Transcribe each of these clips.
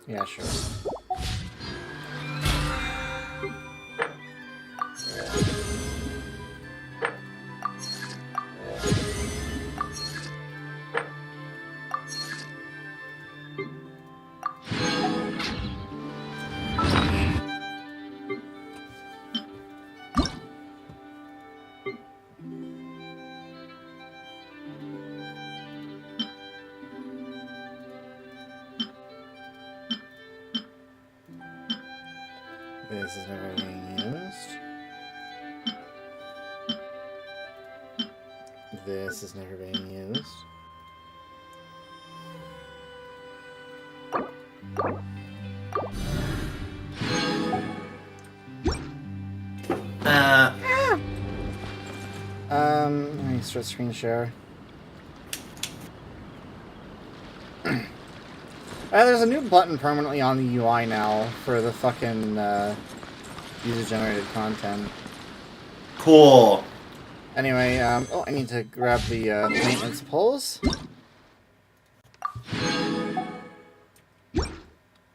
Yeah, sure. This is never being used. This is never being used. Let me start screen share. There's a new button permanently on the UI now for the fucking user-generated content. Cool. Anyway, oh, I need to grab the maintenance pulls.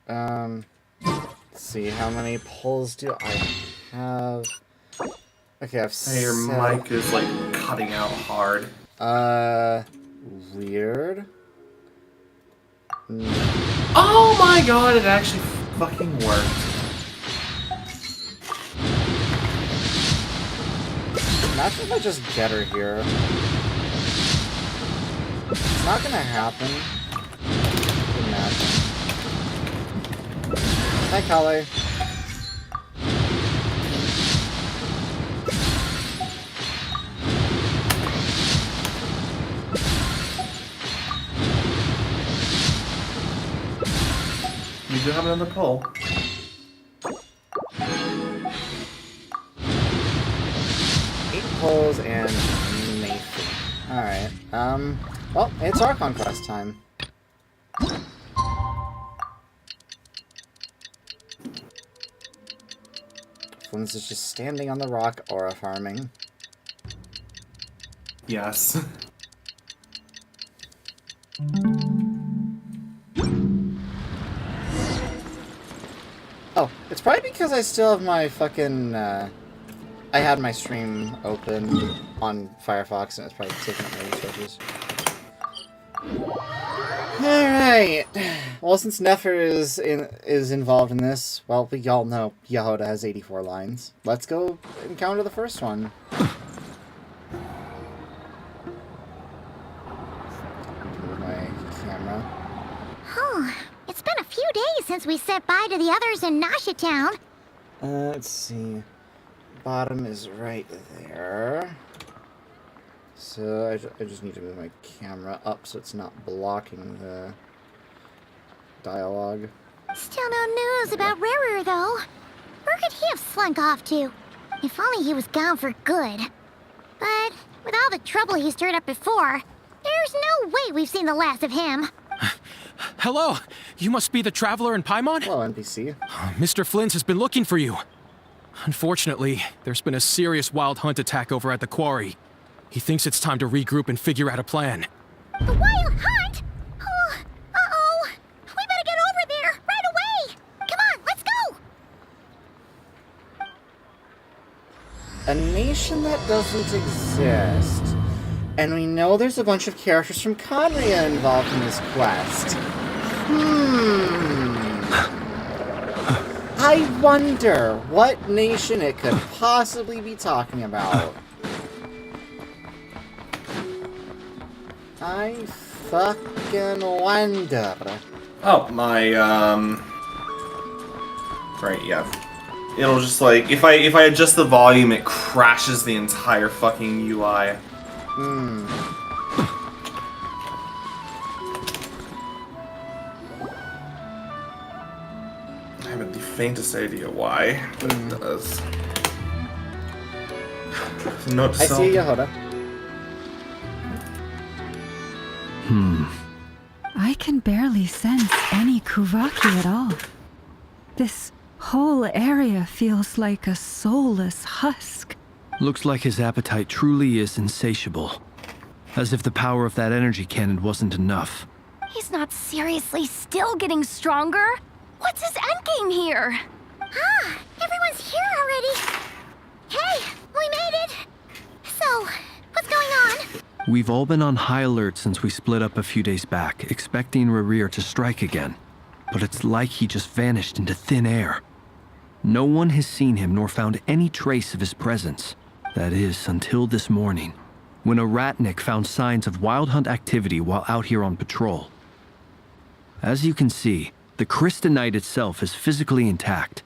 Let's see, how many pulls do I have? Okay, I've Hey, your mic is like cutting out hard. Weird. Oh my god, it actually fucking worked. Imagine if I just get her here. It's not gonna happen. Imagine. Hi, Krai. You do have another pull. Pulls and Nathan. Alright, well, it's Archon quest time. Flynn's is just standing on the rock, aura farming. Yes. Oh, it's probably because I still have my fucking, I had my stream open on Firefox and it's probably taking up my resources. Alright. Well, since Nefer is involved in this, well, we all know Yehoda has 84 lines. Let's go encounter the first one. Move my camera. Oh, it's been a few days since we said bye to the others in Nasha Town. Let's see. Bottom is right there. So I just need to move my camera up so it's not blocking the dialogue. Still no news about Rarer, though. Where could he have slunk off to? If only he was gone for good. But with all the trouble he stirred up before, there's no way we've seen the last of him. Hello! You must be the traveler in Paimon? Hello, NPC. Mr. Flint has been looking for you. Unfortunately, there's been a serious wild hunt attack over at the quarry. He thinks it's time to regroup and figure out a plan. The wild hunt? Oh, uh-oh. We better get over there, right away! Come on, let's go! A nation that doesn't exist. And we know there's a bunch of characters from Conria involved in this quest. I wonder what nation it could possibly be talking about. I fucking wonder. Oh, my, right, yeah. It'll just, like, if I adjust the volume, it crashes the entire fucking UI. I haven't the faintest idea why, but it does. Note to I self. see Yehoda. I can barely sense any Kuvaki at all. This whole area feels like a soulless husk. Looks like his appetite truly is insatiable. As if the power of that energy cannon wasn't enough. He's not seriously still getting stronger. What's his endgame here? Ah, everyone's here already. Hey, we made it. So, what's going on? We've all been on high alert since we split up a few days back, expecting Rerir to strike again. But it's like he just vanished into thin air. No one has seen him nor found any trace of his presence. That is, until this morning, when a ratnik found signs of wild hunt activity while out here on patrol. As you can see, the crystalline itself is physically intact,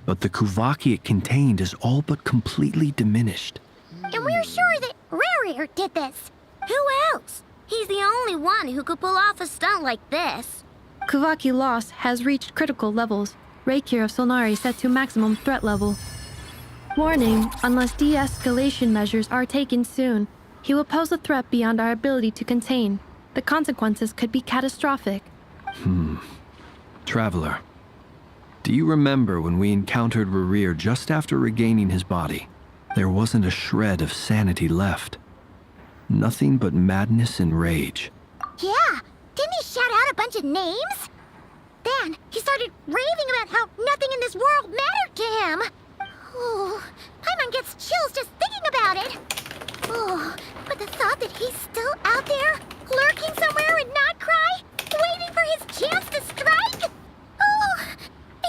but the Kuvaki it contained is all but completely diminished. And we're sure that Rerir did this. Who else? He's the only one who could pull off a stunt like this. Kuvaki loss has reached critical levels. Reikir of Solnari set to maximum threat level. Warning, unless de-escalation measures are taken soon, he will pose a threat beyond our ability to contain. The consequences could be catastrophic. Traveler, do you remember when we encountered Rerir just after regaining his body? There wasn't a shred of sanity left. Nothing but madness and rage. Yeah, didn't he shout out a bunch of names? Then he started raving about how nothing in this world mattered to him. Oh, Paimon gets chills just thinking about it. Oh, but the thought that he's still out there, lurking somewhere in Not Krai, waiting for his chance to strike? Oh,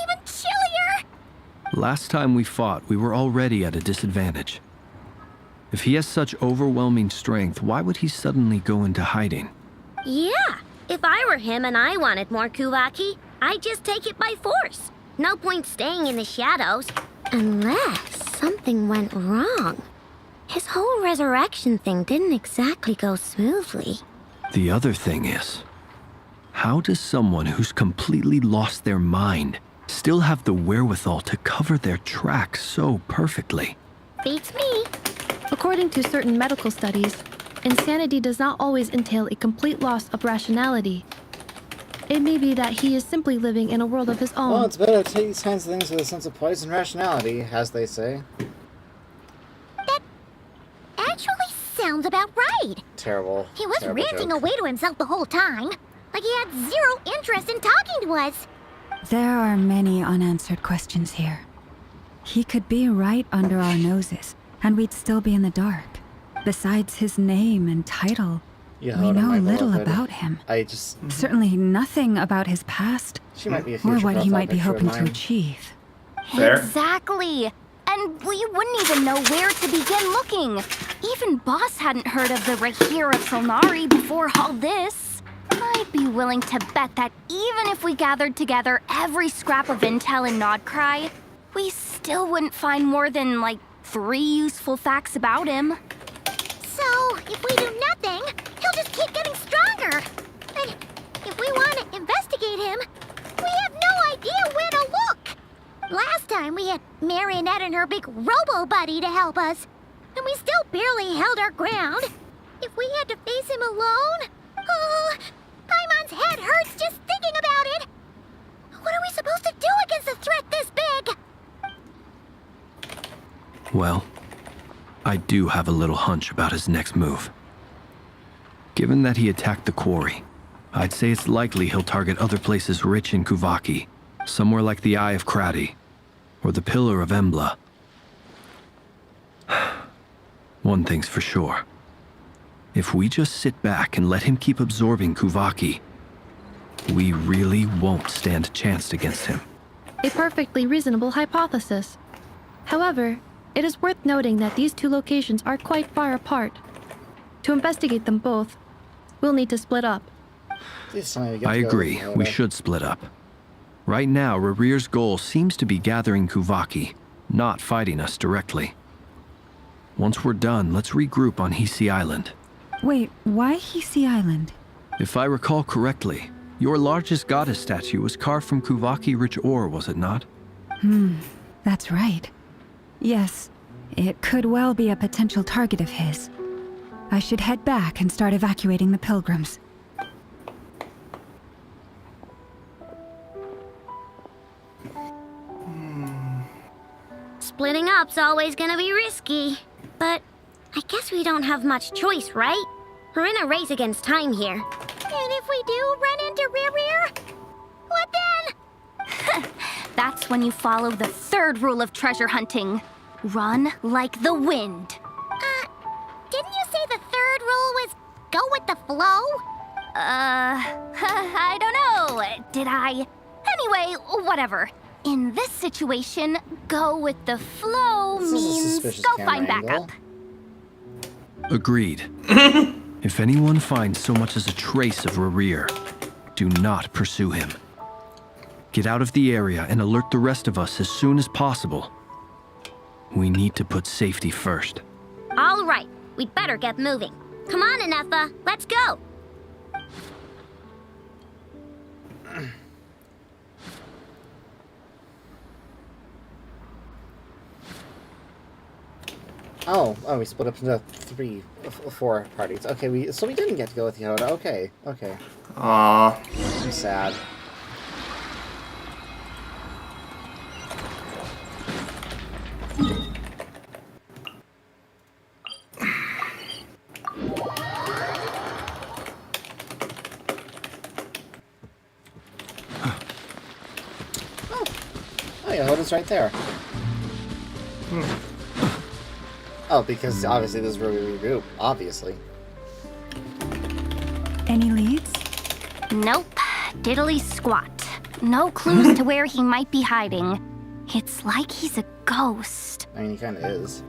even chillier. Last time we fought, we were already at a disadvantage. If he has such overwhelming strength, why would he suddenly go into hiding? Yeah, if I were him and I wanted more Kuvaki, I'd just take it by force. No point staying in the shadows. Unless something went wrong. His whole resurrection thing didn't exactly go smoothly. The other thing is, how does someone who's completely lost their mind still have the wherewithal to cover their tracks so perfectly? Beats me. According to certain medical studies, insanity does not always entail a complete loss of rationality. It may be that he is simply living in a world of his own. Well, it's better to take these kinds of things with a sense of poise and rationality, as they say. That actually sounds about right. Terrible. He was terrible ranting joke. away to himself the whole time. Like he had zero interest in talking to us. There are many unanswered questions here. He could be right under our noses, and we'd still be in the dark. Besides his name and title, Yeah, we hold on, know my little beloved. about him. I just... Certainly nothing about his past, She might be a or future what he profile might be picture of hoping to mine. achieve. Fair. Exactly. And we wouldn't even know where to begin looking. Even Boss hadn't heard of the Reikir of Solnari before all this. I'd be willing to bet that even if we gathered together every scrap of intel in Nodcry, we still wouldn't find more than, like, 3 useful facts about him. So, if we do nothing, he'll just keep getting stronger. And if we want to investigate him, we have no idea where to look. Last time we had Marionette and her big robo-buddy to help us, and we still barely held our ground. If we had to face him alone, oh, Paimon's head hurts just thinking about it. What are we supposed to do against a threat this big? Well, I do have a little hunch about his next move. Given that he attacked the quarry, I'd say it's likely he'll target other places rich in Kuvaki, somewhere like the Eye of Krai, or the Pillar of Embla. One thing's for sure. If we just sit back and let him keep absorbing Kuvaki, we really won't stand a chance against him. A perfectly reasonable hypothesis. However, it is worth noting that these two locations are quite far apart. To investigate them both, we'll need to split up. Please tell me we get I to go agree, this we way. should split up. Right now, Rerir's goal seems to be gathering Kuvaki, not fighting us directly. Once we're done, let's regroup on Hisi Island. Wait, why Hisi Island? If I recall correctly, your largest goddess statue was carved from Kuvaki-rich ore, was it not? That's right. Yes, it could well be a potential target of his. I should head back and start evacuating the pilgrims. Splitting up's always gonna be risky. But I guess we don't have much choice, right? We're in a race against time here. And if we do run into Rerir, what then? when you follow the third rule of treasure hunting. Run like the wind. Didn't you say the third rule was go with the flow? I don't know. Did I? Anyway, whatever. In this situation, go with the flow This is a means suspicious go camera find angle. backup. Agreed. If anyone finds so much as a trace of Rerir, do not pursue him. Get out of the area and alert the rest of us as soon as possible. We need to put safety first. All right, we'd better get moving. Come on, Anefa, let's go. Oh, we split up into 4 parties. Okay, so we didn't get to go with Yoda. Okay. Aww. I'm sad. Oh, Yehoda's right there. Oh, because obviously this is where we regroup. Obviously. Any leads? Nope. Diddly squat. No clues to where he might be hiding. It's like he's a ghost. I mean, he kind of is.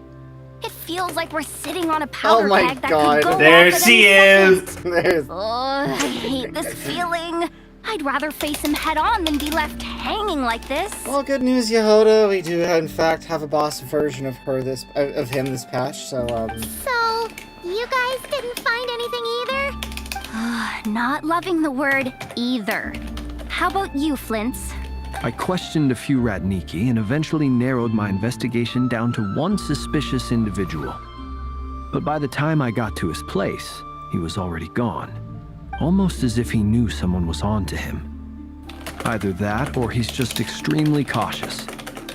It feels like we're sitting on a powder my keg that God. could go There off at she any is. second. There's. Oh, I hate this feeling. I'd rather face him head on than be left hanging like this. Well, good news, Yehoda. We do, in fact, have a boss version of him this patch. So, So, you guys didn't find anything either? Not loving the word either. How about you, Flints? I questioned a few Ratniki and eventually narrowed my investigation down to one suspicious individual. But by the time I got to his place, he was already gone. Almost as if he knew someone was on to him. Either that, or he's just extremely cautious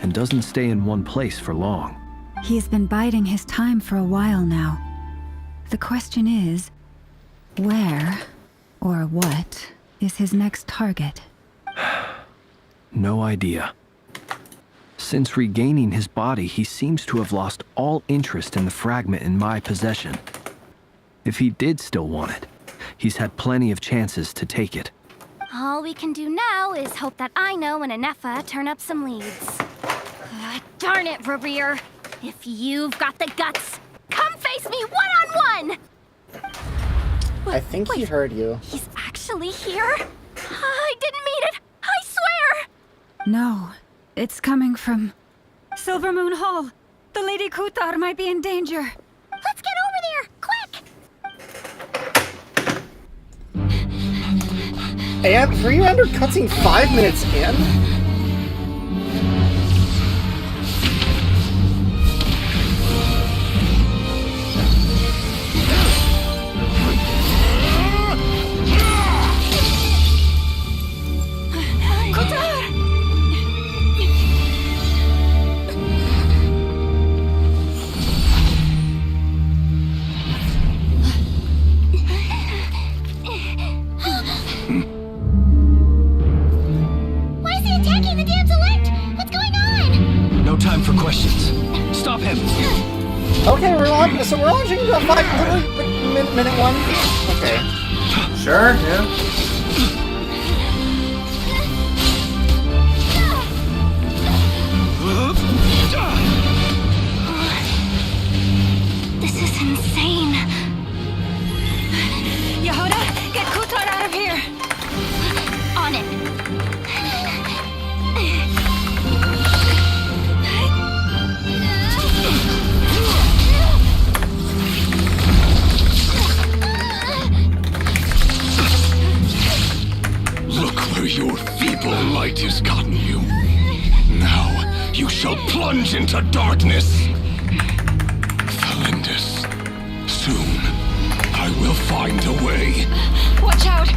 and doesn't stay in one place for long. He's been biding his time for a while now. The question is, where or what is his next target? No idea. Since regaining his body, he seems to have lost all interest in the fragment in my possession. If he did still want it, he's had plenty of chances to take it. All we can do now is hope that I know and Anefa turn up some leads. Darn it, Rerir. If you've got the guts, come face me one-on-one! I think he heard you. He's actually here? I didn't mean it! I swear! No, it's coming from Silver Moon Hall. The Lady Kutar might be in danger. Let's get over there, quick! And were you under cutscene 5 minutes in? Why is he attacking the damselette? What's going on? No time for questions. Stop him! Okay, we're launching the minute one. Okay. Sure, yeah. This is insane. Yehoda, get Kutar out of here! On it. Look where your feeble light has gotten you. Now you shall plunge into darkness. Felindus, soon I will find a way. Watch out!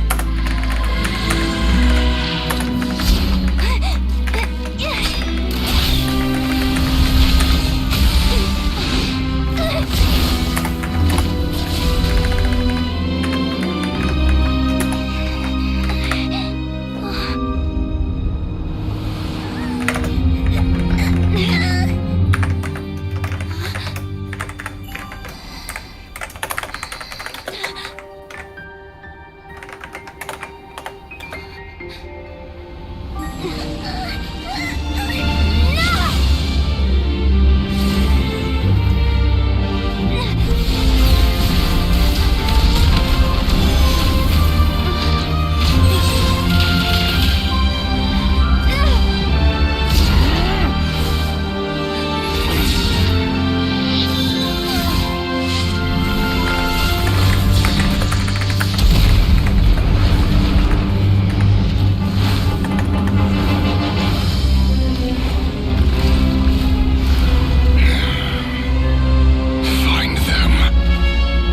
Find them.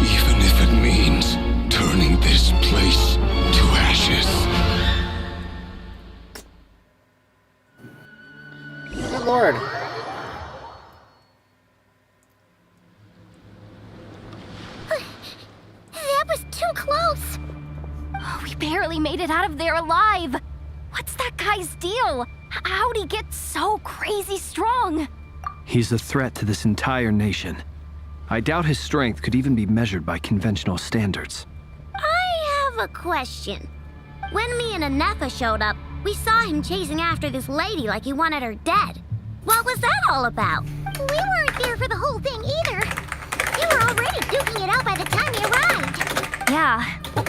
Even if it means turning this place to ashes. Good lord. That was too close. Oh, we barely made it out of there alive. What's that guy's deal? How'd he get so crazy strong? He's a threat to this entire nation. I doubt his strength could even be measured by conventional standards. I have a question. When me and Anetha showed up, we saw him chasing after this lady like he wanted her dead. What was that all about? We weren't there for the whole thing either. You were already duking it out by the time you arrived. Yeah,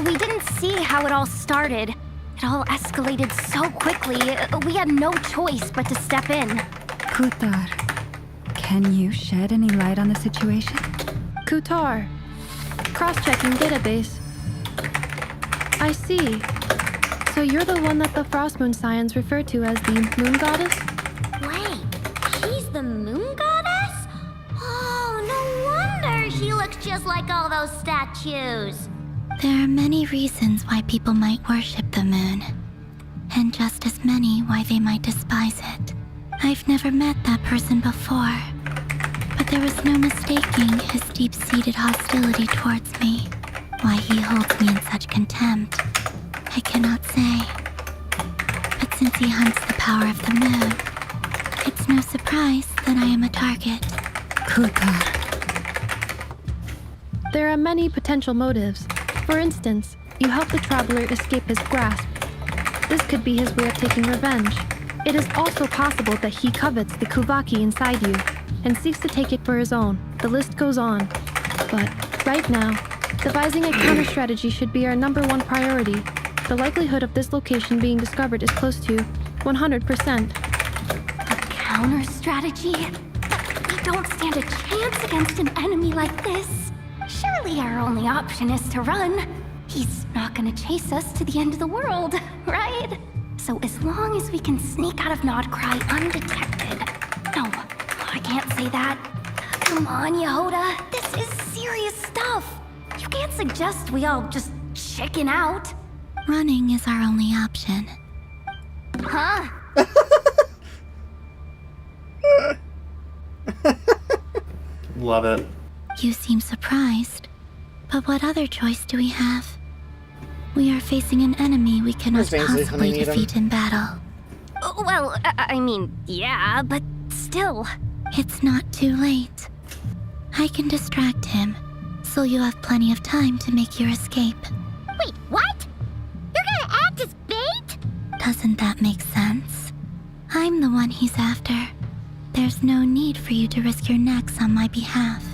we didn't see how it all started. It all escalated so quickly, we had no choice but to step in. Kutar, can you shed any light on the situation? Kutar. Cross-checking database. I see. So you're the one that the Frost Moon Scions refer to as the Moon Goddess? Wait, she's the moon goddess? Oh, no wonder she looks just like all those statues. There are many reasons why people might worship the moon, and just as many why they might despise it. I've never met that person before, but there was no mistaking his deep-seated hostility towards me. Why he holds me in such contempt, I cannot say. But since he hunts the power of the moon, it's no surprise that I am a target. Kutar. There are many potential motives. For instance, you help the traveler escape his grasp. This could be his way of taking revenge. It is also possible that he covets the Kuvaki inside you and seeks to take it for his own. The list goes on. But right now, devising a counter-strategy should be our #1 priority. The likelihood of this location being discovered is close to 100%. A counter strategy? We don't stand a chance against an enemy like this. Surely our only option is to run. He's not gonna chase us to the end of the world, right? So as long as we can sneak out of Krai undetected. No, I can't say that. Come on, Yehoda. This is serious stuff. You can't suggest we all just chicken out. Running is our only option. Huh? Love it. You seem surprised. But what other choice do we have? We are facing an enemy we cannot Where's Ainsley? possibly Honey, need him? defeat in battle. Well, I mean, yeah, but still. It's not too late. I can distract him, so you have plenty of time to make your escape. Wait, what? You're gonna act as bait? Doesn't that make sense? I'm the one he's after. There's no need for you to risk your necks on my behalf.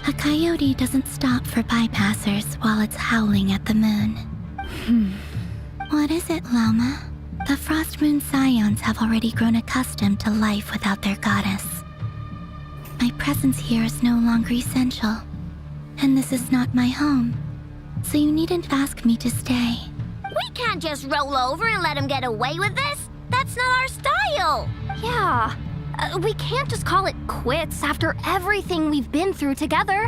A coyote doesn't stop for bypassers while it's howling at the moon. What is it, Loma? The Frost Moon Scions have already grown accustomed to life without their goddess. My presence here is no longer essential, and this is not my home, so you needn't ask me to stay. We can't just roll over and let him get away with this. That's not our style. Yeah. We can't just call it quits after everything we've been through together.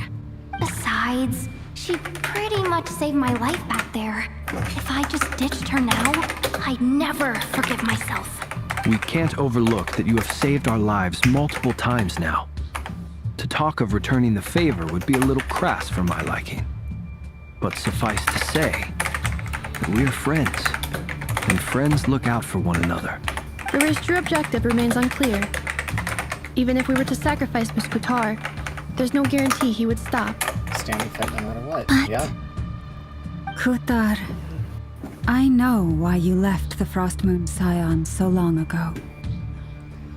Besides, she pretty much saved my life back there. If I just ditched her now, I'd never forgive myself. We can't overlook that you have saved our lives multiple times now. To talk of returning the favor would be a little crass for my liking. But suffice to say, that we are friends, and friends look out for one another. Riri's true objective remains unclear. Even if we were to sacrifice Miss Kutar, there's no guarantee he would stop. Stand and fight no matter what. But- Yeah. Kutar, I know why you left the Frost Moon Scions so long ago.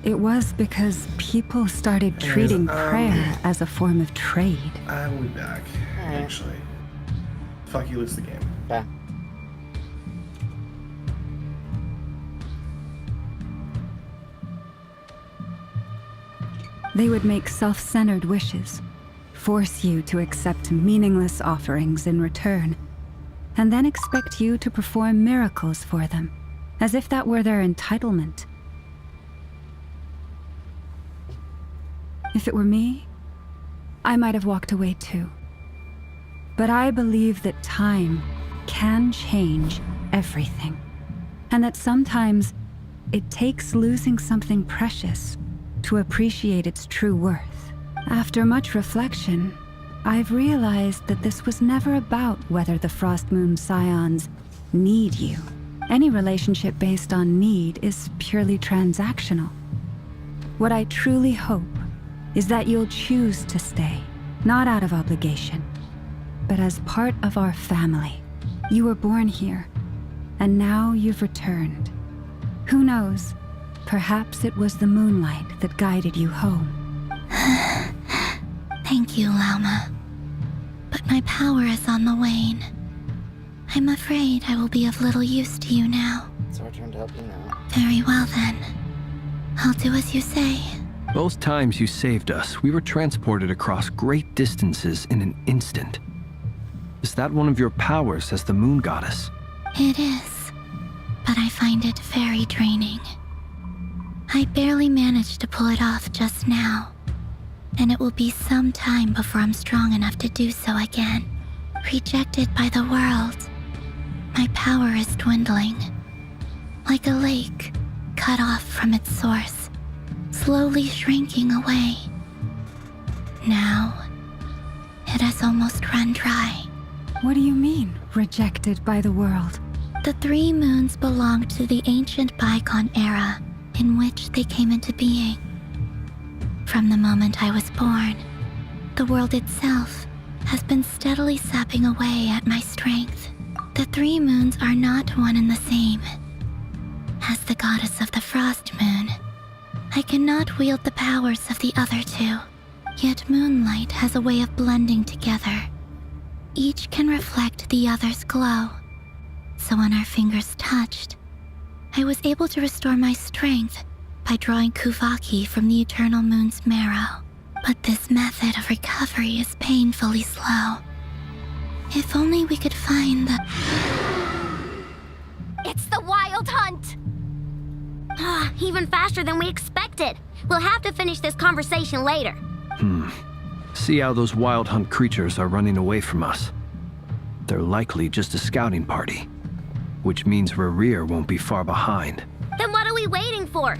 It was because people started treating prayer as a form of trade. I will be back, actually. Fuck you, lose the game. Yeah. They would make self-centered wishes, force you to accept meaningless offerings in return, and then expect you to perform miracles for them, as if that were their entitlement. If it were me, I might have walked away too. But I believe that time can change everything, and that sometimes it takes losing something precious to appreciate its true worth. After much reflection, I've realized that this was never about whether the Frost Moon Scions need you. Any relationship based on need is purely transactional. What I truly hope is that you'll choose to stay, not out of obligation, but as part of our family. You were born here, and now you've returned. Who knows? Perhaps it was the moonlight that guided you home. Thank you, Lauma. But my power is on the wane. I'm afraid I will be of little use to you now. It's our turn to help you now. Very well then. I'll do as you say. Both times you saved us, we were transported across great distances in an instant. Is that one of your powers as the moon goddess? It is, but I find it very draining. I barely managed to pull it off just now, and it will be some time before I'm strong enough to do so again. Rejected by the world, my power is dwindling. Like a lake cut off from its source, slowly shrinking away. Now, it has almost run dry. What do you mean, rejected by the world? The 3 moons belonged to the ancient bygone era in which they came into being. From the moment I was born, the world itself has been steadily sapping away at my strength. The 3 moons are not one and the same. As the goddess of the Frost Moon, I cannot wield the powers of the other 2. Yet moonlight has a way of blending together. Each can reflect the other's glow. So when our fingers touched, I was able to restore my strength by drawing Kuvaki from the eternal moon's marrow. But this method of recovery is painfully slow. If only we could find the... It's the Wild Hunt! Even faster than we expected. We'll have to finish this conversation later. See how those Wild Hunt creatures are running away from us. They're likely just a scouting party, which means Rerir won't be far behind. Then what are we waiting for?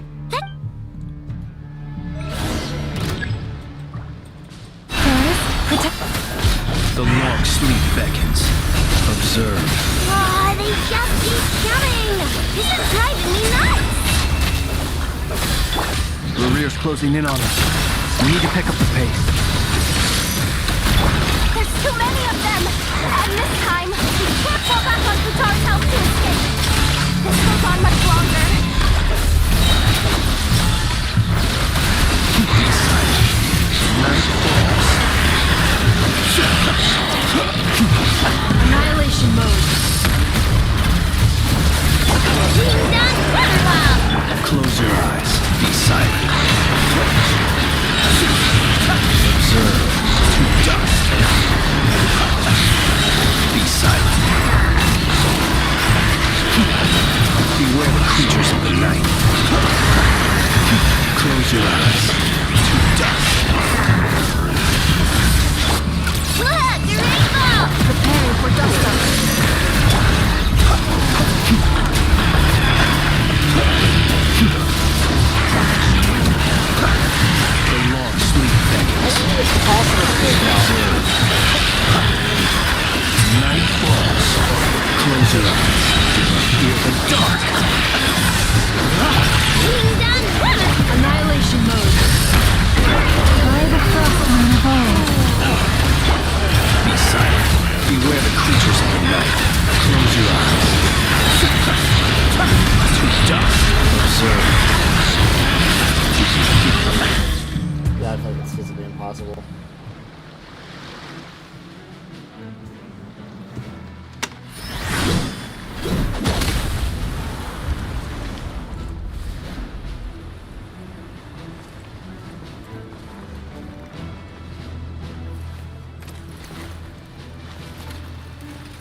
The long sleep beckons. Observe. They just keep coming! This is driving me nuts! Rerir's closing in on us. We need to pick up the pace. There's too many of them! And this time, we can't fall back on Futar's house to escape! This goes on much longer. Annihilation mode. Close your eyes. Be silent. Observe. To dust. Be silent. Beware the creatures of the night. Close your eyes. To dust. Look! The rainbow! Preparing for dust up. The long sleep beckons. Night falls. Close your eyes. Fear the dark. Being done! Annihilation mode. possible.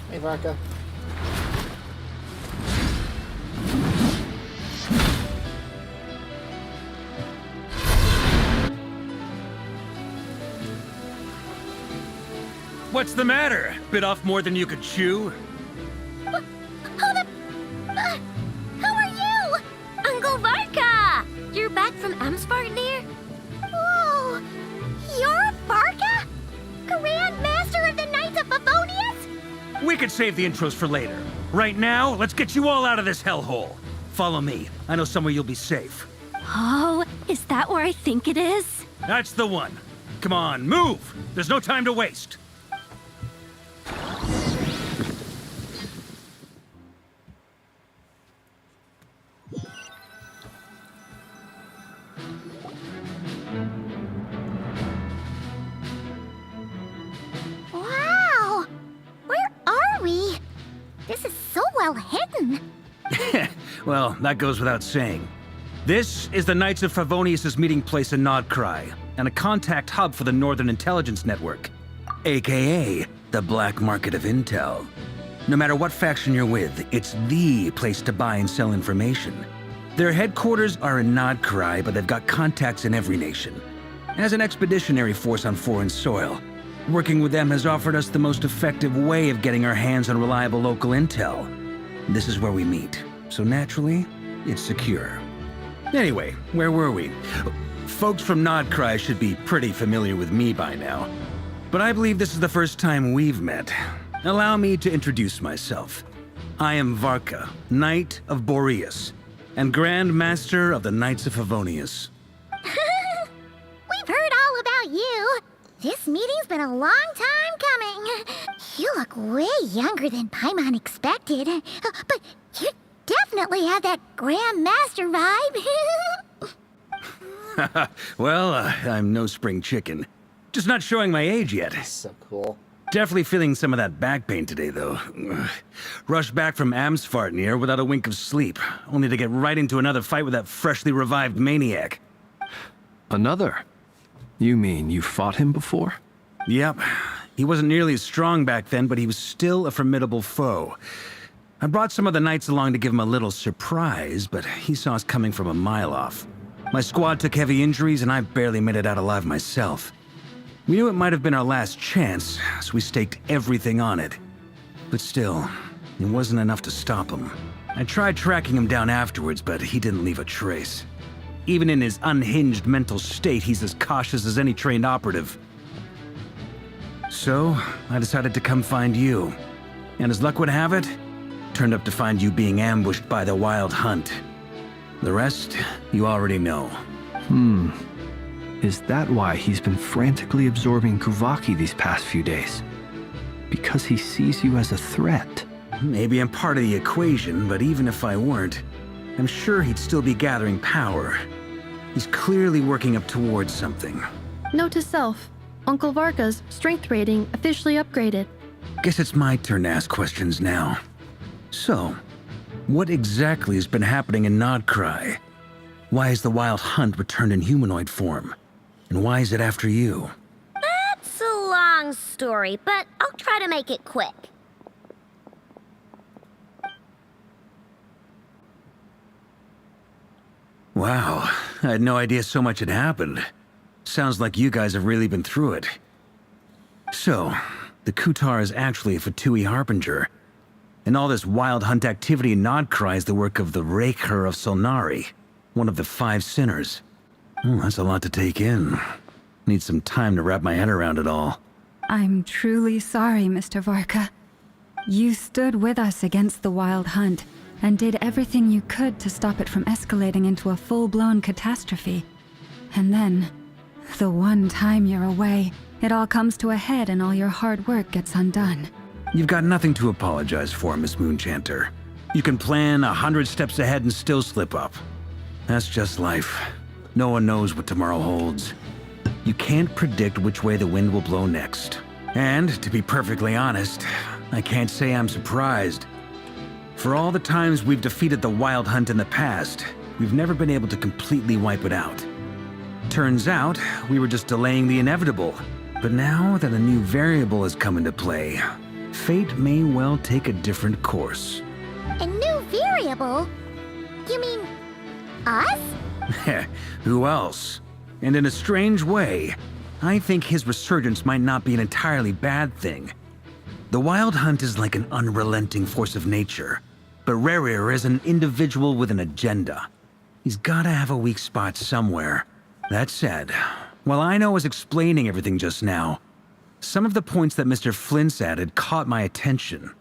Hey, Varka. What's the matter? Bit off more than you could chew? How are you? Uncle Varka! You're back from Amsvartnir? Whoa! You're Varka? Grand Master of the Knights of Favonius? We could save the intros for later. Right now, let's get you all out of this hellhole. Follow me. I know somewhere you'll be safe. Oh, is that where I think it is? That's the one. Come on, move! There's no time to waste. Wow! Where are we? This is so well hidden. Well, that goes without saying. This is the Knights of Favonius' meeting place in Krai, and a contact hub for the Northern Intelligence Network, aka the Black Market of Intel. No matter what faction you're with, it's the place to buy and sell information. Their headquarters are in Krai, but they've got contacts in every nation. As an expeditionary force on foreign soil, working with them has offered us the most effective way of getting our hands on reliable local intel. This is where we meet, so naturally, it's secure. Anyway, where were we? Folks from Krai should be pretty familiar with me by now, but I believe this is the first time we've met. Allow me to introduce myself. I am Varka, Knight of Boreas, and Grand Master of the Knights of Favonius. We've heard all about you. This meeting's been a long time coming. You look way younger than Paimon expected. But you definitely have that Grand Master vibe. Well, I'm no spring chicken. Just not showing my age yet. So cool. Definitely feeling some of that back pain today, though. Rushed back from Amsvartnir without a wink of sleep, only to get right into another fight with that freshly revived maniac. Another? You mean you fought him before? Yep. He wasn't nearly as strong back then, but he was still a formidable foe. I brought some of the knights along to give him a little surprise, but he saw us coming from a mile off. My squad took heavy injuries, and I barely made it out alive myself. We knew it might have been our last chance, so we staked everything on it. But still, it wasn't enough to stop him. I tried tracking him down afterwards, but he didn't leave a trace. Even in his unhinged mental state, he's as cautious as any trained operative. So, I decided to come find you. And as luck would have it, turned up to find you being ambushed by the Wild Hunt. The rest, you already know. Is that why he's been frantically absorbing Kuvaki these past few days? Because he sees you as a threat? Maybe I'm part of the equation, but even if I weren't, I'm sure he'd still be gathering power. He's clearly working up towards something. Note to self, Uncle Varka's strength rating officially upgraded. Guess it's my turn to ask questions now. So, what exactly has been happening in Krai? Why has the Wild Hunt returned in humanoid form? And why is it after you? That's a long story, but I'll try to make it quick. Wow, I had no idea so much had happened. Sounds like you guys have really been through it. So, the Kutar is actually a Fatui Harbinger. And all this Wild Hunt activity in Krai is the work of the Raker of Solnari, one of the 5 sinners. That's a lot to take in. Need some time to wrap my head around it all. I'm truly sorry, Mr. Varka. You stood with us against the Wild Hunt and did everything you could to stop it from escalating into a full-blown catastrophe. And then, the one time you're away, it all comes to a head and all your hard work gets undone. You've got nothing to apologize for, Miss Moonchanter. You can plan 100 steps ahead and still slip up. That's just life. No one knows what tomorrow holds. You can't predict which way the wind will blow next. And, to be perfectly honest, I can't say I'm surprised. For all the times we've defeated the Wild Hunt in the past, we've never been able to completely wipe it out. Turns out, we were just delaying the inevitable. But now that a new variable has come into play, fate may well take a different course. A new variable? You mean us? Who else? And in a strange way, I think his resurgence might not be an entirely bad thing. The Wild Hunt is like an unrelenting force of nature, but Rerir is an individual with an agenda. He's gotta have a weak spot somewhere. That said, while I was explaining everything just now, some of the points that Mr. Flint's added caught my attention.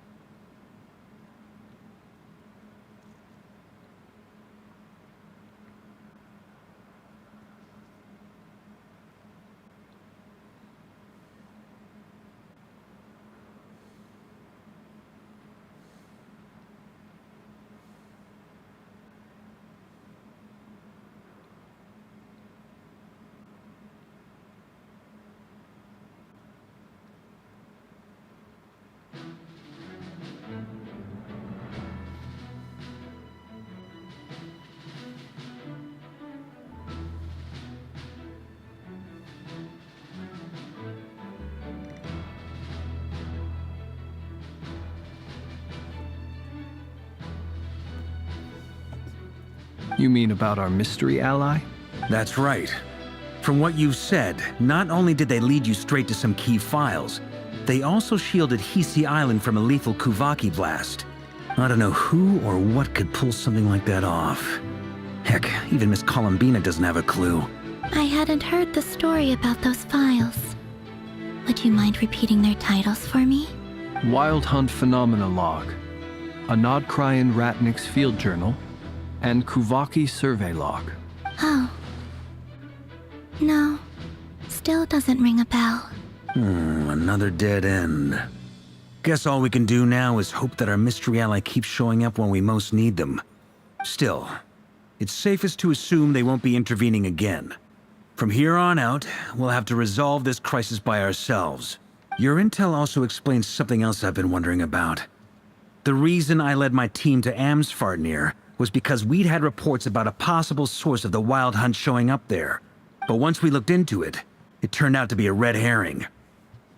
You mean about our mystery ally? That's right. From what you've said, not only did they lead you straight to some key files, they also shielded Hisi Island from a lethal Kuvaki blast. I don't know who or what could pull something like that off. Heck, even Miss Columbina doesn't have a clue. I hadn't heard the story about those files. Would you mind repeating their titles for me? Wild Hunt Phenomena Log, a Nodkrayan Ratnik's Field Journal, and Kuvaki Survey Log. Oh. No. Still doesn't ring a bell. Another dead end. Guess all we can do now is hope that our mystery ally keeps showing up when we most need them. Still, it's safest to assume they won't be intervening again. From here on out, we'll have to resolve this crisis by ourselves. Your intel also explains something else I've been wondering about. The reason I led my team to Amsfarnir was because we'd had reports about a possible source of the Wild Hunt showing up there. But once we looked into it, it turned out to be a red herring.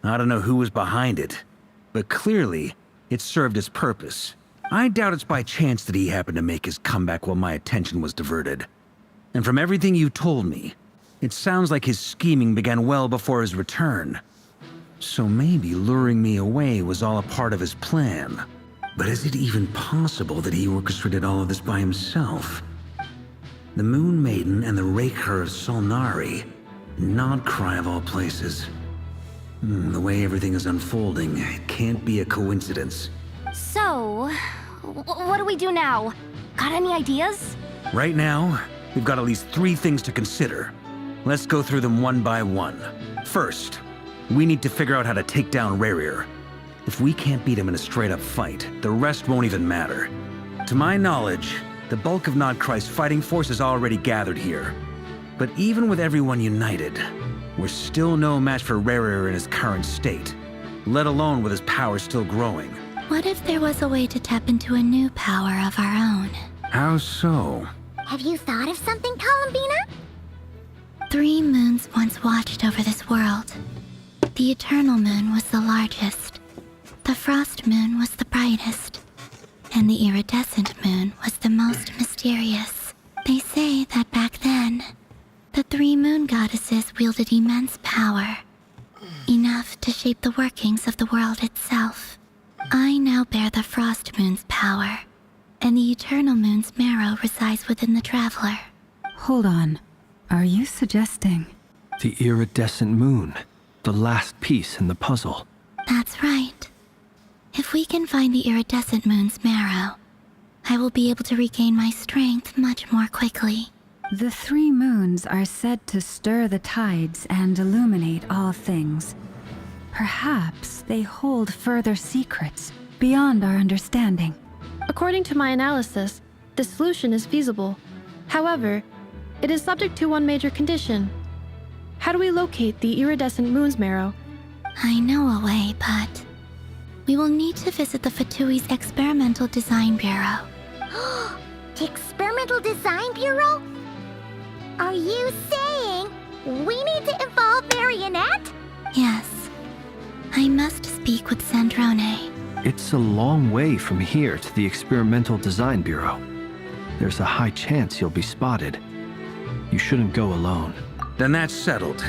I don't know who was behind it, but clearly, it served its purpose. I doubt it's by chance that he happened to make his comeback while my attention was diverted. And from everything you told me, it sounds like his scheming began well before his return. So maybe luring me away was all a part of his plan. But is it even possible that he orchestrated all of this by himself? The Moon Maiden and the Raker of Solnari. Nodkrai of all places. The way everything is unfolding, it can't be a coincidence. So, what do we do now? Got any ideas? Right now, we've got at least 3 things to consider. Let's go through them one by one. First, we need to figure out how to take down Rerir. If we can't beat him in a straight-up fight, the rest won't even matter. To my knowledge, the bulk of Nodkrai's fighting force is already gathered here. But even with everyone united, we're still no match for Rerir in his current state, let alone with his power still growing. What if there was a way to tap into a new power of our own? How so? Have you thought of something, Columbina? 3 moons once watched over this world. The Eternal Moon was the largest. The Frost Moon was the brightest. And the Iridescent Moon was the most mysterious. They say that back then, the 3 moon goddesses wielded immense power. Enough to shape the workings of the world itself. I now bear the Frost Moon's power, and the Eternal Moon's marrow resides within the Traveler. Hold on. Are you suggesting? The Iridescent Moon, the last piece in the puzzle. That's right. If we can find the Iridescent Moon's marrow, I will be able to regain my strength much more quickly. The 3 moons are said to stir the tides and illuminate all things. Perhaps they hold further secrets beyond our understanding. According to my analysis, the solution is feasible. However, it is subject to one major condition. How do we locate the iridescent moon's marrow? I know a way, but we will need to visit the Fatui's Experimental Design Bureau. The Experimental Design Bureau? Are you saying we need to involve Marionette? Yes. I must speak with Sandrone. It's a long way from here to the Experimental Design Bureau. There's a high chance you'll be spotted. You shouldn't go alone. Then that's settled.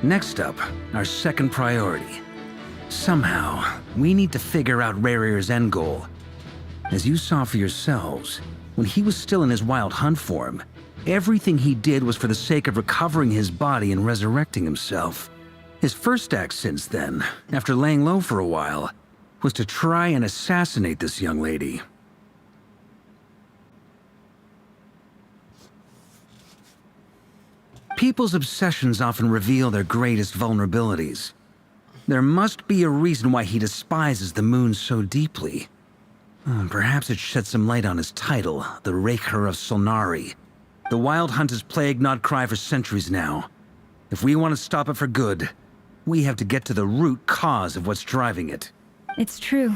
Next up, our second priority. Somehow, we need to figure out Rarir's end goal. As you saw for yourselves, when he was still in his wild hunt form, everything he did was for the sake of recovering his body and resurrecting himself. His first act since then, after laying low for a while, was to try and assassinate this young lady. People's obsessions often reveal their greatest vulnerabilities. There must be a reason why he despises the moon so deeply. Perhaps it sheds some light on his title, the Raker of Solnari. The Wild Hunt has plagued Krai for centuries now. If we want to stop it for good, we have to get to the root cause of what's driving it. It's true.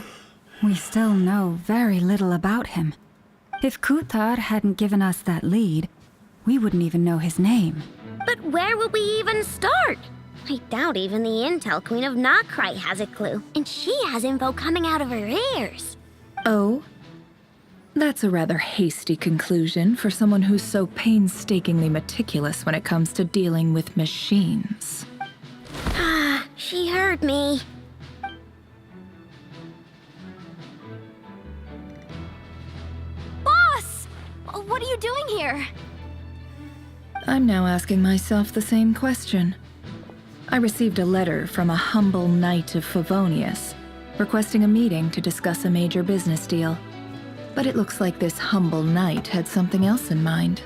We still know very little about him. If Kuthar hadn't given us that lead, we wouldn't even know his name. But where would we even start? I doubt even the Intel Queen of Krai has a clue, and she has info coming out of her ears. Oh? That's a rather hasty conclusion for someone who's so painstakingly meticulous when it comes to dealing with machines. Ah, she heard me. Boss! What are you doing here? I'm now asking myself the same question. I received a letter from a humble knight of Favonius, requesting a meeting to discuss a major business deal. But it looks like this humble knight had something else in mind.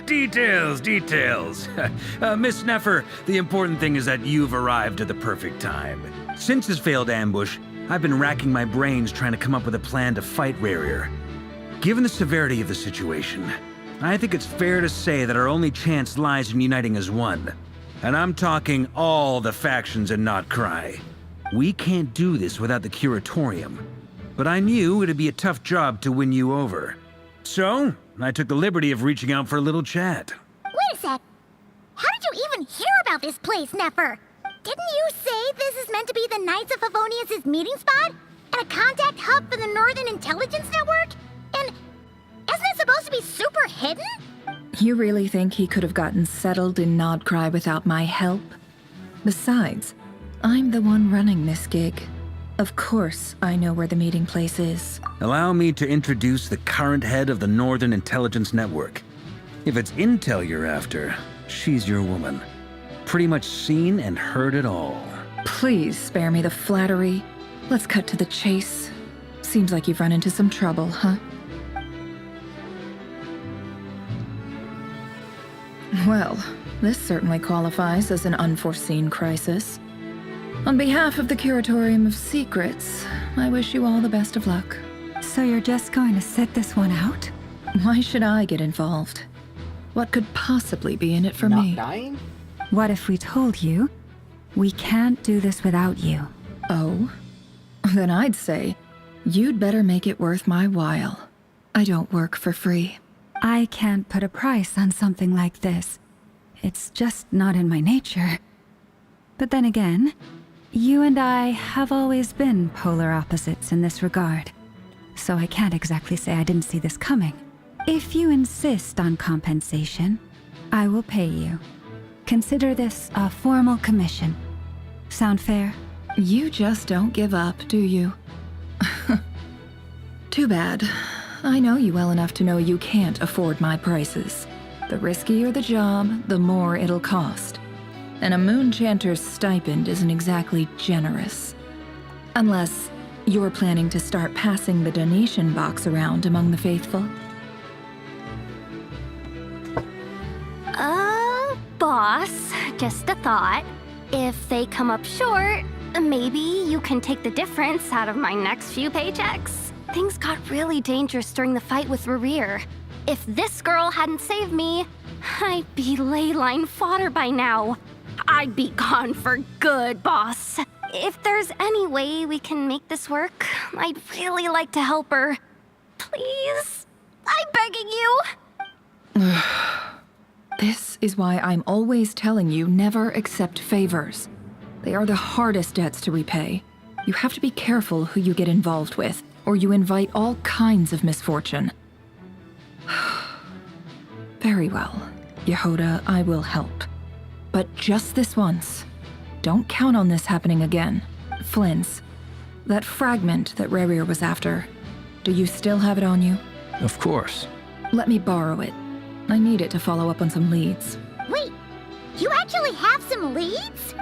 Details, details. Miss Neffer, the important thing is that you've arrived at the perfect time. Since his failed ambush, I've been racking my brains trying to come up with a plan to fight Rarir. Given the severity of the situation, I think it's fair to say that our only chance lies in uniting as one. And I'm talking all the factions in Krai. We can't do this without the Curatorium. But I knew it'd be a tough job to win you over. So, I took the liberty of reaching out for a little chat. Wait a sec. How did you even hear about this place, Neffer? Didn't you say this is meant to be the Knights of Favonius' meeting spot? And a contact hub for the Northern Intelligence Network? And isn't it supposed to be super hidden? You really think he could have gotten settled in Krai without my help? Besides, I'm the one running this gig. Of course I know where the meeting place is. Allow me to introduce the current head of the Northern Intelligence Network. If it's intel you're after, she's your woman. Pretty much seen and heard it all. Please spare me the flattery. Let's cut to the chase. Seems like you've run into some trouble, huh? Well, this certainly qualifies as an unforeseen crisis. On behalf of the Curatorium of Secrets, I wish you all the best of luck. So you're just going to sit this one out? Why should I get involved? What could possibly be in it for me? Not dying? What if we told you we can't do this without you? Oh? Then I'd say you'd better make it worth my while. I don't work for free. I can't put a price on something like this. It's just not in my nature. But then again, you and I have always been polar opposites in this regard. So I can't exactly say I didn't see this coming. If you insist on compensation, I will pay you. Consider this a formal commission. Sound fair? You just don't give up, do you? Too bad. I know you well enough to know you can't afford my prices. The riskier the job, the more it'll cost. And a Moonchanter's stipend isn't exactly generous. Unless you're planning to start passing the donation box around among the faithful. Boss, just a thought. If they come up short, maybe you can take the difference out of my next few paychecks. Things got really dangerous during the fight with Rarir. If this girl hadn't saved me, I'd be ley line fodder by now. I'd be gone for good, boss. If there's any way we can make this work, I'd really like to help her. Please? I'm begging you. This is why I'm always telling you never accept favors. They are the hardest debts to repay. You have to be careful who you get involved with, or you invite all kinds of misfortune. Very well, Yehoda, I will help. But just this once. Don't count on this happening again. Flins, that fragment that Rerir was after, do you still have it on you? Of course. Let me borrow it. I need it to follow up on some leads. Wait, you actually have some leads?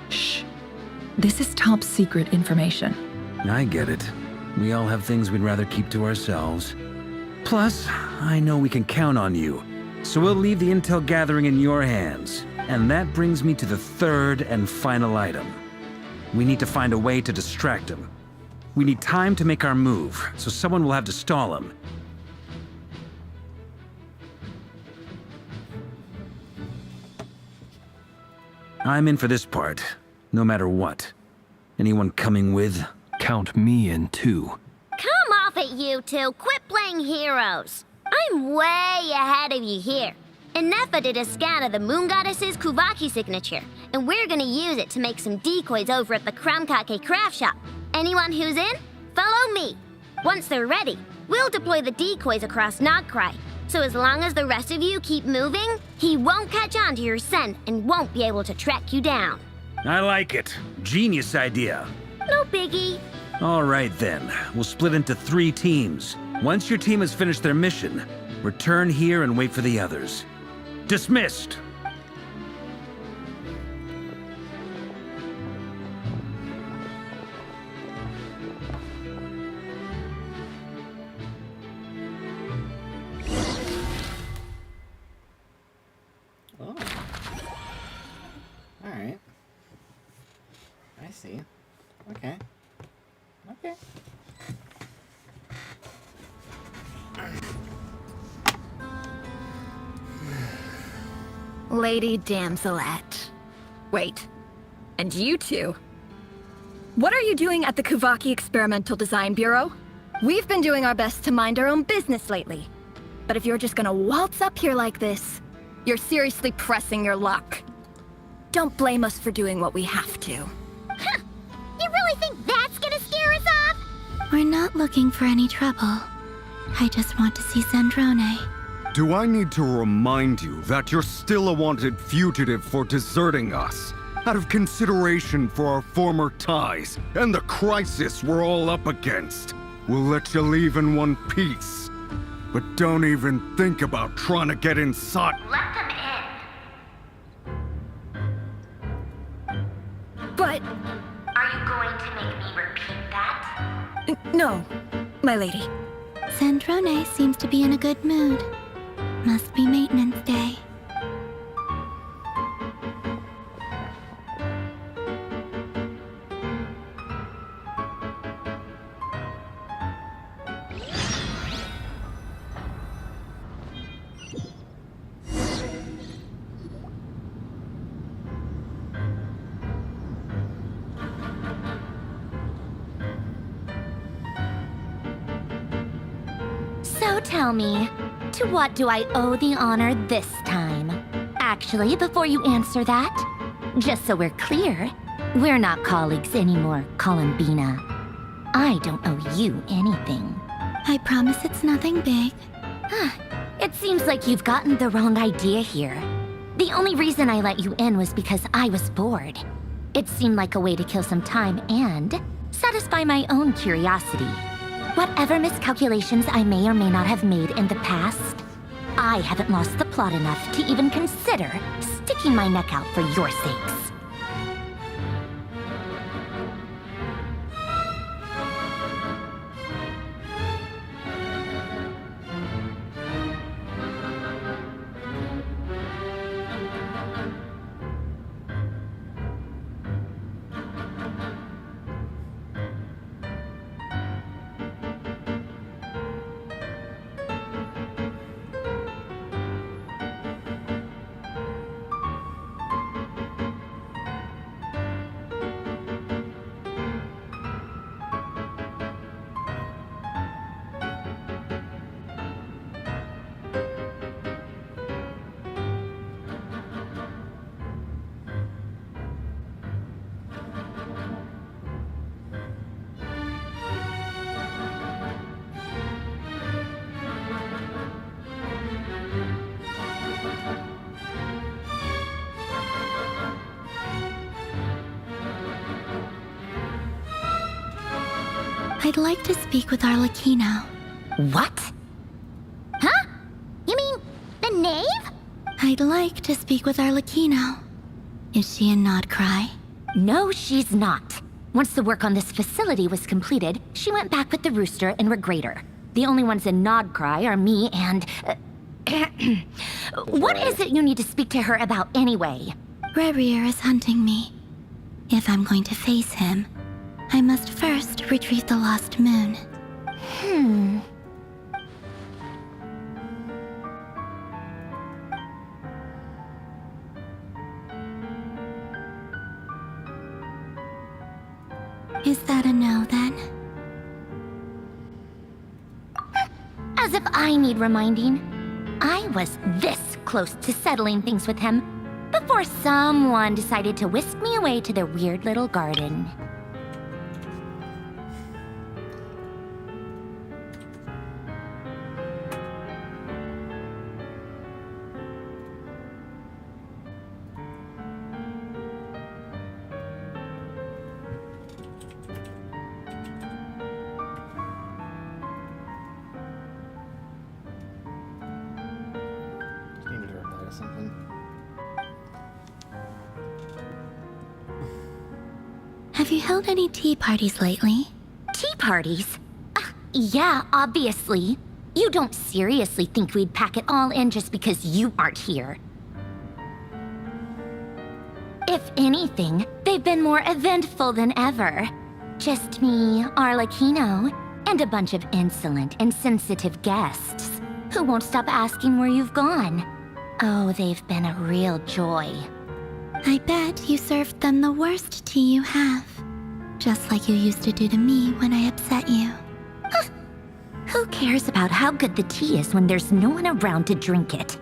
Shh. This is top secret information. I get it. We all have things we'd rather keep to ourselves. Plus, I know we can count on you. So we'll leave the intel gathering in your hands. And that brings me to the third and final item. We need to find a way to distract him. We need time to make our move, so someone will have to stall him. I'm in for this part, no matter what. Anyone coming with? Count me in too. Come off it, you two. Quit playing heroes. I'm way ahead of you here. Nefa did a scan of the Moon Goddess's Kuvaki signature, and we're gonna use it to make some decoys over at the Kramkake craft shop. Anyone who's in, follow me. Once they're ready, we'll deploy the decoys across Krai. So as long as the rest of you keep moving, he won't catch on to your scent and won't be able to track you down. I like it. Genius idea. No biggie. All right then, we'll split into 3 teams. Once your team has finished their mission, return here and wait for the others. Dismissed! Oh. Alright. I see. Okay. Okay. Lady Damselette. Wait. And you two? What are you doing at the Kuvaki Experimental Design Bureau? We've been doing our best to mind our own business lately. But if you're just gonna waltz up here like this, you're seriously pressing your luck. Don't blame us for doing what we have to. Huh. You really think that's gonna scare us off? We're not looking for any trouble. I just want to see Zandrone. Do I need to remind you that you're still a wanted fugitive for deserting us? Out of consideration for our former ties and the crisis we're all up against, we'll let you leave in one piece. But don't even think about trying to get inside. Let them in. But... Are you going to make me repeat that? No, my lady. Zandrone seems to be in a good mood. Must be maintenance day. So tell me, to what do I owe the honor this time? Actually, before you answer that, just so we're clear, we're not colleagues anymore, Columbina. I don't owe you anything. I promise it's nothing big. It seems like you've gotten the wrong idea here. The only reason I let you in was because I was bored. It seemed like a way to kill some time and satisfy my own curiosity. Whatever miscalculations I may or may not have made in the past, I haven't lost the plot enough to even consider sticking my neck out for your sakes. I'd like to speak with Arlecchino. What? Huh? You mean the knave? I'd like to speak with Arlecchino. Is she in Krai? No, she's not. Once the work on this facility was completed, she went back with the Rooster and Regrator. The only ones in Krai are me and... What is it you need to speak to her about anyway? Rerir is hunting me. If I'm going to face him, I must first retrieve the lost moon. Is that a no, then? As if I need reminding. I was this close to settling things with him before someone decided to whisk me away to their weird little garden. Something. Have you held any tea parties lately? Tea parties? Yeah, obviously. You don't seriously think we'd pack it all in just because you aren't here. If anything, they've been more eventful than ever. Just me, Arlecchino, and a bunch of insolent and sensitive guests who won't stop asking where you've gone. Oh, they've been a real joy. I bet you served them the worst tea you have. Just like you used to do to me when I upset you. Who cares about how good the tea is when there's no one around to drink it?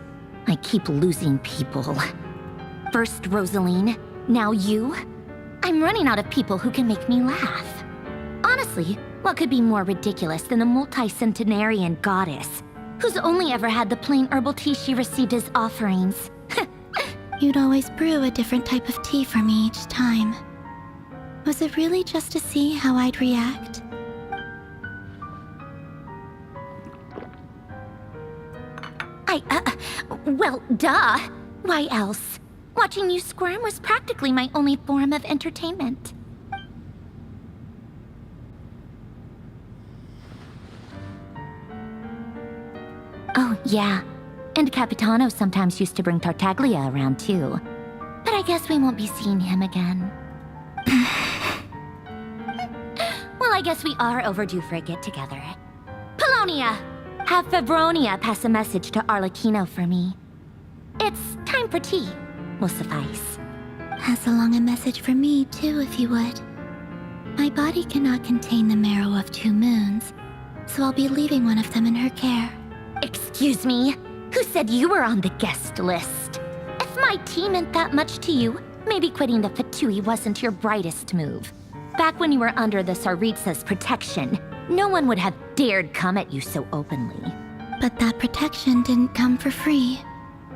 I keep losing people. First Rosaline, now you. I'm running out of people who can make me laugh. Honestly, what could be more ridiculous than the multi-centenarian goddess who's only ever had the plain herbal tea she received as offerings? You'd always brew a different type of tea for me each time. Was it really just to see how I'd react? Well, duh. Why else? Watching you squirm was practically my only form of entertainment. Oh, yeah. And Capitano sometimes used to bring Tartaglia around, too. But I guess we won't be seeing him again. Well, I guess we are overdue for a get-together. Polonia! Have Favronia pass a message to Arlecchino for me. It's time for tea. Will suffice. Pass along a message for me, too, if you would. My body cannot contain the marrow of 2 moons, so I'll be leaving one of them in her care. Excuse me? Who said you were on the guest list? If my tea meant that much to you, maybe quitting the Fatui wasn't your brightest move. Back when you were under the Tsaritsa's protection, no one would have dared come at you so openly. But that protection didn't come for free.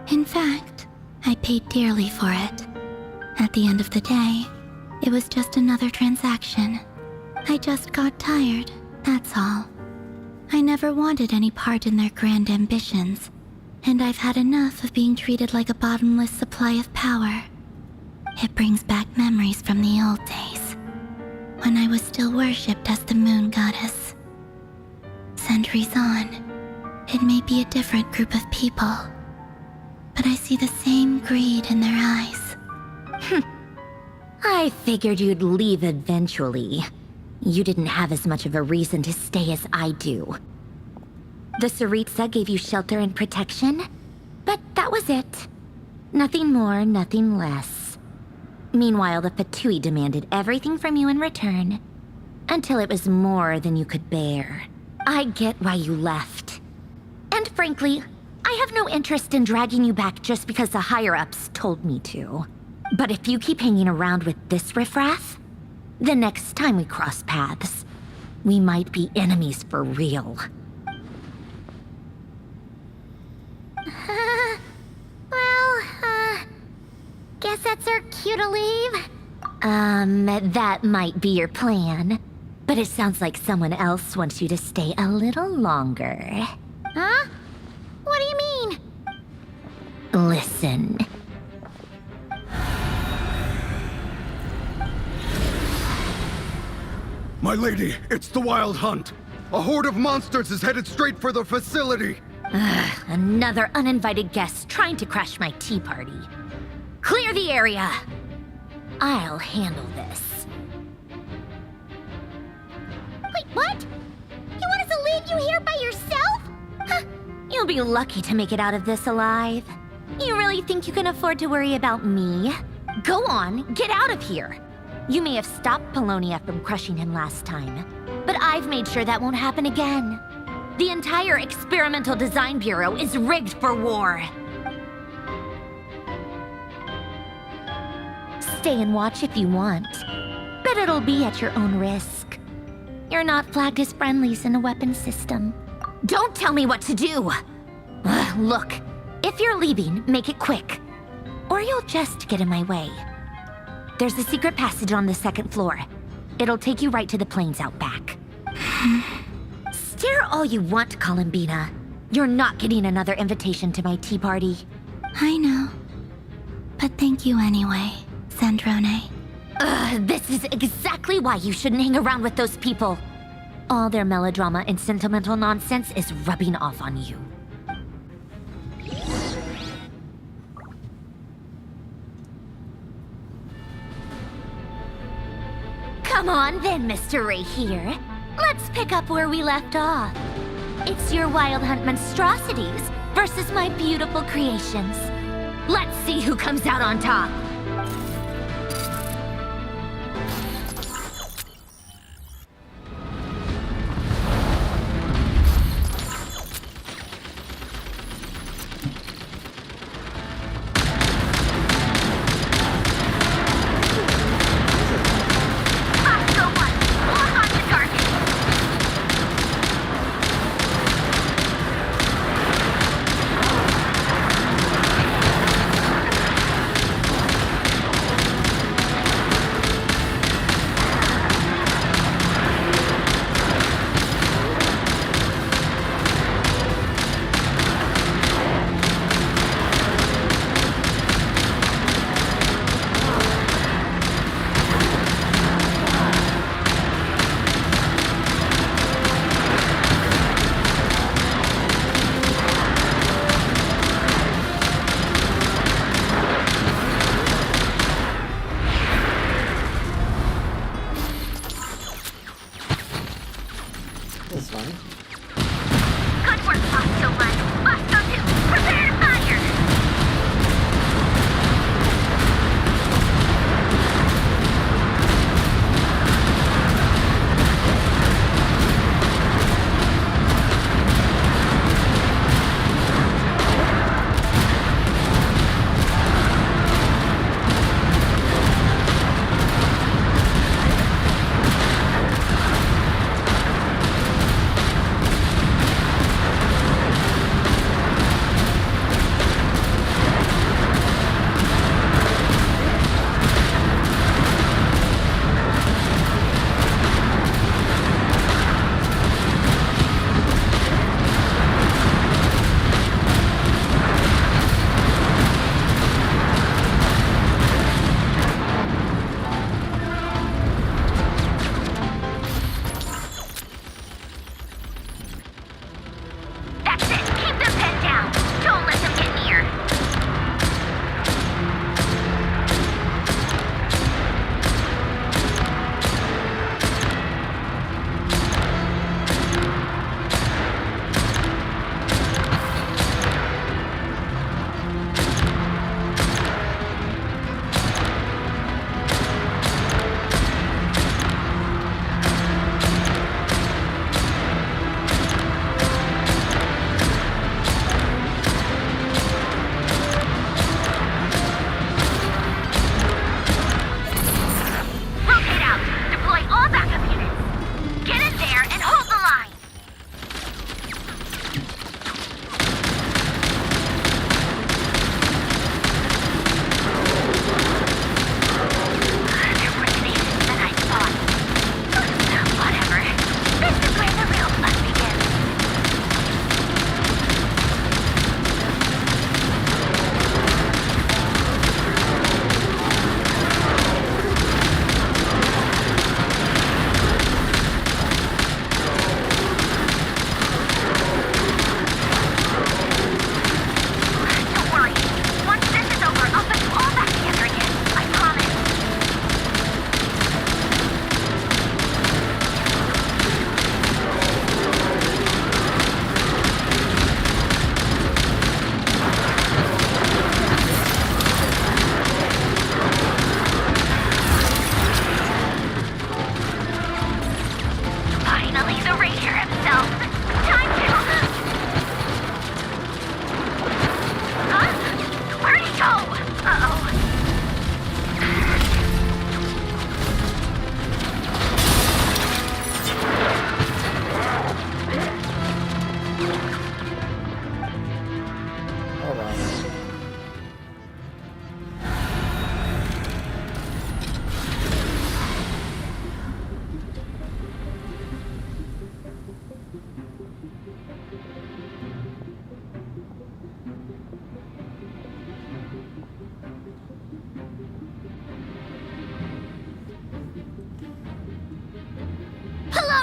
In fact, I paid dearly for it. At the end of the day, it was just another transaction. I just got tired, that's all. I never wanted any part in their grand ambitions, and I've had enough of being treated like a bottomless supply of power. It brings back memories from the old days, when I was still worshipped as the moon goddess. Centuries on, it may be a different group of people, but I see the same greed in their eyes. I figured you'd leave eventually. You didn't have as much of a reason to stay as I do. The Tsaritsa gave you shelter and protection, but that was it. Nothing more, nothing less. Meanwhile, the Fatui demanded everything from you in return, until it was more than you could bear. I get why you left. And frankly, I have no interest in dragging you back just because the higher-ups told me to. But if you keep hanging around with this riffraff, the next time we cross paths, we might be enemies for real. Guess that's our cue to leave. That might be your plan. But it sounds like someone else wants you to stay a little longer. Huh? What do you mean? Listen. My lady, it's the Wild Hunt. A horde of monsters is headed straight for the facility. Another uninvited guest trying to crash my tea party. Clear the area. I'll handle this. Wait, what? You want us to leave you here by yourself? Huh. You'll be lucky to make it out of this alive. You really think you can afford to worry about me? Go on, get out of here. You may have stopped Polonia from crushing him last time, but I've made sure that won't happen again. The entire Experimental Design Bureau is rigged for war. Stay and watch if you want, but it'll be at your own risk. You're not flagged as friendlies in the weapons system. Don't tell me what to do! Look, if you're leaving, make it quick, or you'll just get in my way. There's a secret passage on the second floor. It'll take you right to the plains out back. Stare all you want, Columbina. You're not getting another invitation to my tea party. I know. But thank you anyway, Sandrone. This is exactly why you shouldn't hang around with those people. All their melodrama and sentimental nonsense is rubbing off on you. Come on then, Mr. Ray here. Let's pick up where we left off. It's your Wild Hunt monstrosities versus my beautiful creations. Let's see who comes out on top.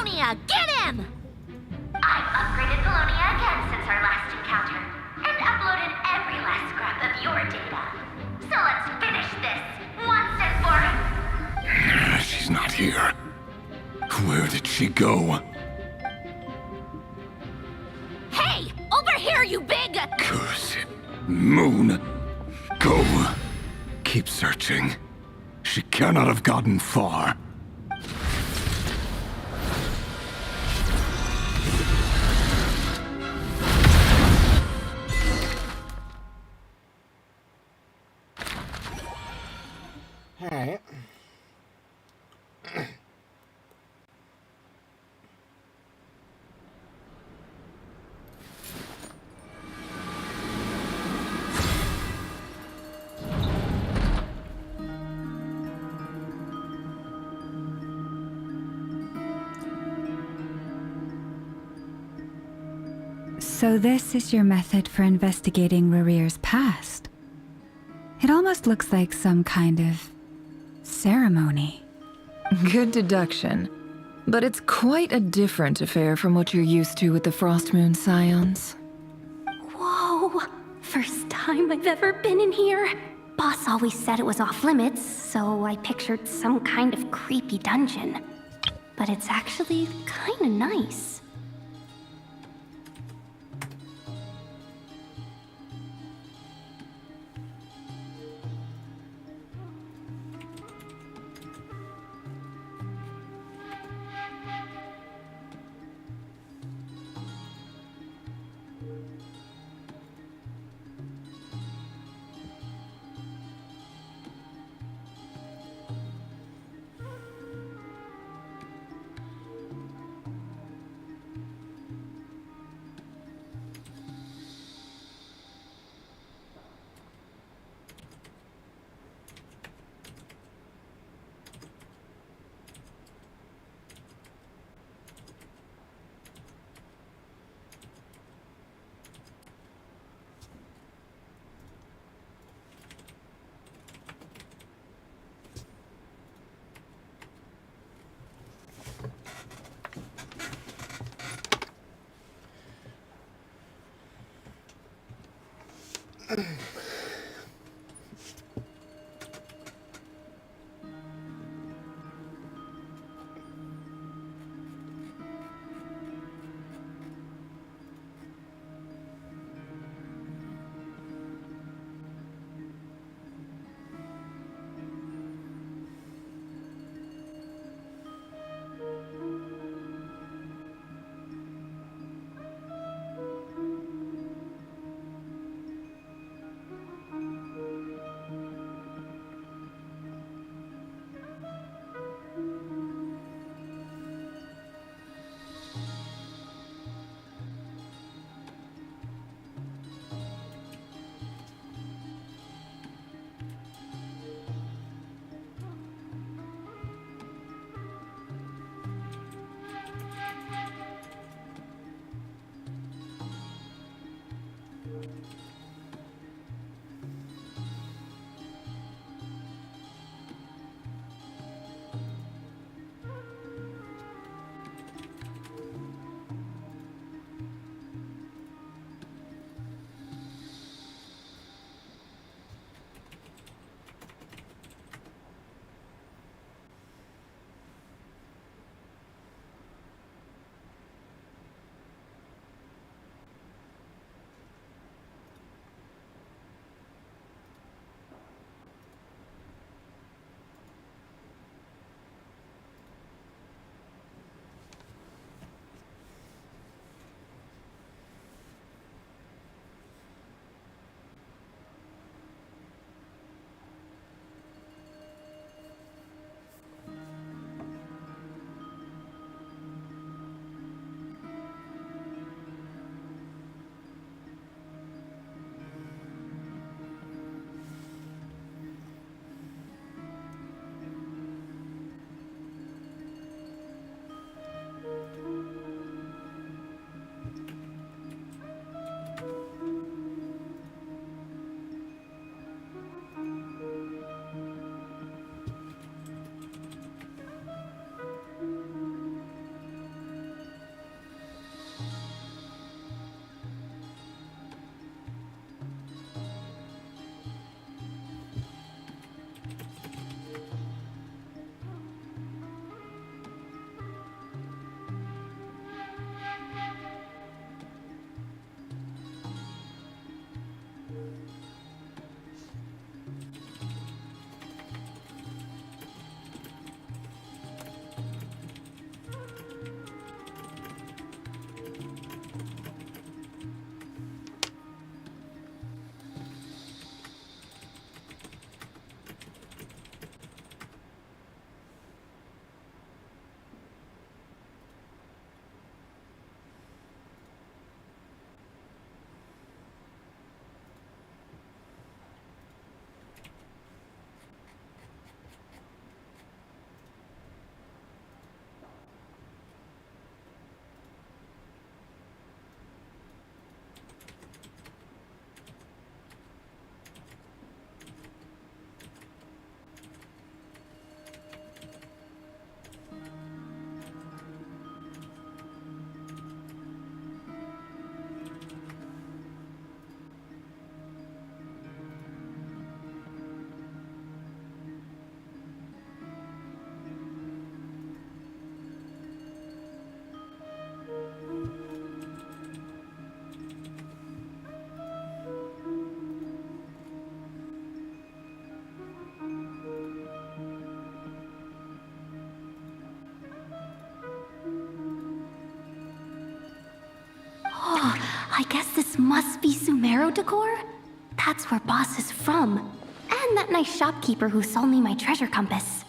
Polonia! Get him! I've upgraded Polonia again since our last encounter, and uploaded every last scrap of your data. So let's finish this, once and for... She's not here. Where did she go? Hey! Over here, you big... Curse it. Moon. Go. Keep searching. She cannot have gotten far. Alright. So this is your method for investigating Rarir's past. It almost looks like some kind of ceremony. Good deduction. But it's quite a different affair from what you're used to with the Frostmoon Scions. Whoa! First time I've ever been in here. Boss always said it was off limits, so I pictured some kind of creepy dungeon. But it's actually kinda nice. marrow decor? That's where Boss is from. And that nice shopkeeper who sold me my treasure compass.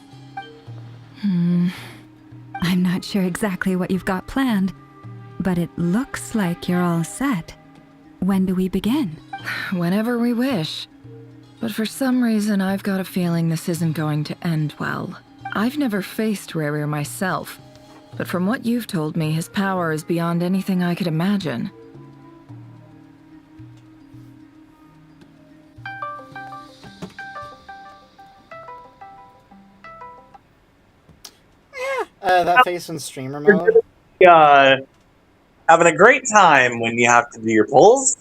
I'm not sure exactly what you've got planned, but it looks like you're all set. When do we begin? Whenever we wish. But for some reason, I've got a feeling this isn't going to end well. I've never faced Rerir myself, but from what you've told me, his power is beyond anything I could imagine. That face in streamer mode. Having a great time when you have to do your pulls.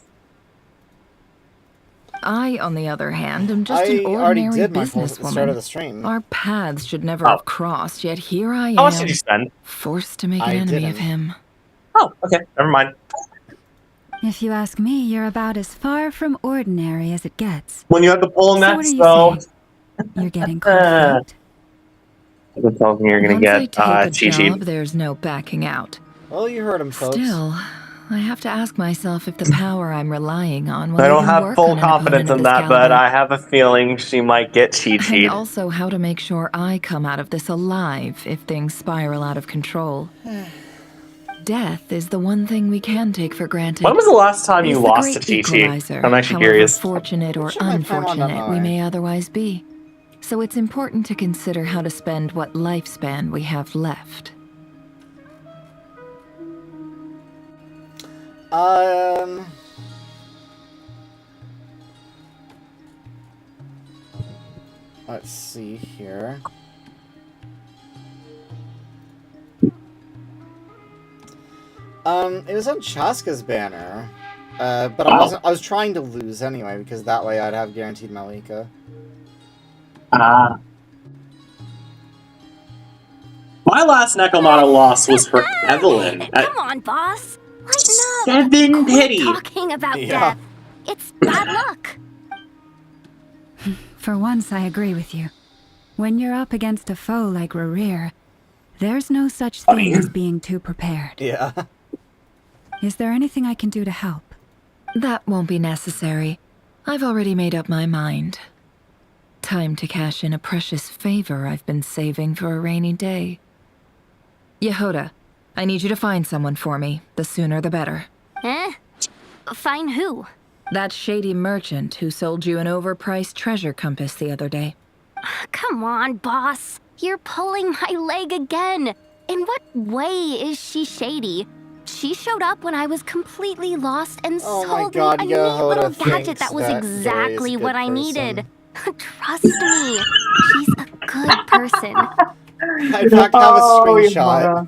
I, on the other hand, am just I an already ordinary did my pulls at the start of the businesswoman. stream. Our paths should never have crossed, yet here I How much did am, you spend? forced to make an I enemy didn't. of him. Oh, okay, never mind. If you ask me, you're about as far from ordinary as it gets. When you have to pull So next, what do you though, say? You're getting cold feet? it tells me you're gonna Once I get take a cheat job, sheet. there's no backing out. Well, you heard him, folks. Still, I have to ask myself if the power I'm relying on will I don't even have work full on an confidence opponent of in this that, but caliber. I have a feeling she might get cheat sheet. And also how to make sure I come out of this alive if things spiral out of control. Death is the one thing we can take for granted. When was the last time It you is the lost great a cheat sheet? equalizer, I'm actually however curious. fortunate or Check my Paimon unfortunate we Nahar. may otherwise be. So it's important to consider how to spend what lifespan we have left. Let's see here. It was on Chaska's banner, but I was trying to lose anyway because that way I'd have guaranteed Malika. My last Necromata loss was for Evelyn. Come on, boss. Lighten up. 7 pity. Quit talking about Yeah. death. It's bad luck. For once, I agree with you. When you're up against a foe like Rerir, there's no such thing as being too prepared. Yeah. Is there anything I can do to help? That won't be necessary. I've already made up my mind. Time to cash in a precious favor I've been saving for a rainy day. Yehoda, I need you to find someone for me. The sooner the better. Eh? Find who? That shady merchant who sold you an overpriced treasure compass the other day. Come on, boss. You're pulling my leg again. In what way is she shady? She showed up when I was completely lost and Oh my sold God, me a neat Yehoda little gadget thinks that was that exactly Dory's a what good I person. needed. Trust me, she's a good person. I in fact have a screenshot.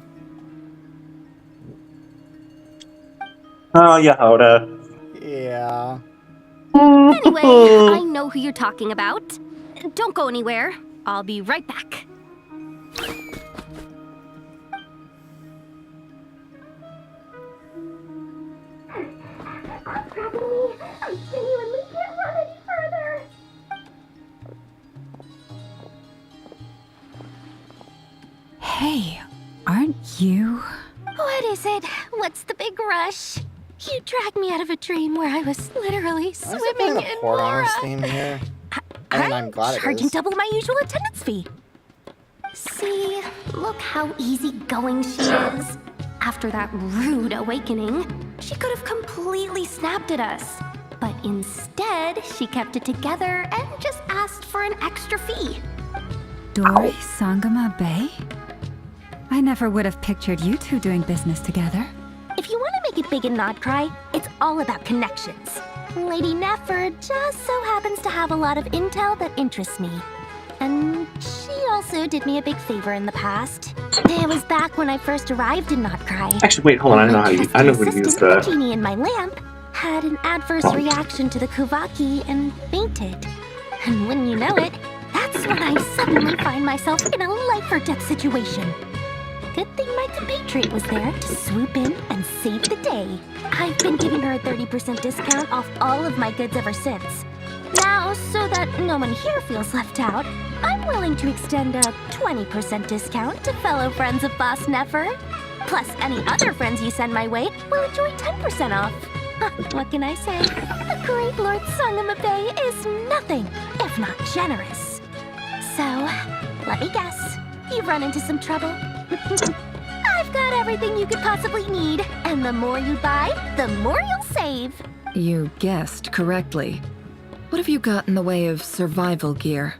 Oh, Yehoda. Yeah. Anyway, I know who you're talking about. Don't go anywhere. I'll be right back. I genuinely can't run any further. Hey, aren't you? What is it? What's the big rush? You dragged me out of a dream where I was literally Why is it swimming playing in a Port Laura. Honors theme here? I mean, I'm glad it Charging is. double my usual attendance fee. See, look how easygoing she is. After that rude awakening, she could have completely snapped at us. But instead, she kept it together and just asked for an extra fee. Dory Sangama Bay? I never would have pictured you two doing business together. If you want to make it big in Nodcry, it's all about connections. Lady Nefer just so happens to have a lot of intel that interests me. And she also did me a big favor in the past. It was back when I first arrived in Nodcry. Actually, wait, hold on. I know who to use The the. genie in my lamp had an adverse reaction to the Kuvaki and fainted. And when you know it, that's when I suddenly find myself in a life or death situation. Good thing my compatriot was there to swoop in and save the day. I've been giving her a 30% discount off all of my goods ever since. Now, so that no one here feels left out, I'm willing to extend a 20% discount to fellow friends of Boss Nefer. Plus, any other friends you send my way will enjoy 10% off. What can I say? The great Lord Sangam Bay is nothing if not generous. So, let me guess. You've run into some trouble? I've got everything you could possibly need, and the more you buy, the more you'll save. You guessed correctly. What have you got in the way of survival gear?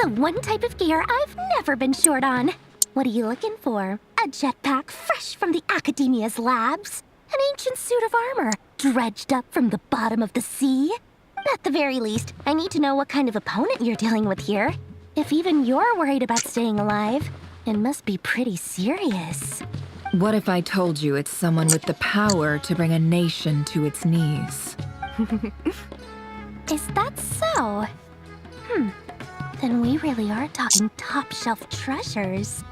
The one type of gear I've never been short on. What are you looking for? A jetpack fresh from the Academia's labs? An ancient suit of armor dredged up from the bottom of the sea? At the very least, I need to know what kind of opponent you're dealing with here. If even you're worried about staying alive, it must be pretty serious. What if I told you it's someone with the power to bring a nation to its knees? Is that so? Then we really are talking top-shelf treasures.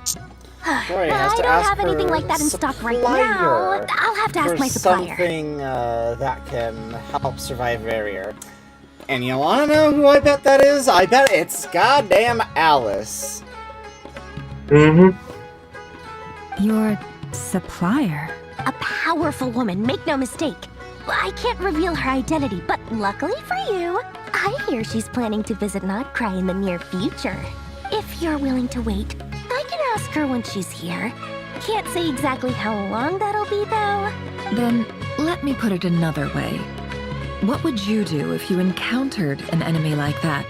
Gloria has I to don't ask have anything her like that in stock right supplier now. I'll have to ask for my supplier. something that can help survive barrier. And you wanna know who I bet that is? I bet it's goddamn Alice. Your supplier? A powerful woman, make no mistake. I can't reveal her identity, but luckily for you, I hear she's planning to visit Krai in the near future. If you're willing to wait, I can ask her when she's here. Can't say exactly how long that'll be, though. Then, let me put it another way. What would you do if you encountered an enemy like that?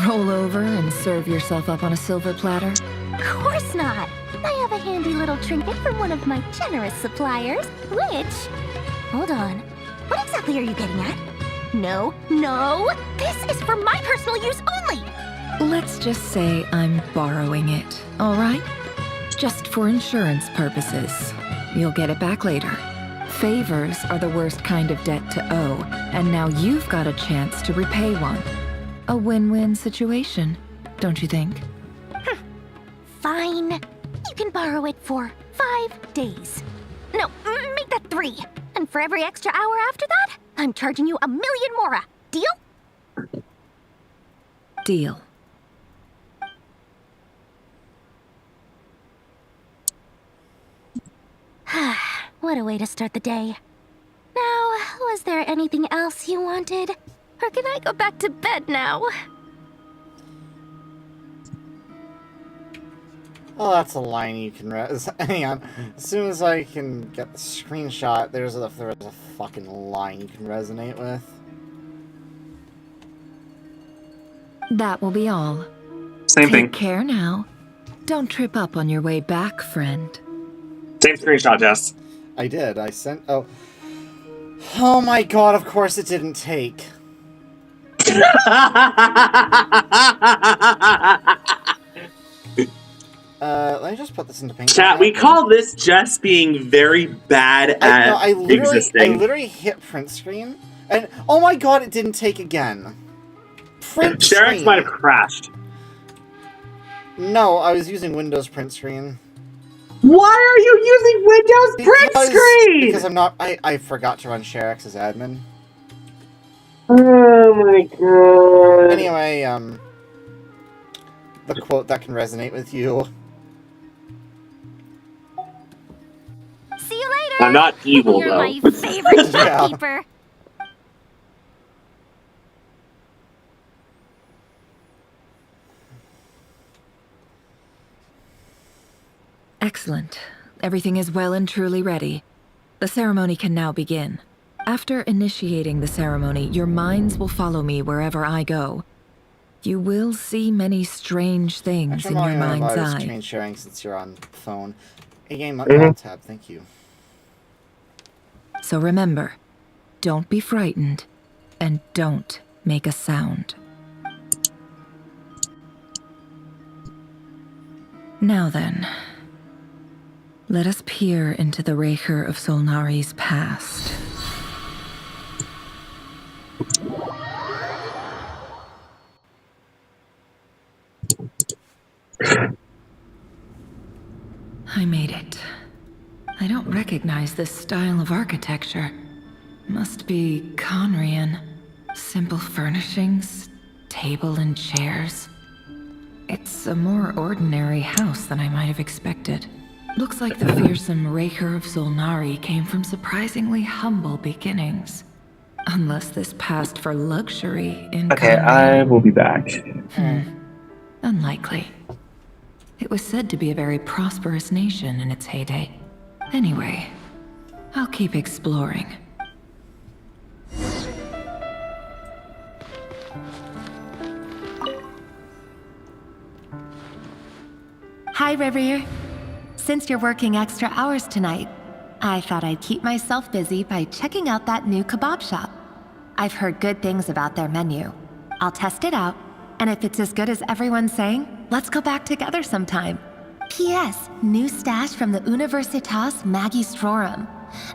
Roll over and serve yourself up on a silver platter? Of course not. I have a handy little trinket from one of my generous suppliers, which... Hold on. What exactly are you getting at? No, no! This is for my personal use only! Let's just say I'm borrowing it, all right? Just for insurance purposes. You'll get it back later. Favors are the worst kind of debt to owe, and now you've got a chance to repay one. A win-win situation, don't you think? Fine. You can borrow it for 5 days. No, make that 3. And for every extra hour after that, I'm charging you 1,000,000 mora. Deal? Deal. What a way to start the day. Now, was there anything else you wanted? Or can I go back to bed now? Oh, that's a line you can hang on. As soon as I can get the screenshot, there's a fucking line you can resonate with. That will be all. Same thing. Take care now. Don't trip up on your way back, friend. Same screenshot, Jess. I did. I sent... Oh my god, of course it didn't take. Let me just put this into paint. Chat, we call this Jess being very bad at I existing. literally hit print screen, and oh my god, it didn't take again. Print Sharex screen. might have crashed. No, I was using Windows print screen. Why are you using Windows print screen? Because I'm not. I forgot to run ShareX as admin. Oh my god. Anyway, the quote that can resonate with you. See you later! I'm not evil, You're though. my favorite Yeah. shopkeeper. Excellent. Everything is well and truly ready. The ceremony can now begin. After initiating the ceremony, your minds will follow me wherever I go. You will see many strange things Actually, in your mind's eye. screen sharing since you're on phone. A-game tab, thank you. So remember, don't be frightened, and don't make a sound. Now then, let us peer into the Raker of Solnari's past. I made it. I don't recognize this style of architecture. Must be Conrian. Simple furnishings, table and chairs. It's a more ordinary house than I might have expected. Looks like the fearsome Raker of Solnari came from surprisingly humble beginnings. Unless this passed for luxury in Okay, I will be back. Unlikely. It was said to be a very prosperous nation in its heyday. Anyway, I'll keep exploring. Hi, Revere. Since you're working extra hours tonight, I thought I'd keep myself busy by checking out that new kebab shop. I've heard good things about their menu. I'll test it out, and if it's as good as everyone's saying, let's go back together sometime. P.S. New stash from the Universitas Magistrorum.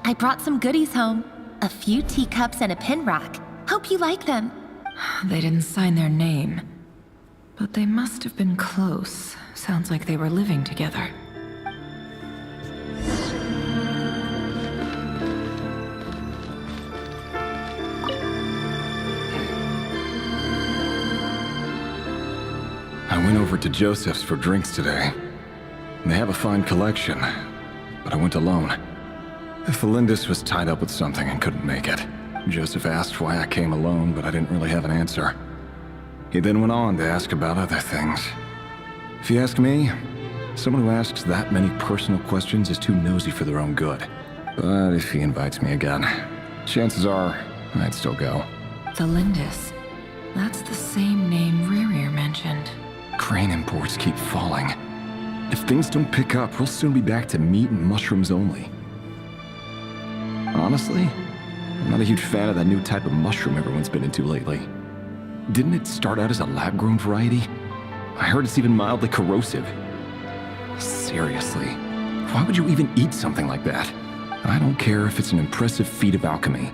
I brought some goodies home. A few teacups and a pin rack. Hope you like them. They didn't sign their name, but they must have been close. Sounds like they were living together. I went over to Joseph's for drinks today. They have a fine collection, but I went alone. Felindis was tied up with something and couldn't make it. Joseph asked why I came alone, but I didn't really have an answer. He then went on to ask about other things. If you ask me, someone who asks that many personal questions is too nosy for their own good. But if he invites me again, chances are I'd still go. Felindis. That's the same name Rerir mentioned. Crane imports keep falling. If things don't pick up, we'll soon be back to meat and mushrooms only. Honestly, I'm not a huge fan of that new type of mushroom everyone's been into lately. Didn't it start out as a lab-grown variety? I heard it's even mildly corrosive. Seriously, why would you even eat something like that? I don't care if it's an impressive feat of alchemy.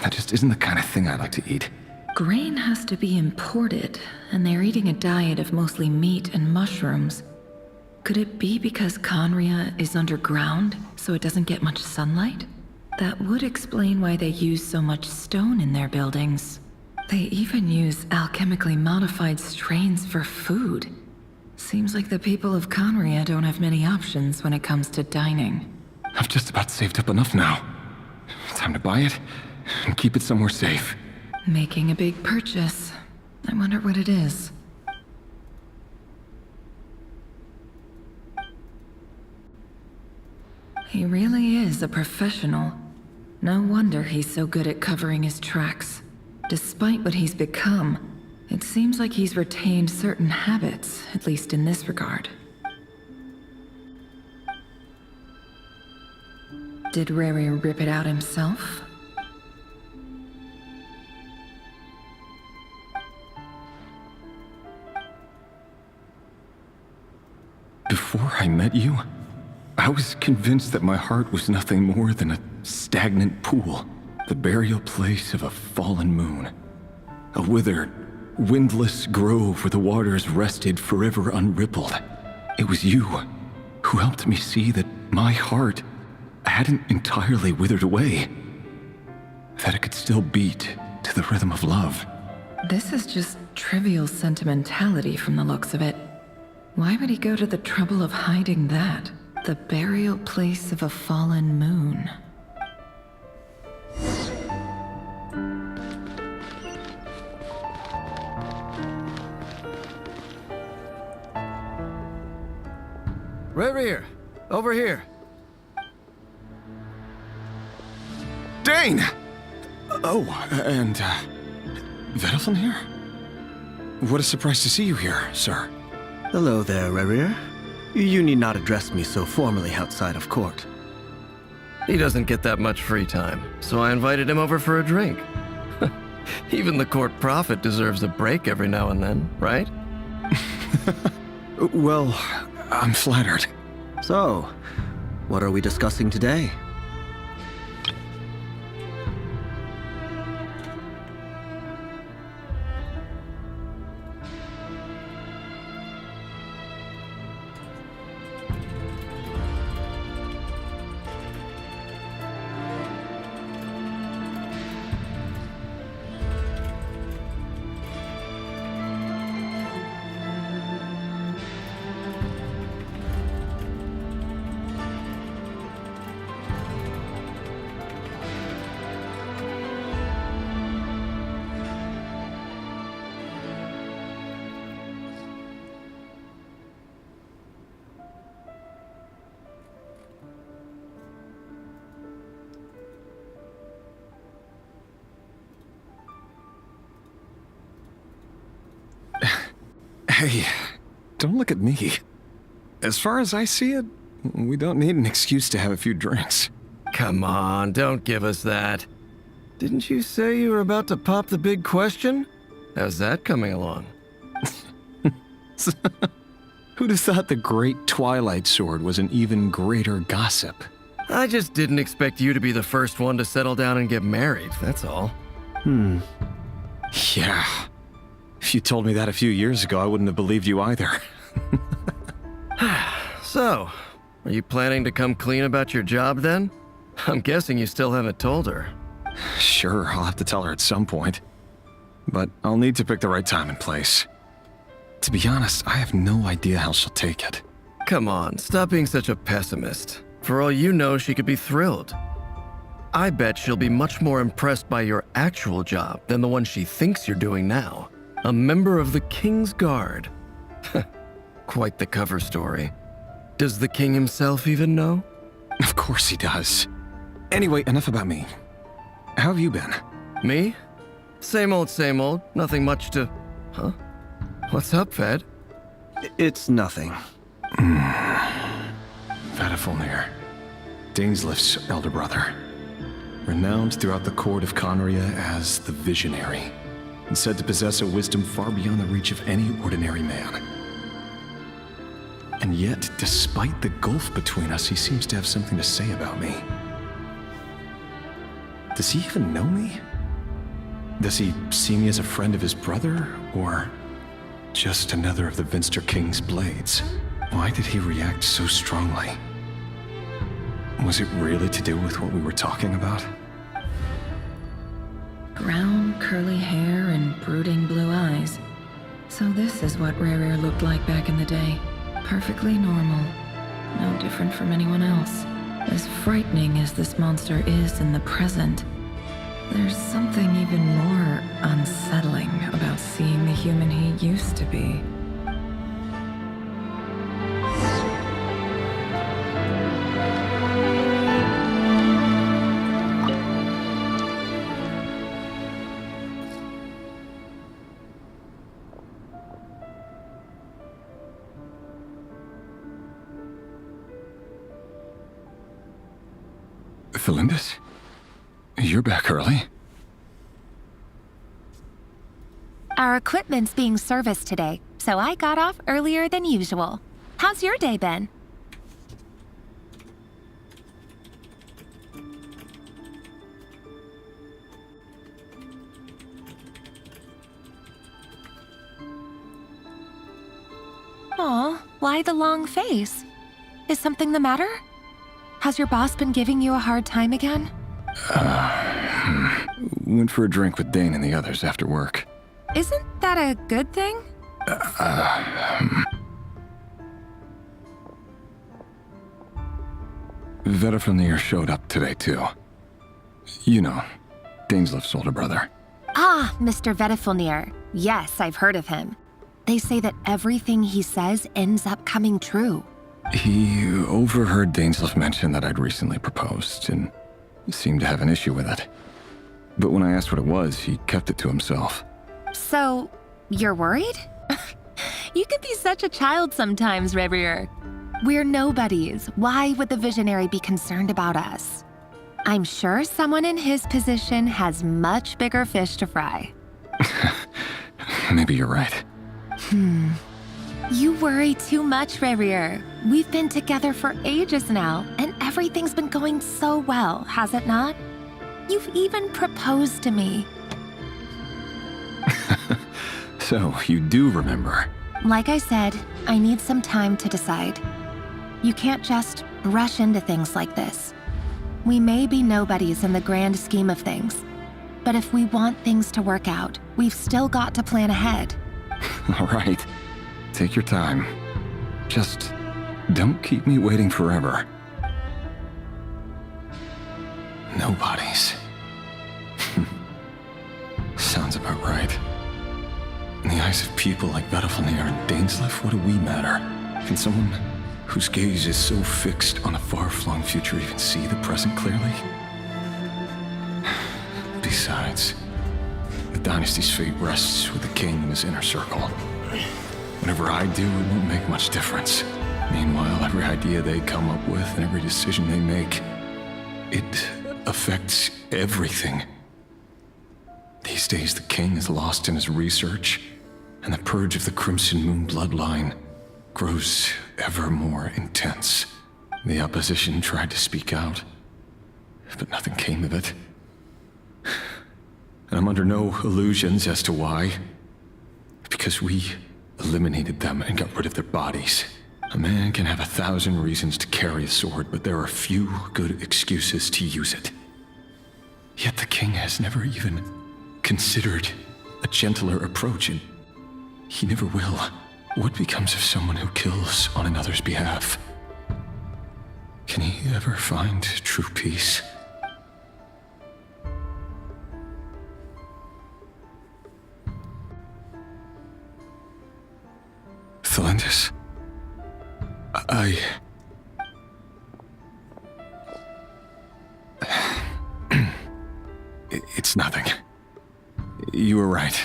That just isn't the kind of thing I like to eat. Grain has to be imported, and they're eating a diet of mostly meat and mushrooms. Could it be because Conria is underground, so it doesn't get much sunlight? That would explain why they use so much stone in their buildings. They even use alchemically modified strains for food. Seems like the people of Conria don't have many options when it comes to dining. I've just about saved up enough now. Time to buy it and keep it somewhere safe. Making a big purchase. I wonder what it is. He really is a professional. No wonder he's so good at covering his tracks. Despite what he's become, it seems like he's retained certain habits, at least in this regard. Did Rerir rip it out himself? Before I met you, I was convinced that my heart was nothing more than a stagnant pool, the burial place of a fallen moon. A withered, windless grove where the waters rested forever unrippled. It was you who helped me see that my heart hadn't entirely withered away, that it could still beat to the rhythm of love. This is just trivial sentimentality from the looks of it. Why would he go to the trouble of hiding that? The burial place of a fallen moon. Rerir, over here. Dane! Oh, and, Vedelson here? What a surprise to see you here, sir. Hello there, Rerir. You need not address me so formally outside of court. He doesn't get that much free time, so I invited him over for a drink. Even the court prophet deserves a break every now and then, right? Well, I'm flattered. So, what are we discussing today? Hey, don't look at me. As far as I see it, we don't need an excuse to have a few drinks. Come on, don't give us that. Didn't you say you were about to pop the big question? How's that coming along? Who'd have thought the great Twilight Sword was an even greater gossip? I just didn't expect you to be the first one to settle down and get married, that's all. Yeah. If you told me that a few years ago, I wouldn't have believed you either. So, are you planning to come clean about your job then? I'm guessing you still haven't told her. Sure, I'll have to tell her at some point. But I'll need to pick the right time and place. To be honest, I have no idea how she'll take it. Come on, stop being such a pessimist. For all you know, she could be thrilled. I bet she'll be much more impressed by your actual job than the one she thinks you're doing now. A member of the King's Guard. Quite the cover story. Does the king himself even know? Of course he does. Anyway, enough about me. How have you been? Me? Same old, same old. Nothing much to... Huh? What's up, Fed? It's nothing. Vadafulnir, Dainslif's elder brother. Renowned throughout the court of Conria as the Visionary, and said to possess a wisdom far beyond the reach of any ordinary man. And yet, despite the gulf between us, he seems to have something to say about me. Does he even know me? Does he see me as a friend of his brother, or just another of the Vinster King's blades? Why did he react so strongly? Was it really to do with what we were talking about? Brown, curly hair and brooding blue eyes. So this is what Rare looked like back in the day. Perfectly normal. No different from anyone else. As frightening as this monster is in the present, there's something even more unsettling about seeing the human he used to be. Felindis? You're back early? Our equipment's being serviced today, so I got off earlier than usual. How's your day been? Aw, why the long face? Is something the matter? Has your boss been giving you a hard time again? Went for a drink with Dane and the others after work. Isn't that a good thing? Vedafulnir showed up today, too. You know, Dainslif's older brother. Ah, Mr. Vedafulnir. Yes, I've heard of him. They say that everything he says ends up coming true. He overheard Dainslif mention that I'd recently proposed, and seemed to have an issue with it. But when I asked what it was, he kept it to himself. So, you're worried? You could be such a child sometimes, Revier. We're nobodies. Why would the Visionary be concerned about us? I'm sure someone in his position has much bigger fish to fry. Maybe you're right. You worry too much, Revier. We've been together for ages now, and everything's been going so well, has it not? You've even proposed to me. So, you do remember? Like I said, I need some time to decide. You can't just rush into things like this. We may be nobodies in the grand scheme of things, but if we want things to work out, we've still got to plan ahead. All right. Take your time. Just don't keep me waiting forever. Nobodies. Sounds about right. In the eyes of people like Vedafulnir and Dainslif, what do we matter? Can someone whose gaze is so fixed on a far-flung future even see the present clearly? Besides, the dynasty's fate rests with the king and his inner circle. Whatever I do, it won't make much difference. Meanwhile, every idea they come up with and every decision they make, it affects everything. These days, the king is lost in his research, and the purge of the Crimson Moon bloodline grows ever more intense. The opposition tried to speak out, but nothing came of it. And I'm under no illusions as to why. Because we eliminated them and got rid of their bodies. A man can have 1,000 reasons to carry a sword, but there are few good excuses to use it. Yet the king has never even considered a gentler approach, and he never will. What becomes of someone who kills on another's behalf? Can he ever find true peace? Thelindis, It's nothing. You were right.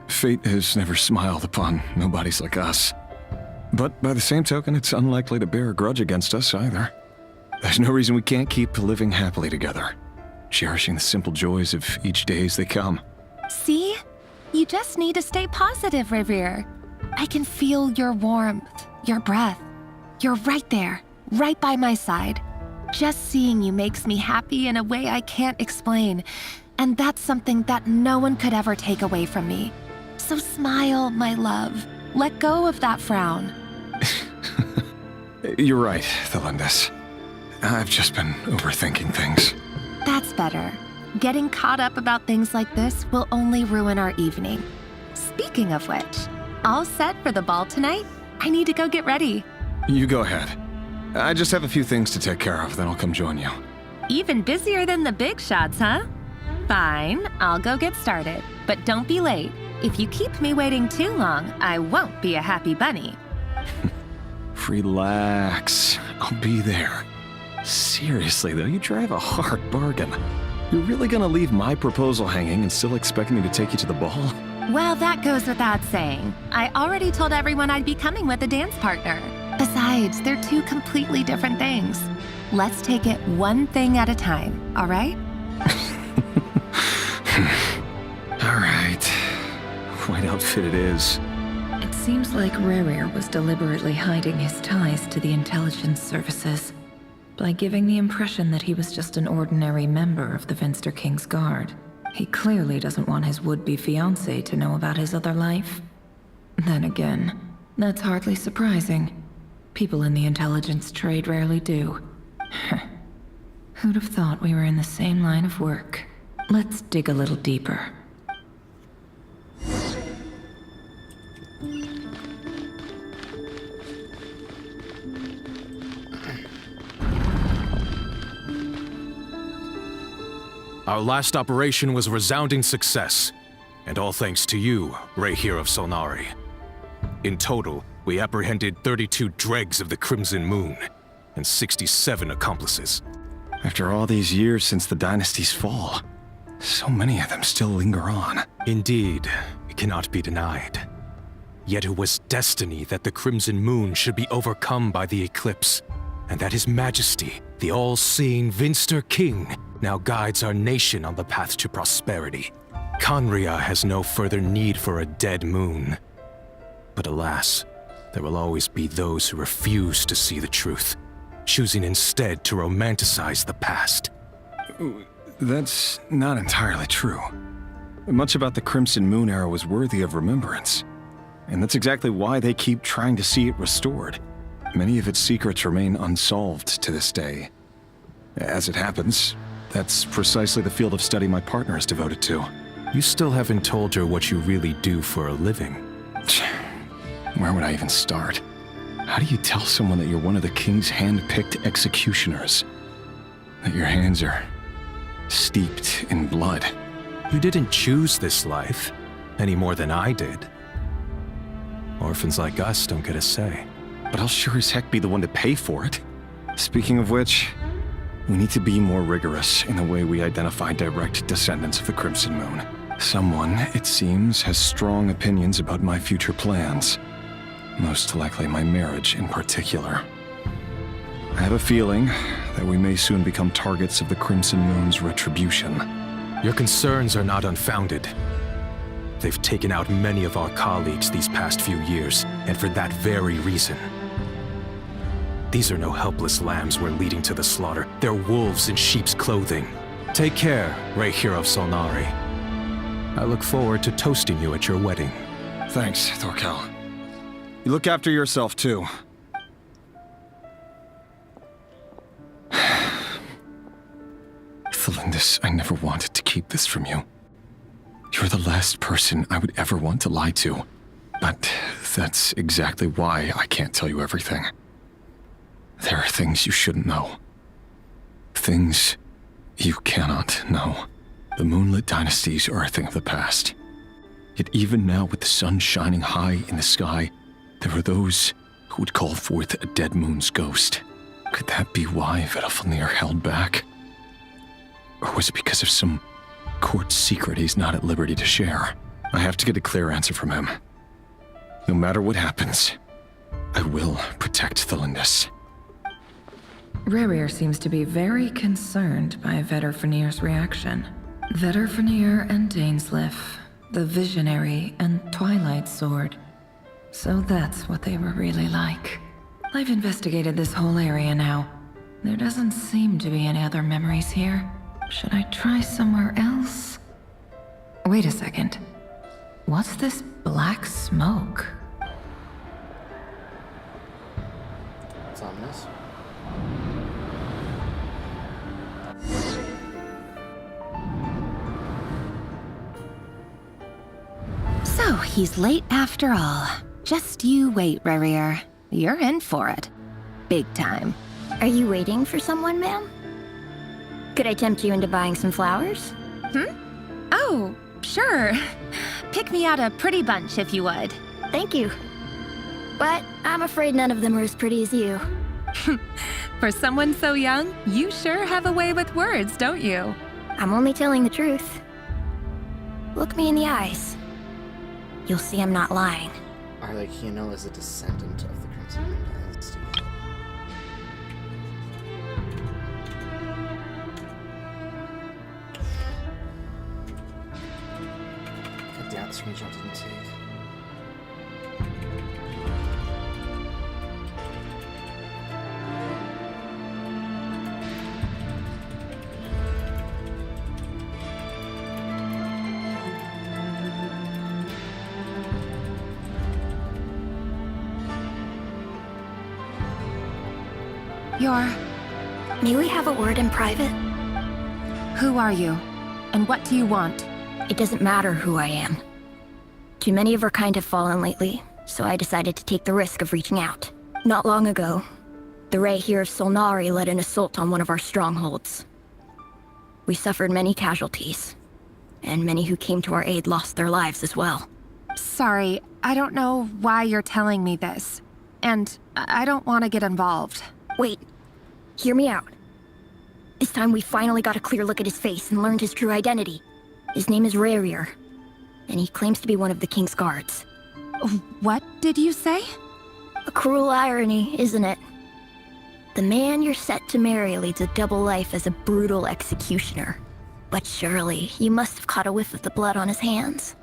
Fate has never smiled upon nobodies like us. But by the same token, it's unlikely to bear a grudge against us either. There's no reason we can't keep living happily together, cherishing the simple joys of each day as they come. See? You just need to stay positive, Revere. I can feel your warmth, your breath. You're right there, right by my side. Just seeing you makes me happy in a way I can't explain. And that's something that no one could ever take away from me. So smile, my love. Let go of that frown. You're right, Thelindis. I've just been overthinking things. That's better. Getting caught up about things like this will only ruin our evening. Speaking of which, all set for the ball tonight? I need to go get ready. You go ahead. I just have a few things to take care of, then I'll come join you. Even busier than the big shots, huh? Fine, I'll go get started. But don't be late. If you keep me waiting too long, I won't be a happy bunny. Relax. I'll be there. Seriously, though, you drive a hard bargain. You're really gonna leave my proposal hanging and still expect me to take you to the ball? Well, that goes without saying. I already told everyone I'd be coming with a dance partner. Besides, they're two completely different things. Let's take it one thing at a time, all right? All right. White outfit it is. It seems like Rerir was deliberately hiding his ties to the intelligence services by giving the impression that he was just an ordinary member of the Venster King's Guard. He clearly doesn't want his would-be fiancée to know about his other life. Then again, that's hardly surprising. People in the intelligence trade rarely do. Who'd have thought we were in the same line of work? Let's dig a little deeper. Our last operation was a resounding success, and all thanks to you, Rehir of Solnari. In total, we apprehended 32 dregs of the Crimson Moon, and 67 accomplices. After all these years since the dynasty's fall, so many of them still linger on. Indeed, it cannot be denied. Yet it was destiny that the Crimson Moon should be overcome by the eclipse, and that His Majesty, the all-seeing Venster King, now guides our nation on the path to prosperity. Khanria has no further need for a dead moon. But alas, there will always be those who refuse to see the truth, choosing instead to romanticize the past. That's not entirely true. Much about the Crimson Moon era was worthy of remembrance. And that's exactly why they keep trying to see it restored. Many of its secrets remain unsolved to this day. As it happens, that's precisely the field of study my partner is devoted to. You still haven't told her what you really do for a living. Where would I even start? How do you tell someone that you're one of the king's hand-picked executioners? That your hands are steeped in blood? You didn't choose this life, any more than I did. Orphans like us don't get a say. But I'll sure as heck be the one to pay for it. Speaking of which, we need to be more rigorous in the way we identify direct descendants of the Crimson Moon. Someone, it seems, has strong opinions about my future plans. Most likely my marriage in particular. I have a feeling that we may soon become targets of the Crimson Moon's retribution. Your concerns are not unfounded. They've taken out many of our colleagues these past few years, and for that very reason. These are no helpless lambs we're leading to the slaughter. They're wolves in sheep's clothing. Take care, Rey Hero of Solnari. I look forward to toasting you at your wedding. Thanks, Thorkel. You look after yourself, too. Thelindis, I never wanted to keep this from you. You're the last person I would ever want to lie to. But that's exactly why I can't tell you everything. There are things you shouldn't know. Things you cannot know. The moonlit dynasties are a thing of the past. Yet even now, with the sun shining high in the sky, there are those who would call forth a dead moon's ghost. Could that be why Vedalfnir held back? Or was it because of some court secret he's not at liberty to share? I have to get a clear answer from him. No matter what happens, I will protect Thelindis. Rerir seems to be very concerned by Vedalfnir's reaction. Vedalfnir and Dainsleif, the Visionary and Twilight Sword. So that's what they were really like. I've investigated this whole area now. There doesn't seem to be any other memories here. Should I try somewhere else? Wait a second. What's this black smoke? It's ominous. So, he's late after all. Just you wait, Rerir. You're in for it. Big time. Are you waiting for someone, ma'am? Could I tempt you into buying some flowers? Oh, sure. Pick me out a pretty bunch if you would. Thank you. But I'm afraid none of them are as pretty as you. For someone so young, you sure have a way with words, don't you? I'm only telling the truth. Look me in the eyes. You'll see I'm not lying. Arlecchino is a descendant of the Crimson Moon Dynasty. God damn, the screenshot didn't take. May we have a word in private? Who are you? And what do you want? It doesn't matter who I am. Too many of our kind have fallen lately, so I decided to take the risk of reaching out. Not long ago, the Rey here of Solnari led an assault on one of our strongholds. We suffered many casualties, and many who came to our aid lost their lives as well. Sorry, I don't know why you're telling me this. And I don't want to get involved. Wait, hear me out. This time we finally got a clear look at his face and learned his true identity. His name is Rerir, and he claims to be one of the King's guards. What did you say? A cruel irony, isn't it? The man you're set to marry leads a double life as a brutal executioner. But surely, you must have caught a whiff of the blood on his hands.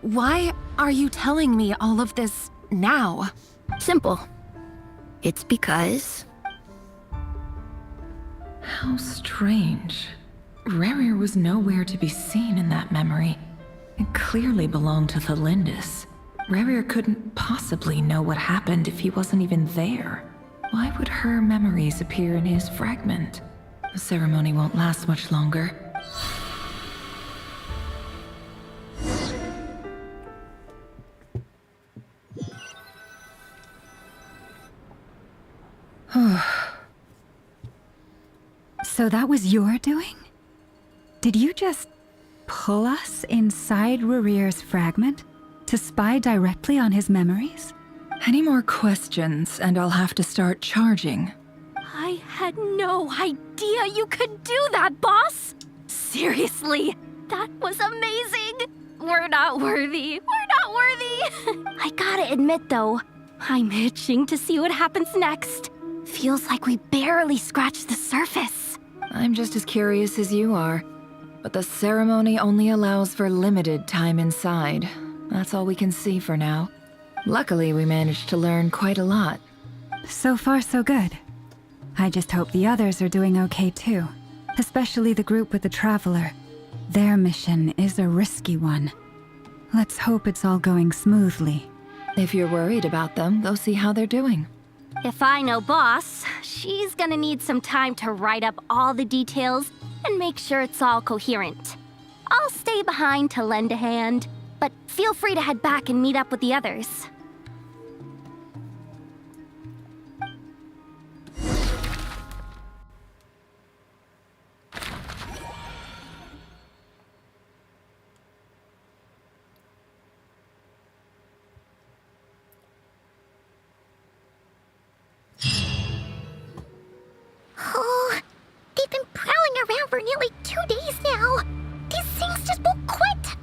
Why are you telling me all of this now? Simple. It's because... How strange. Rerir was nowhere to be seen in that memory. It clearly belonged to Thelindis. Rerir couldn't possibly know what happened if he wasn't even there. Why would her memories appear in his fragment? The ceremony won't last much longer. So that was your doing? Did you just pull us inside Rerir's fragment to spy directly on his memories? Any more questions, and I'll have to start charging. I had no idea you could do that, boss! Seriously, that was amazing! We're not worthy. We're not worthy! I gotta admit, though, I'm itching to see what happens next. Feels like we barely scratched the surface. I'm just as curious as you are. But the ceremony only allows for limited time inside. That's all we can see for now. Luckily, we managed to learn quite a lot. So far, so good. I just hope the others are doing okay too. Especially the group with the Traveler. Their mission is a risky one. Let's hope it's all going smoothly. If you're worried about them, go see how they're doing. If I know Boss, she's gonna need some time to write up all the details and make sure it's all coherent. I'll stay behind to lend a hand, but feel free to head back and meet up with the others. Oh, they've been prowling around for nearly 2 days now. These things just won't quit.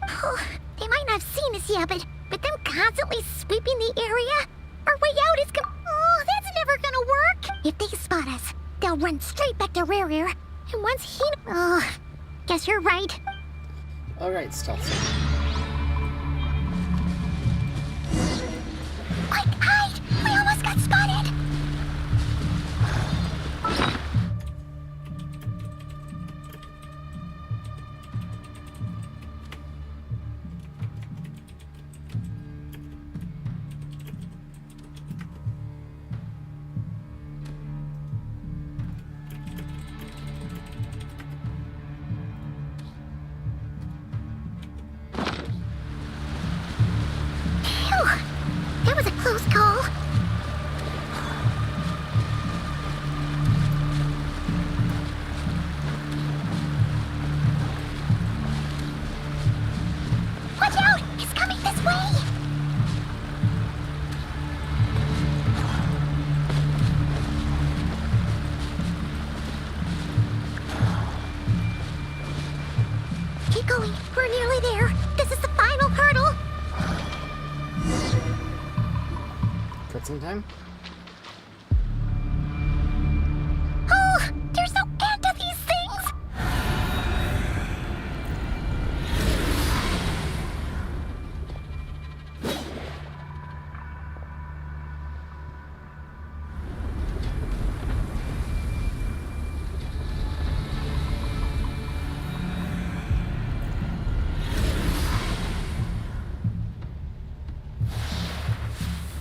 Oh, they might not have seen us yet, but them constantly sweeping the area, our way out is oh, that's never gonna work. If they spot us, they'll run straight back to Rare. And once he... Oh, guess you're right. Alright, stealth. Quick, hide! We almost got spotted! That was a close call. Watch out! It's coming this way! Keep going. We're nearly there. This is the final hurdle. Cutscene time? Oh, there's no end to these things!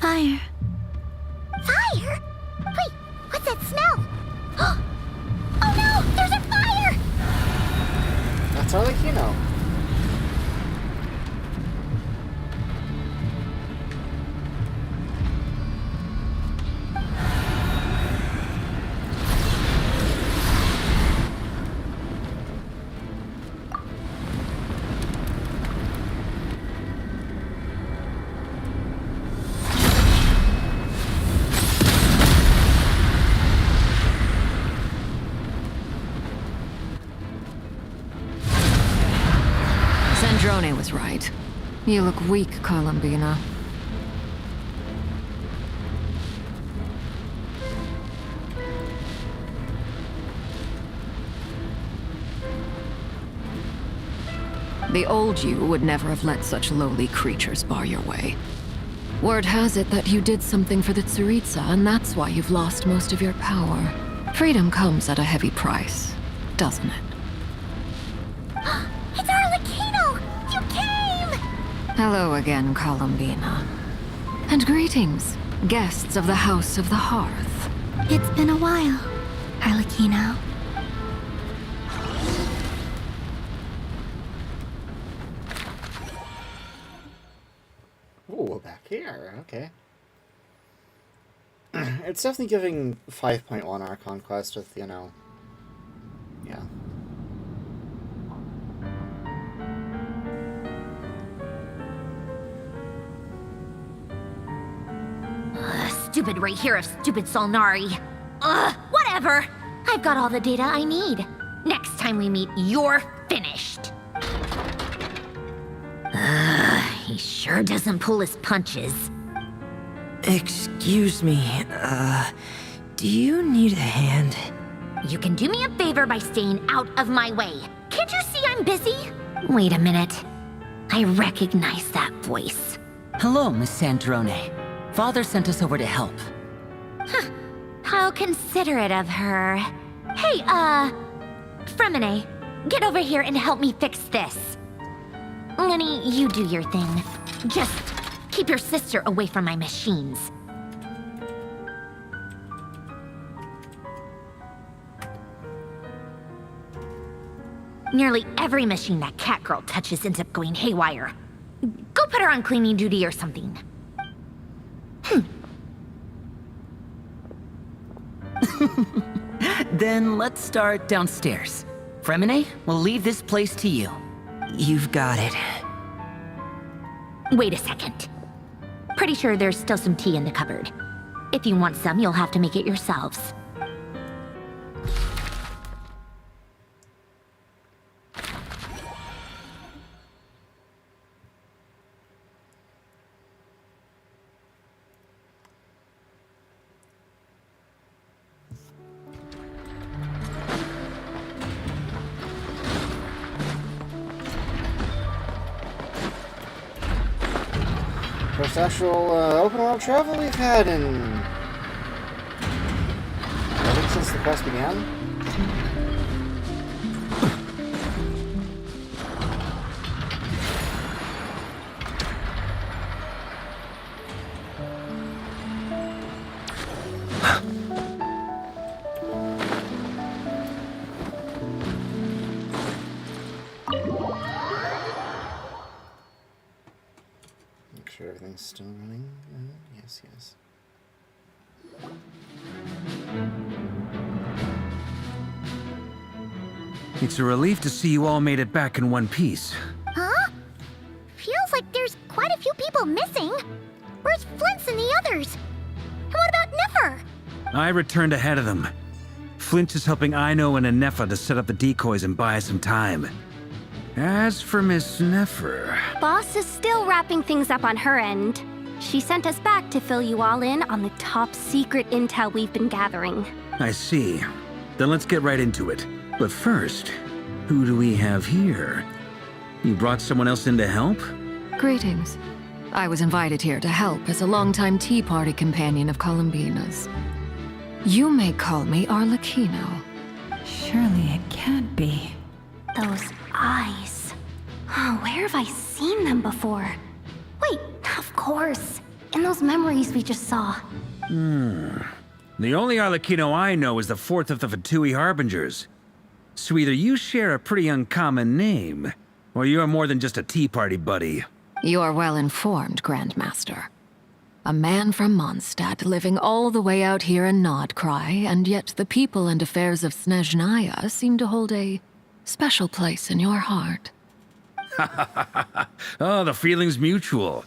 Fire. Fire? Wait, what's that smell? Oh no, there's a fire! That's all like you know. Sandrone was right. You look weak, Columbina. The old you would never have let such lowly creatures bar your way. Word has it that you did something for the Tsaritsa, and that's why you've lost most of your power. Freedom comes at a heavy price, doesn't it? It's Arlecchino! You came! Hello again, Columbina. And greetings, guests of the House of the Hearth. It's been a while, Arlecchino. Ooh, back here, okay. It's definitely giving 5.1 Archon Quest with, you know... Yeah. Stupid right here of stupid Solnari. Ugh, whatever. I've got all the data I need. Next time we meet, you're finished. He sure doesn't pull his punches. Excuse me, do you need a hand? You can do me a favor by staying out of my way. Can't you see I'm busy? Wait a minute. I recognize that voice. Hello, Miss Sandrone. Father sent us over to help. Huh. How considerate of her. Hey, Fremine, get over here and help me fix this. Lenny, you do your thing. Just keep your sister away from my machines. Nearly every machine that cat girl touches ends up going haywire. Go put her on cleaning duty or something. Then let's start downstairs. Fremine, we'll leave this place to you. You've got it. Wait a second. Pretty sure there's still some tea in the cupboard. If you want some, you'll have to make it yourselves. First actual open world travel we've had in... I think since the quest began. Sure everything's still running. Yes, yes. It's a relief to see you all made it back in one piece. Huh? Feels like there's quite a few people missing. Where's Flint's and the others? And what about Niffer? I returned ahead of them. Flint is helping Ino and Anefa to set up the decoys and buy some time. As for Miss Neffer... Boss is still wrapping things up on her end. She sent us back to fill you all in on the top secret intel we've been gathering. I see. Then let's get right into it. But first, who do we have here? You brought someone else in to help? Greetings. I was invited here to help as a longtime Tea Party companion of Columbina's. You may call me Arlecchino. Surely it can't be. Those eyes. Oh, where have I seen them before? Wait, of course. In those memories we just saw. The only Arlecchino I know is the fourth of the Fatui Harbingers. So either you share a pretty uncommon name, or you're more than just a Tea Party buddy. You're well informed, Grandmaster. A man from Mondstadt living all the way out here in Krai, and yet the people and affairs of Snezhnaya seem to hold a special place in your heart. Oh, the feeling's mutual.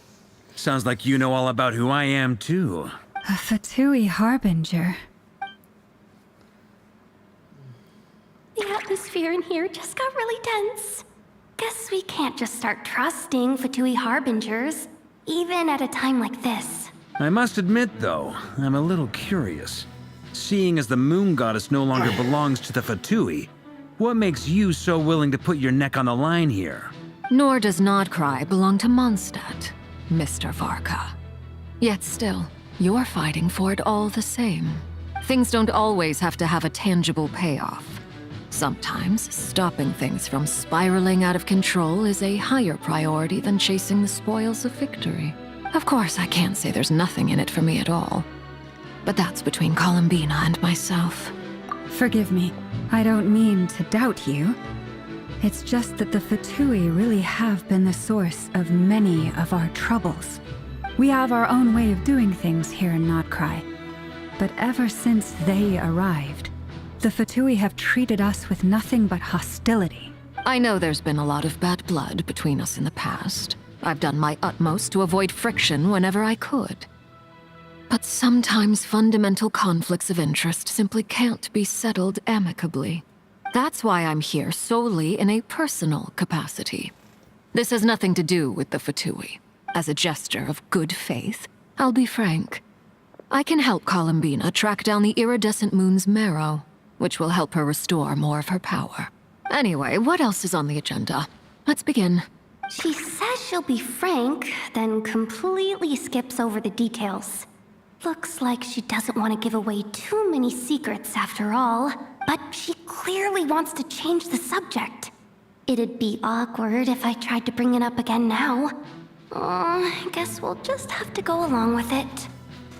Sounds like you know all about who I am, too. A Fatui Harbinger. The atmosphere in here just got really tense. Guess we can't just start trusting Fatui Harbingers, even at a time like this. I must admit, though, I'm a little curious. Seeing as the moon goddess no longer belongs to the Fatui, what makes you so willing to put your neck on the line here? Nor does Krai belong to Mondstadt, Mr. Varka. Yet still, you're fighting for it all the same. Things don't always have to have a tangible payoff. Sometimes, stopping things from spiraling out of control is a higher priority than chasing the spoils of victory. Of course, I can't say there's nothing in it for me at all. But that's between Columbina and myself. Forgive me. I don't mean to doubt you. It's just that the Fatui really have been the source of many of our troubles. We have our own way of doing things here in Krai. But ever since they arrived, the Fatui have treated us with nothing but hostility. I know there's been a lot of bad blood between us in the past. I've done my utmost to avoid friction whenever I could. But sometimes fundamental conflicts of interest simply can't be settled amicably. That's why I'm here solely in a personal capacity. This has nothing to do with the Fatui. As a gesture of good faith, I'll be frank, I can help Columbina track down the iridescent moon's marrow, which will help her restore more of her power. Anyway, what else is on the agenda? Let's begin. She says she'll be frank, then completely skips over the details. Looks like she doesn't want to give away too many secrets after all, but she clearly wants to change the subject. It'd be awkward if I tried to bring it up again now. I guess we'll just have to go along with it.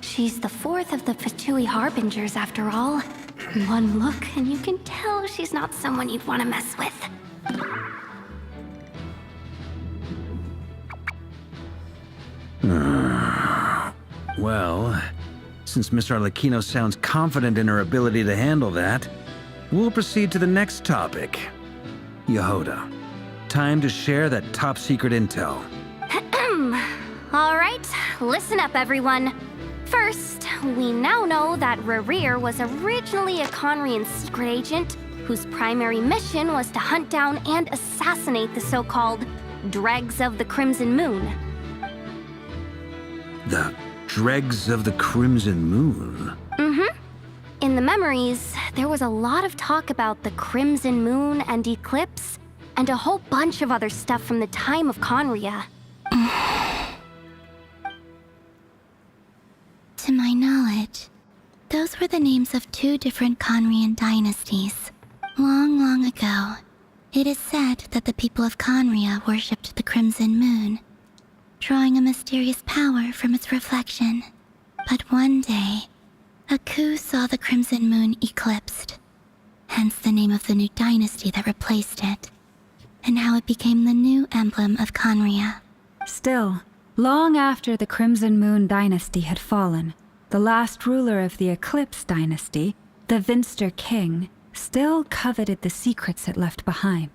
She's the fourth of the Fatui Harbingers after all. One look and you can tell she's not someone you'd want to mess with. Well, since Miss Arlecchino sounds confident in her ability to handle that, we'll proceed to the next topic. Yehoda, time to share that top-secret intel. Alright, listen up everyone. First, we now know that Rerir was originally a Conrian secret agent whose primary mission was to hunt down and assassinate the so-called Dregs of the Crimson Moon. The Dregs of the Crimson Moon? Mm-hmm. In the memories, there was a lot of talk about the Crimson Moon and Eclipse, and a whole bunch of other stuff from the time of Conria. To my knowledge, those were the names of 2 different Conrian dynasties. Long, long ago, it is said that the people of Conria worshipped the Crimson Moon, drawing a mysterious power from its reflection. But one day, a coup saw the Crimson Moon eclipsed, hence the name of the new dynasty that replaced it, and how it became the new emblem of Conria. Still, long after the Crimson Moon dynasty had fallen, the last ruler of the Eclipse dynasty, the Vinster King, still coveted the secrets it left behind.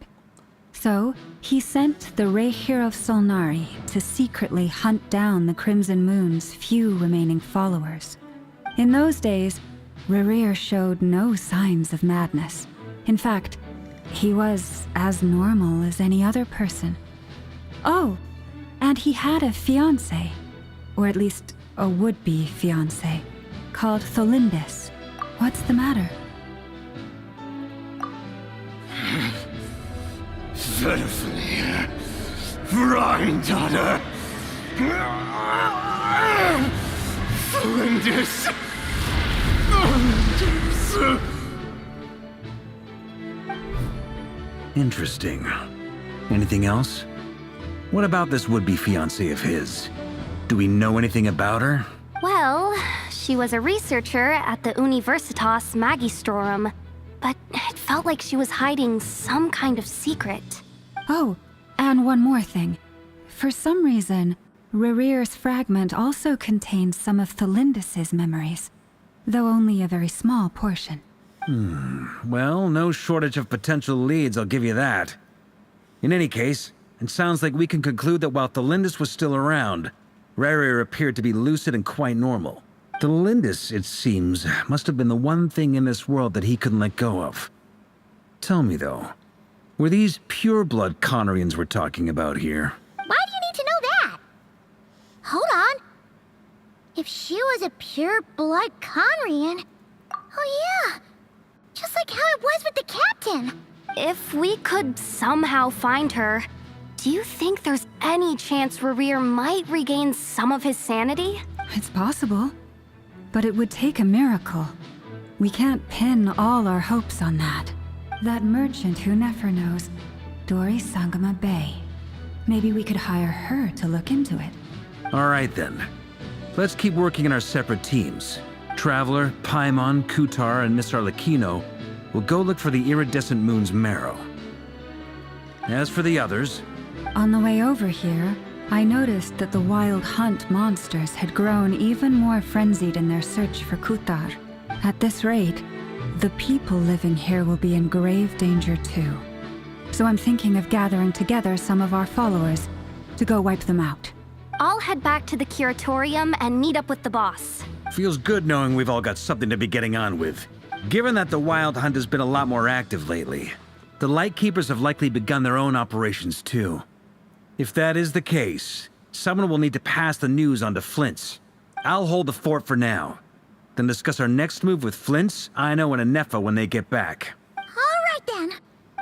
So, he sent the Rehir of Solnari to secretly hunt down the Crimson Moon's few remaining followers. In those days, Rerir showed no signs of madness. In fact, he was as normal as any other person. Oh, and he had a fiancé, or at least a would-be fiancé, called Tholindis. What's the matter? Verfnir, Rheindaughter, Flinders. Interesting. Anything else? What about this would-be fiancé of his? Do we know anything about her? Well, she was a researcher at the Universitas Magistrorum, but it felt like she was hiding some kind of secret. Oh, and one more thing. For some reason, Rerir's fragment also contains some of Tholindis' memories, though only a very small portion. Well, no shortage of potential leads, I'll give you that. In any case, it sounds like we can conclude that while Tholindis was still around, Rerir appeared to be lucid and quite normal. Tholindis, it seems, must have been the one thing in this world that he couldn't let go of. Tell me, though, were these pure-blood Conrians we're talking about here? Why do you need to know that? Hold on. If she was a pure-blood Conrian... Oh yeah, just like how it was with the captain. If we could somehow find her, do you think there's any chance Rerir might regain some of his sanity? It's possible, but it would take a miracle. We can't pin all our hopes on that. That merchant who Nefer knows, Dori Sangama Bay. Maybe we could hire her to look into it. All right, then. Let's keep working in our separate teams. Traveler, Paimon, Kutar, and Miss Arlecchino will go look for the iridescent moon's marrow. As for the others... On the way over here, I noticed that the Wild Hunt monsters had grown even more frenzied in their search for Kutar. At this rate, the people living here will be in grave danger too. So I'm thinking of gathering together some of our followers to go wipe them out. I'll head back to the curatorium and meet up with the boss. Feels good knowing we've all got something to be getting on with. Given that the Wild Hunt has been a lot more active lately, the Lightkeepers have likely begun their own operations too. If that is the case, someone will need to pass the news on to Flint's. I'll hold the fort for now, then discuss our next move with Flint's, Aino, and Anefa when they get back. All right then.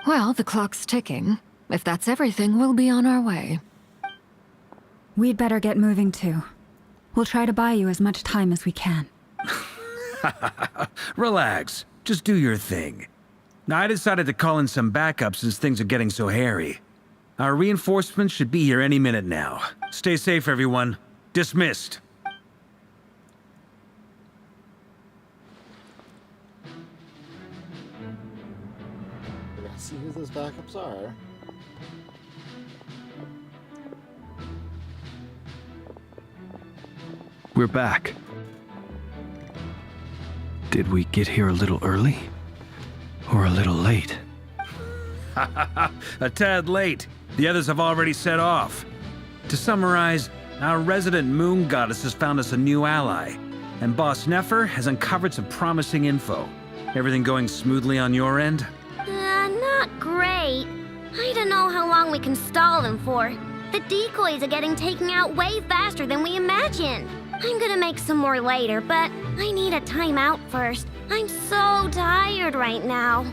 Well, the clock's ticking. If that's everything, we'll be on our way. We'd better get moving too. We'll try to buy you as much time as we can. Relax. Just do your thing. I decided to call in some backup since things are getting so hairy. Our reinforcements should be here any minute now. Stay safe, everyone. Dismissed. Let's see who those backups are. We're back. Did we get here a little early? Or a little late? A tad late. The others have already set off. To summarize, our resident moon goddess has found us a new ally, and Boss Nefer has uncovered some promising info. Everything going smoothly on your end? Not great. I don't know how long we can stall them for. The decoys are getting taken out way faster than we imagined. I'm gonna make some more later, but I need a timeout first. I'm so tired right now.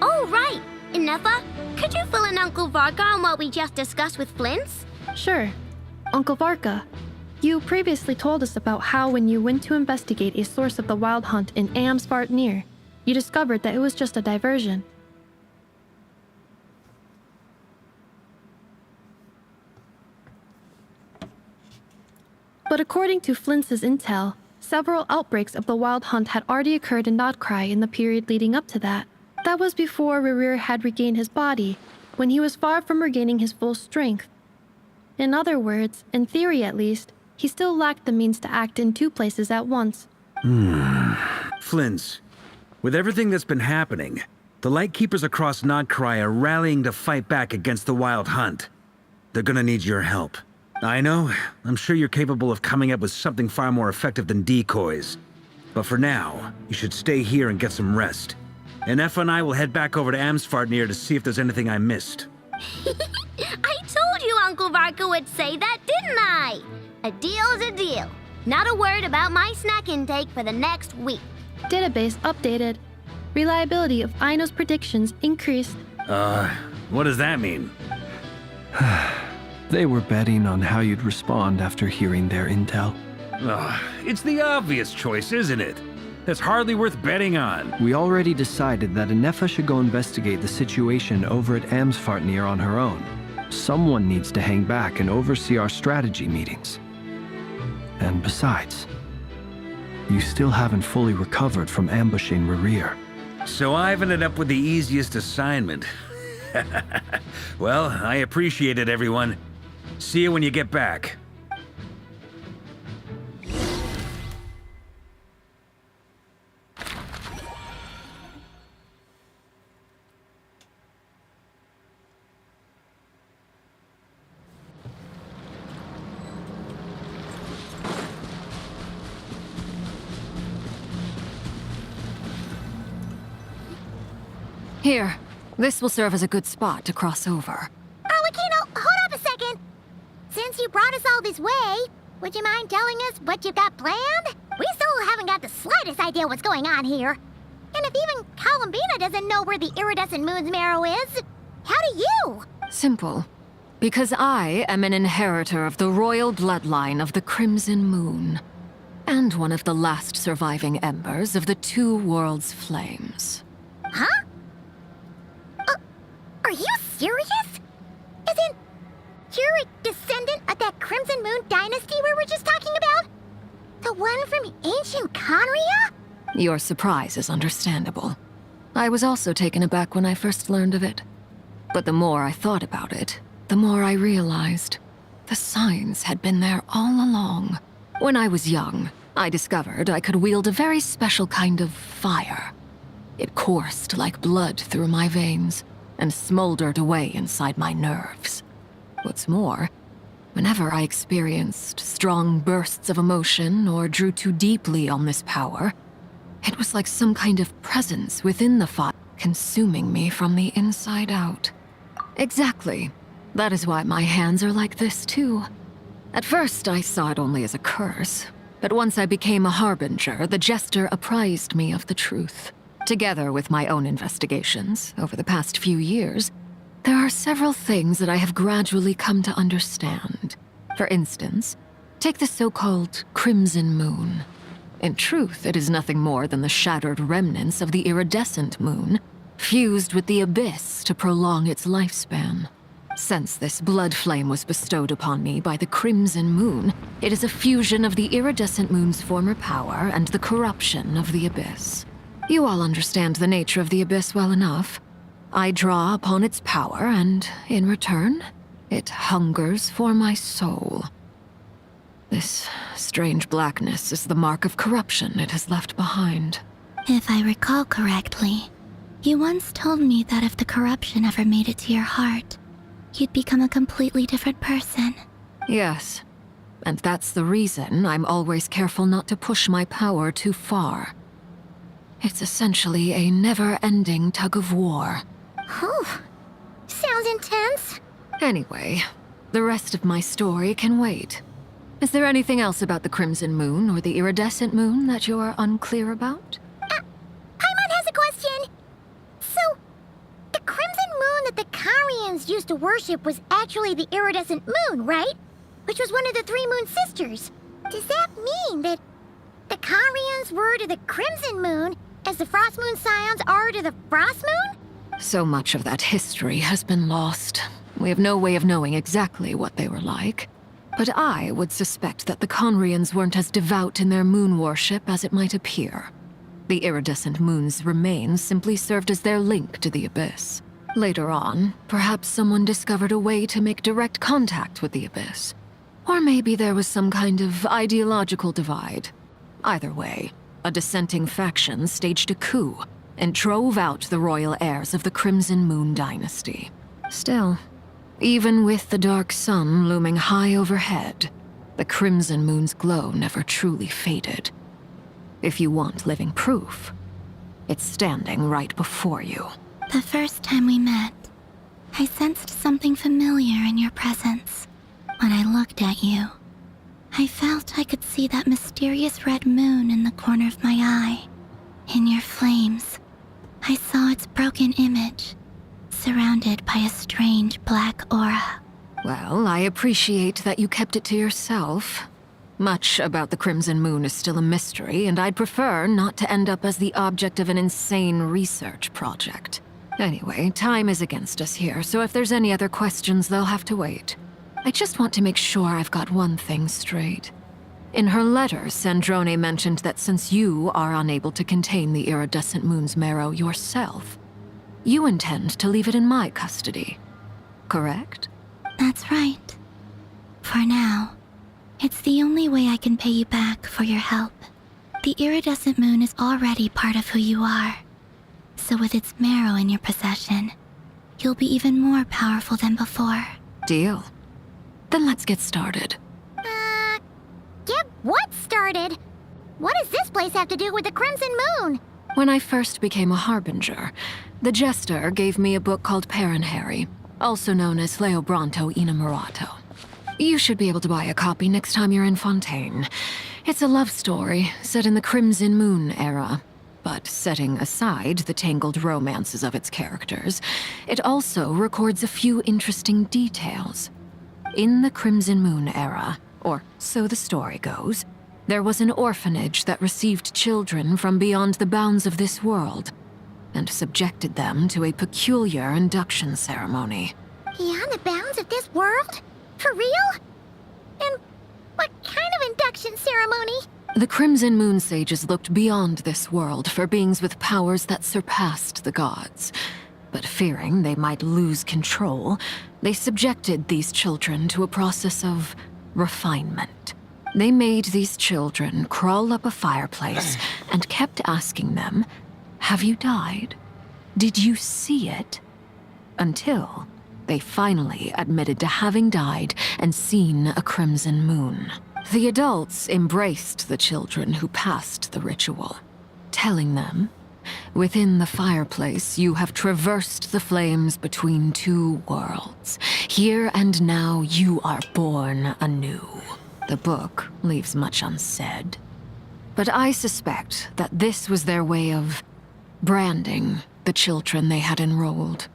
Oh, right. Inefa, could you fill in Uncle Varka on what we just discussed with Flint's? Sure. Uncle Varka, you previously told us about how when you went to investigate a source of the wild hunt in Amsvartnir, you discovered that it was just a diversion. But according to Flint's intel, several outbreaks of the wild hunt had already occurred in Nodkrai in the period leading up to that. That was before Rerir had regained his body, when he was far from regaining his full strength. In other words, in theory at least, he still lacked the means to act in two places at once. Flint's, with everything that's been happening, the Lightkeepers across Nodkrai are rallying to fight back against the wild hunt. They're gonna need your help. I know, I'm sure you're capable of coming up with something far more effective than decoys. But for now, you should stay here and get some rest. And Efa and I will head back over to Amsvartnir to see if there's anything I missed. I told you Uncle Varka would say that, didn't I? A deal's a deal. Not a word about my snack intake for the next week. Database updated. Reliability of Aino's predictions increased. What does that mean? They were betting on how you'd respond after hearing their intel. It's the obvious choice, isn't it? That's hardly worth betting on. We already decided that Anefa should go investigate the situation over at Amsvartnir on her own. Someone needs to hang back and oversee our strategy meetings. And besides, you still haven't fully recovered from ambushing Rerir. So I've ended up with the easiest assignment. Well, I appreciate it, everyone. See you when you get back. Here, this will serve as a good spot to cross over. Arlecchino, hold up a second. Since you brought us all this way, would you mind telling us what you've got planned? We still haven't got the slightest idea what's going on here. And if even Columbina doesn't know where the iridescent moon's marrow is, how do you? Simple. Because I am an inheritor of the royal bloodline of the Crimson Moon, and one of the last surviving embers of the Two Worlds' flames. Huh? Are you serious? Isn't you're a descendant of that Crimson Moon dynasty we were just talking about? The one from ancient Conria? Your surprise is understandable. I was also taken aback when I first learned of it. But the more I thought about it, the more I realized the signs had been there all along. When I was young, I discovered I could wield a very special kind of fire. It coursed like blood through my veins and smoldered away inside my nerves. What's more, whenever I experienced strong bursts of emotion or drew too deeply on this power, it was like some kind of presence within the fire consuming me from the inside out. Exactly. That is why my hands are like this too. At first, I saw it only as a curse, But once I became a harbinger, the Jester apprised me of the truth. Together with my own investigations over the past few years, there are several things that I have gradually come to understand. For instance, take the so-called Crimson Moon. In truth, it is nothing more than the shattered remnants of the iridescent moon, fused with the abyss to prolong its lifespan. Since this blood flame was bestowed upon me by the Crimson Moon, it is a fusion of the iridescent moon's former power and the corruption of the abyss. You all understand the nature of the abyss well enough. I draw upon its power, and in return, it hungers for my soul. This strange blackness is the mark of corruption it has left behind. If I recall correctly, you once told me that if the corruption ever made it to your heart, you'd become a completely different person. Yes, and that's the reason I'm always careful not to push my power too far. It's essentially a never-ending tug-of-war. Oh, sounds intense. Anyway, the rest of my story can wait. Is there anything else about the Crimson Moon or the Iridescent Moon that you're unclear about? Paimon has a question. So, the Crimson Moon that the Karians used to worship was actually the Iridescent Moon, right? Which was one of the three Moon Sisters. Does that mean that the Karians were to the Crimson Moon as the Frost Moon Scions are to the Frost Moon? So much of that history has been lost. We have no way of knowing exactly what they were like. But I would suspect that the Conrians weren't as devout in their moon worship as it might appear. The iridescent moon's remains simply served as their link to the Abyss. Later on, perhaps someone discovered a way to make direct contact with the Abyss. Or maybe there was some kind of ideological divide. Either way, a dissenting faction staged a coup and drove out the royal heirs of the Crimson Moon dynasty. Still, even with the dark sun looming high overhead, the Crimson Moon's glow never truly faded. If you want living proof, it's standing right before you. The first time we met, I sensed something familiar in your presence. When I looked at you, I felt I could see that mysterious red moon in the corner of my eye. In your flames, I saw its broken image, surrounded by a strange black aura. Well, I appreciate that you kept it to yourself. Much about the Crimson Moon is still a mystery, and I'd prefer not to end up as the object of an insane research project. Anyway, time is against us here, so if there's any other questions, they'll have to wait. I just want to make sure I've got one thing straight. In her letter, Sandrone mentioned that since you are unable to contain the iridescent moon's marrow yourself, you intend to leave it in my custody, correct? That's right. For now, it's the only way I can pay you back for your help. The iridescent moon is already part of who you are. So with its marrow in your possession, you'll be even more powerful than before. Deal. Then let's get started. Get what started? What does this place have to do with the Crimson Moon? When I first became a harbinger, the Jester gave me a book called Paranhari, also known as Leobranto Inamorato. You should be able to buy a copy next time you're in Fontaine. It's a love story set in the Crimson Moon era. But setting aside the tangled romances of its characters, it also records a few interesting details. In the Crimson Moon era, or so the story goes, there was an orphanage that received children from beyond the bounds of this world, and subjected them to a peculiar induction ceremony. Beyond the bounds of this world? For real? And what kind of induction ceremony? The Crimson Moon sages looked beyond this world for beings with powers that surpassed the gods. But fearing they might lose control, they subjected these children to a process of refinement. They made these children crawl up a fireplace and kept asking them, "Have you died? Did you see it?" Until they finally admitted to having died and seen a crimson moon. The adults embraced the children who passed the ritual, telling them, "Within the fireplace, you have traversed the flames between two worlds. Here and now, you are born anew." The book leaves much unsaid. But I suspect that this was their way of branding the children they had enrolled,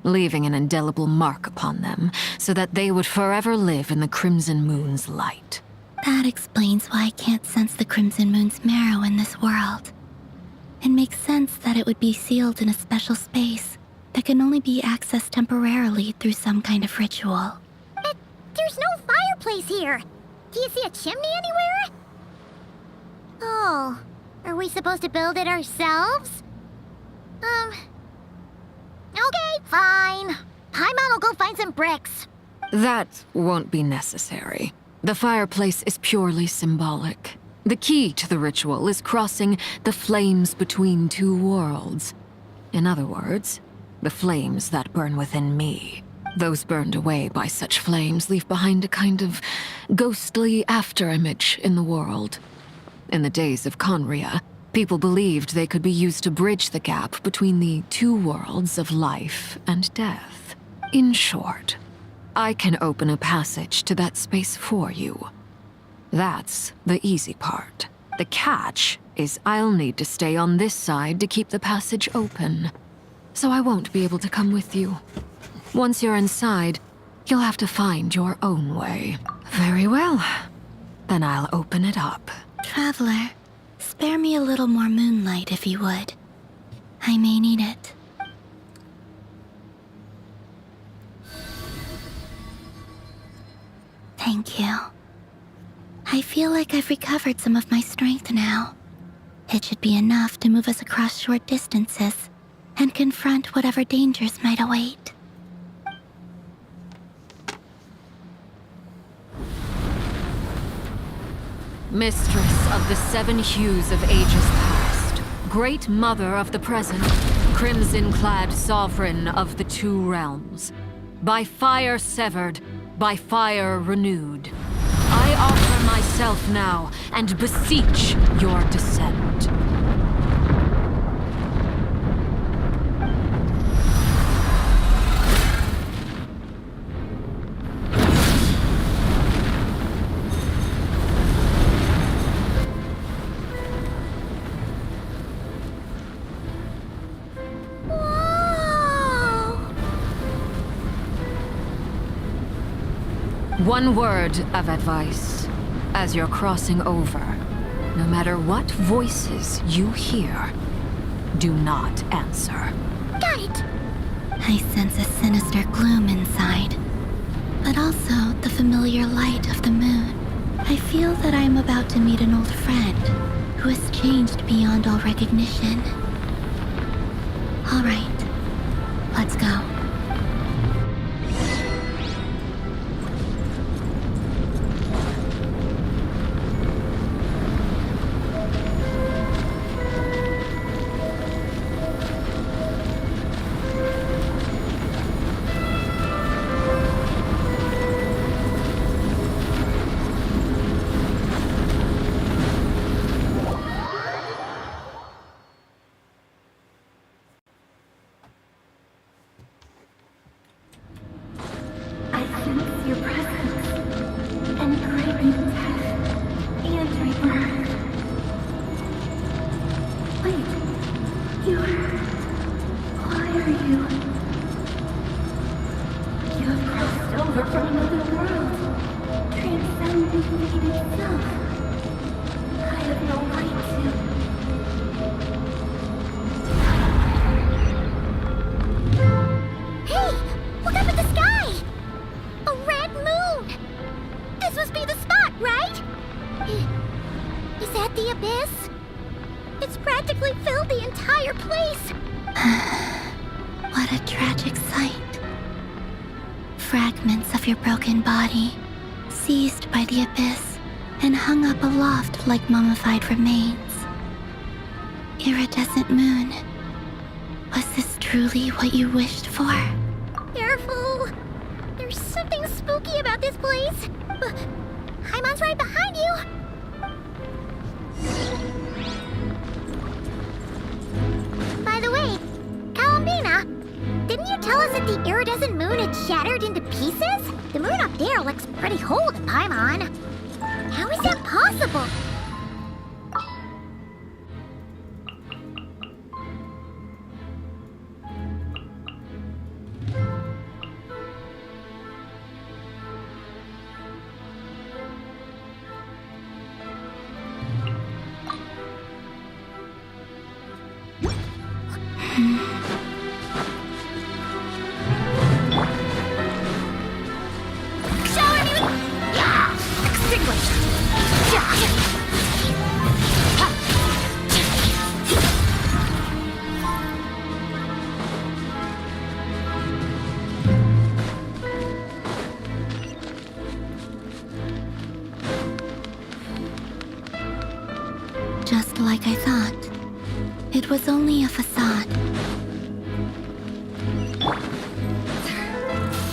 leaving an indelible mark upon them so that they would forever live in the Crimson Moon's light. That explains why I can't sense the Crimson Moon's marrow in this world. It makes sense that it would be sealed in a special space that can only be accessed temporarily through some kind of ritual. But there's no fireplace here. Do you see a chimney anywhere? Oh, are we supposed to build it ourselves? Okay, fine. Paimon will go find some bricks. That won't be necessary. The fireplace is purely symbolic. The key to the ritual is crossing the flames between two worlds. In other words, the flames that burn within me. Those burned away by such flames leave behind a kind of ghostly afterimage in the world. In the days of Conria, people believed they could be used to bridge the gap between the two worlds of life and death. In short, I can open a passage to that space for you. That's the easy part. The catch is I'll need to stay on this side to keep the passage open. So I won't be able to come with you. Once you're inside, you'll have to find your own way. Very well. Then I'll open it up. Traveler, spare me a little more moonlight if you would. I may need it. Thank you. I feel like I've recovered some of my strength now. It should be enough to move us across short distances and confront whatever dangers might await. Mistress of the seven hues of ages past, great mother of the present, crimson-clad sovereign of the two realms, by fire severed, by fire renewed, I offer myself now and beseech your descent. One word of advice. As you're crossing over, no matter what voices you hear, do not answer. Got it! I sense a sinister gloom inside, but also the familiar light of the moon. I feel that I am about to meet an old friend who has changed beyond all recognition. All right, let's go. What a tragic sight. Fragments of your broken body, seized by the abyss, and hung up aloft like mummified remains. Iridescent moon, was this truly what you wished for? Careful! There's something spooky about this place. Paimon's right behind you. By the way, Kalambina, didn't you tell us that the iridescent moon had shattered into pieces? The moon up there looks pretty whole to Paimon. possible? Just like I thought. It was only a facade.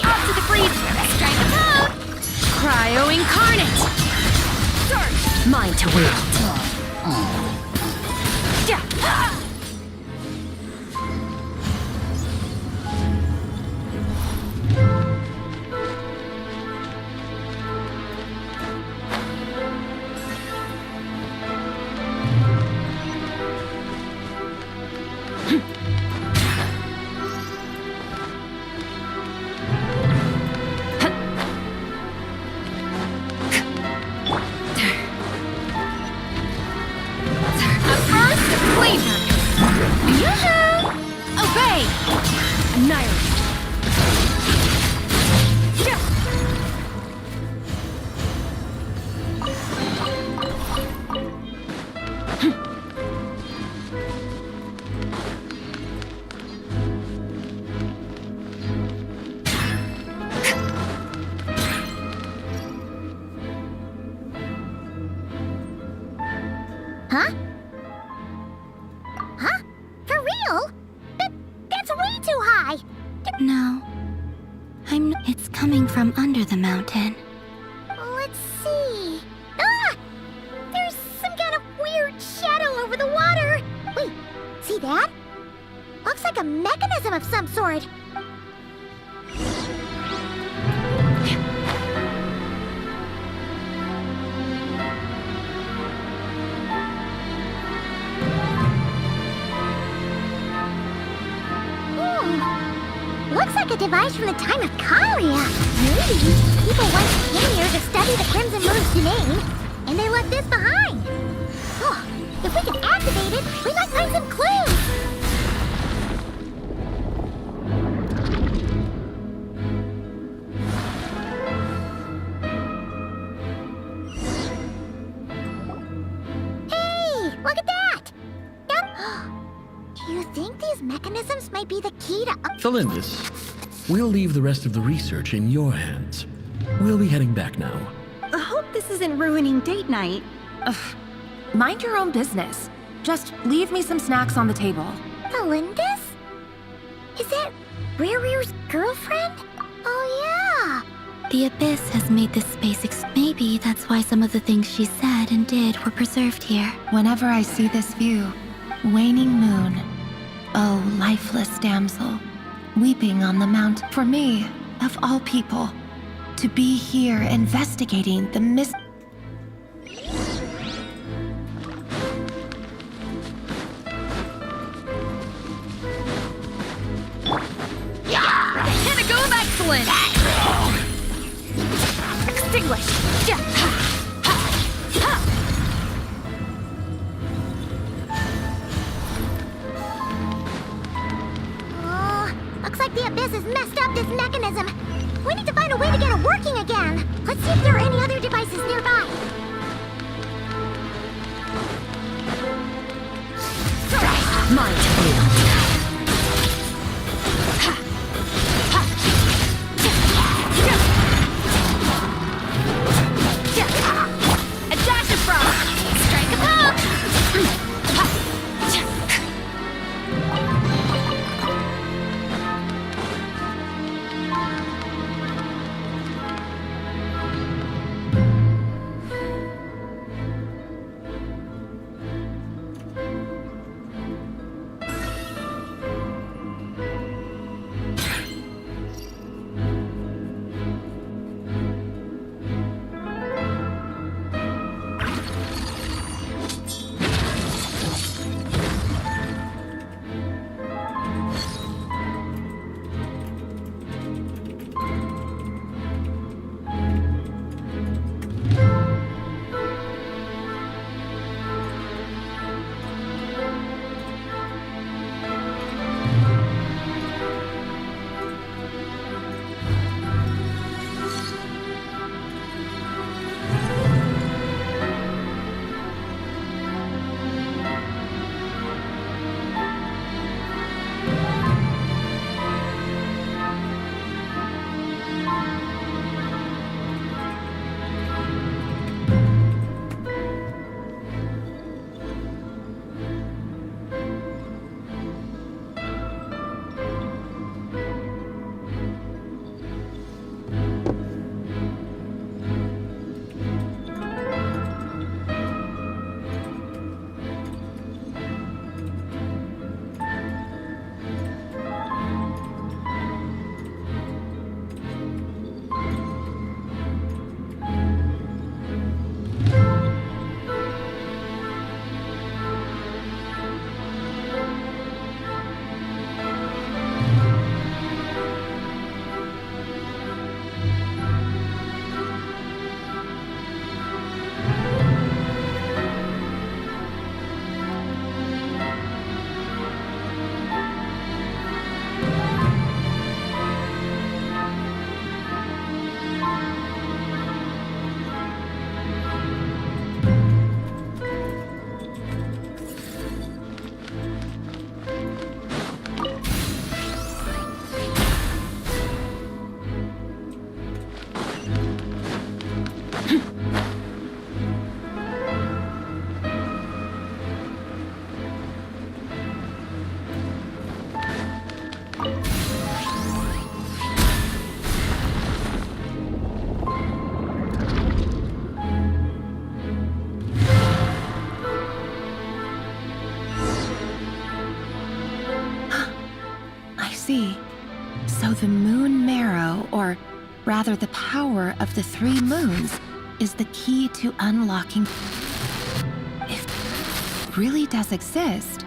Off to the freezer! Strike a pose! Cryo incarnate! Surge! Mine to wield! Yeah. Huh? Huh? For real? That's way too high! No. It's coming from under the mountain. Let's see. Ah! There's some kind of weird shadow over the water. Wait, see that? Looks like a mechanism of some sort. Looks like a device from the time of Karia. Maybe people once came here to study the Crimson Moon's domain, and they left this behind. Oh, if we can activate it, we might find some clues. Hey, look at that! Do you think these mechanisms might be the key to Felindis, we'll leave the rest of the research in your hands. We'll be heading back now. I hope this isn't ruining date night. Ugh. Mind your own business. Just leave me some snacks on the table. Felindis? Is that Rere's girlfriend? Oh, yeah. The Abyss has made this space maybe that's why some of the things she said and did were preserved here. Whenever I see this view, waning moon, oh, lifeless damsel, weeping on the mount. For me, of all people, to be here investigating the Pinnacle of excellence! Extinguish! Yeah. Looks like the Abyss has messed up this mechanism. We need to find a way to get it working again. Let's see if there are any other devices nearby. Mine to wield. A dash of frost! Strike a pump! see. So the moon marrow, or rather the power of the 3 moons, is the key to unlocking... If it really does exist...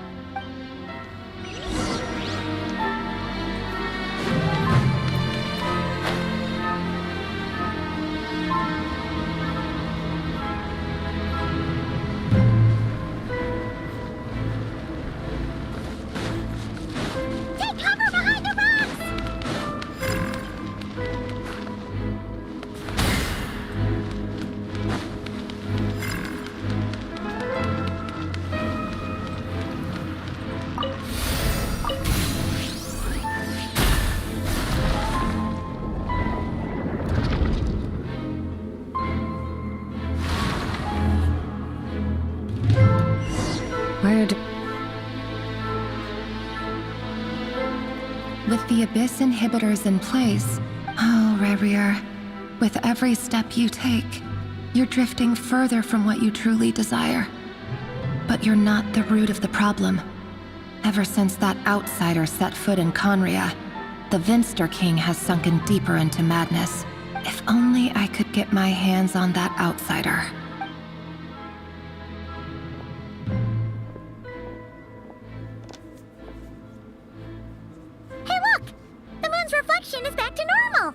With the Abyss inhibitors in place, oh, Rerir, with every step you take, you're drifting further from what you truly desire. But you're not the root of the problem. Ever since that outsider set foot in Conria, the Vinster King has sunken deeper into madness. If only I could get my hands on that outsider. Is back to normal.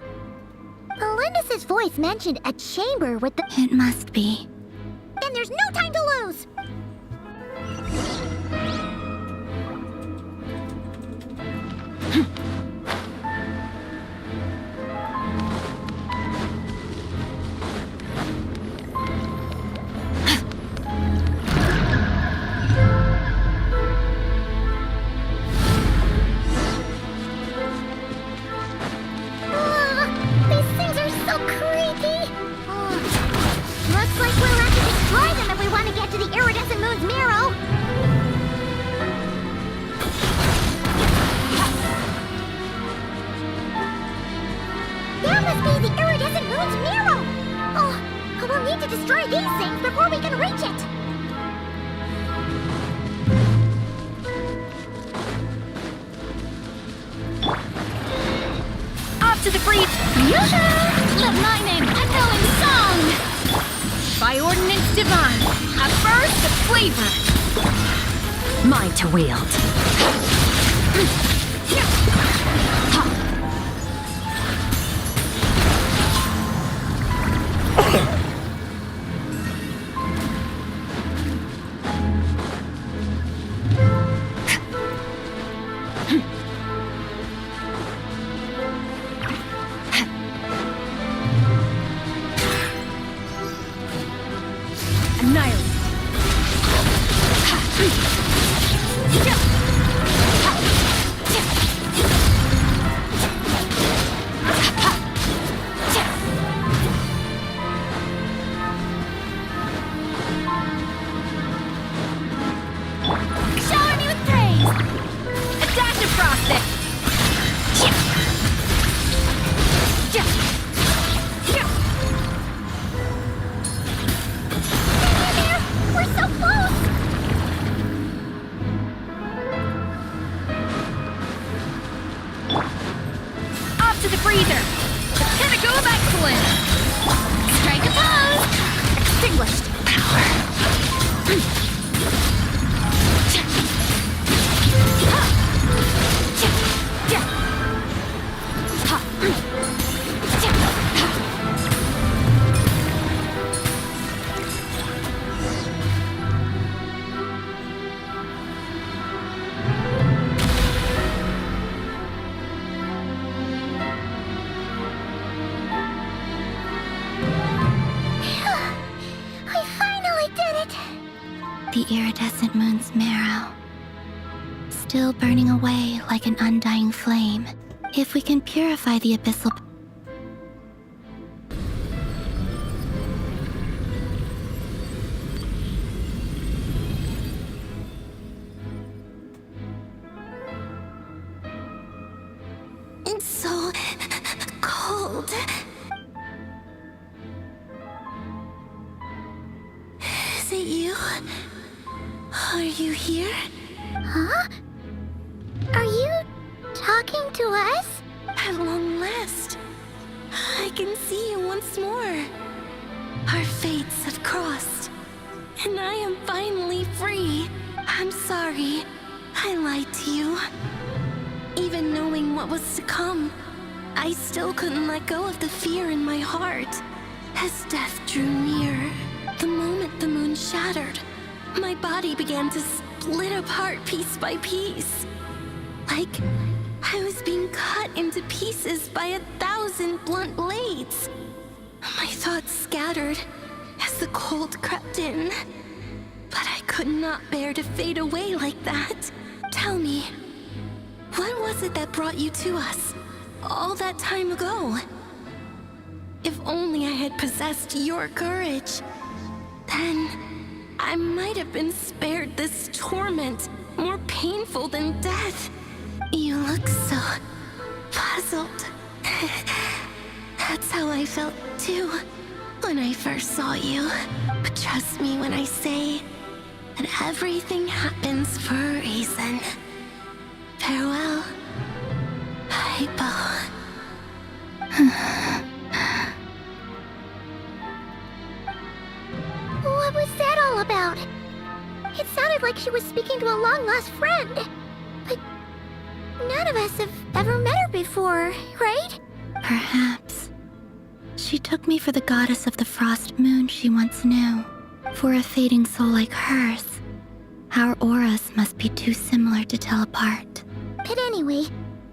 Elendis' voice mentioned a chamber with the... It must be. Then there's no time to lose! To wield. The iridescent moon's marrow, still burning away like an undying flame. If we can purify the abyssal... It's so cold. Is it you? Are you here? Huh? Are you talking to us? At long last, I can see you once more. Our fates have crossed, and I am finally free. I'm sorry, I lied to you. Even knowing what was to come, I still couldn't let go of the fear in my heart. As death drew near, the moment the moon shattered, my body began to split apart piece by piece. Like I was being cut into pieces by 1,000 blunt blades. My thoughts scattered as the cold crept in. But I could not bear to fade away like that. Tell me, what was it that brought you to us all that time ago? If only I had possessed your courage, then I might have been spared this torment more painful than death. You look so puzzled. That's how I felt too when I first saw you. But trust me when I say that everything happens for a reason. Farewell, Hypo. What was that all about? It sounded like she was speaking to a long-lost friend. But none of us have ever met her before, right? Perhaps. She took me for the goddess of the frost moon she once knew. For a fading soul like hers, our auras must be too similar to tell apart. But anyway,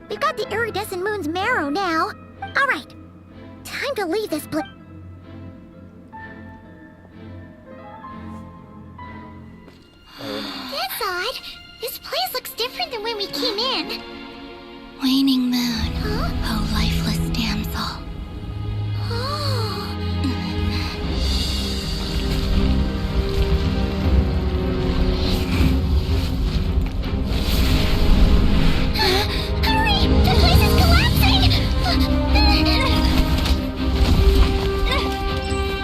we've got the iridescent moon's marrow now. All right, time to leave this place. That's odd. This place looks different than when we came in. Waning moon, oh lifeless damsel. Hurry! The place is collapsing!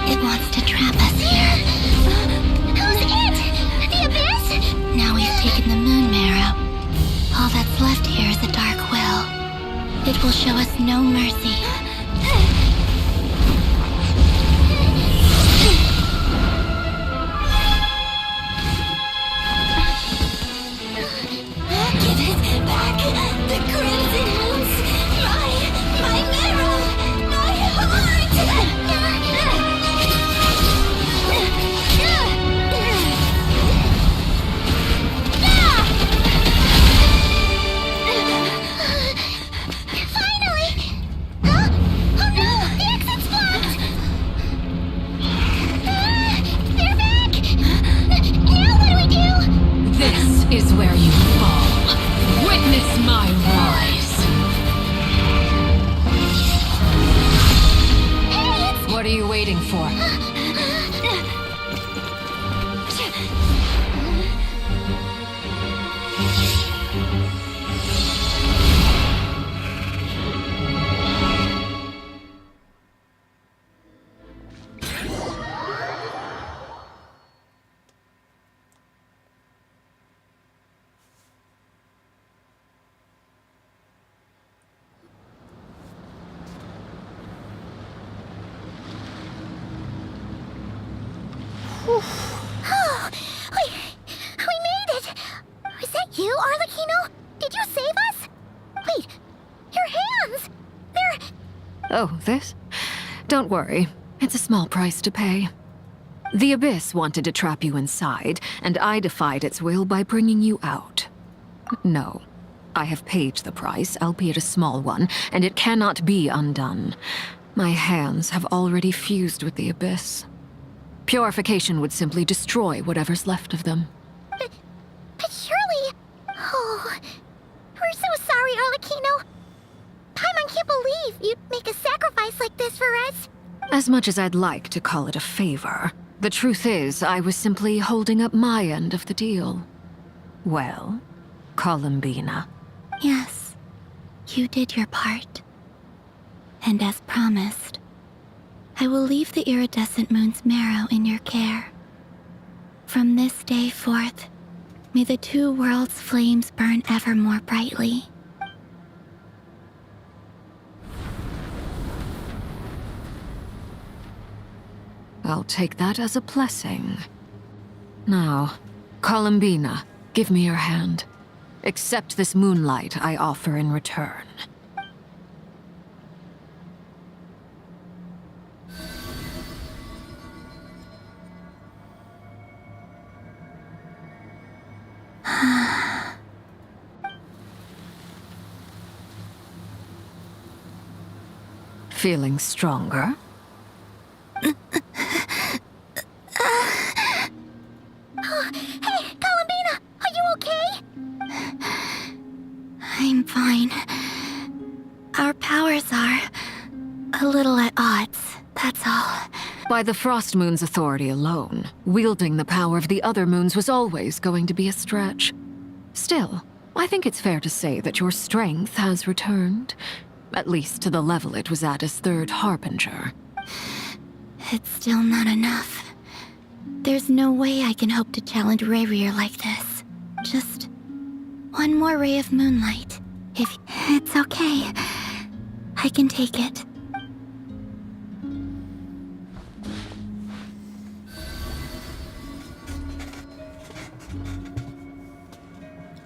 It wants to trap us here. Who's it? The Abyss? Now we've taken the moon marrow. All that's left here is a dark will. It will show us no mercy. Give it back! The crimson moons! My marrow! My heart! Finally! Huh? Oh no! The exit's blocked! They're back! Now what do we do? This is where you fall. Witness my rise. What are you waiting for? Oh, we made it! Was that you, Arlecchino? Did you save us? Wait, your hands! They're... Oh, this? Don't worry. It's a small price to pay. The Abyss wanted to trap you inside, and I defied its will by bringing you out. No. I have paid the price, albeit a small one, and it cannot be undone. My hands have already fused with the Abyss. Purification would simply destroy whatever's left of them. But surely... Oh... We're so sorry, Arlecchino. Paimon can't believe you'd make a sacrifice like this for us. As much as I'd like to call it a favor, the truth is I was simply holding up my end of the deal. Well, Columbina. Yes, you did your part. And as promised, I will leave the iridescent moon's marrow in your care. From this day forth, may the two worlds' flames burn ever more brightly. I'll take that as a blessing. Now, Columbina, give me your hand. Accept this moonlight I offer in return. Feeling stronger? Hey, Columbina! Are you okay? I'm fine. Our powers are a little at odds, that's all. By the Frost Moon's authority alone, wielding the power of the other moons was always going to be a stretch. Still, I think it's fair to say that your strength has returned. At least to the level it was at as Third Harbinger. It's still not enough. There's no way I can hope to challenge Rayrir like this. Just one more ray of moonlight. If it's okay, I can take it.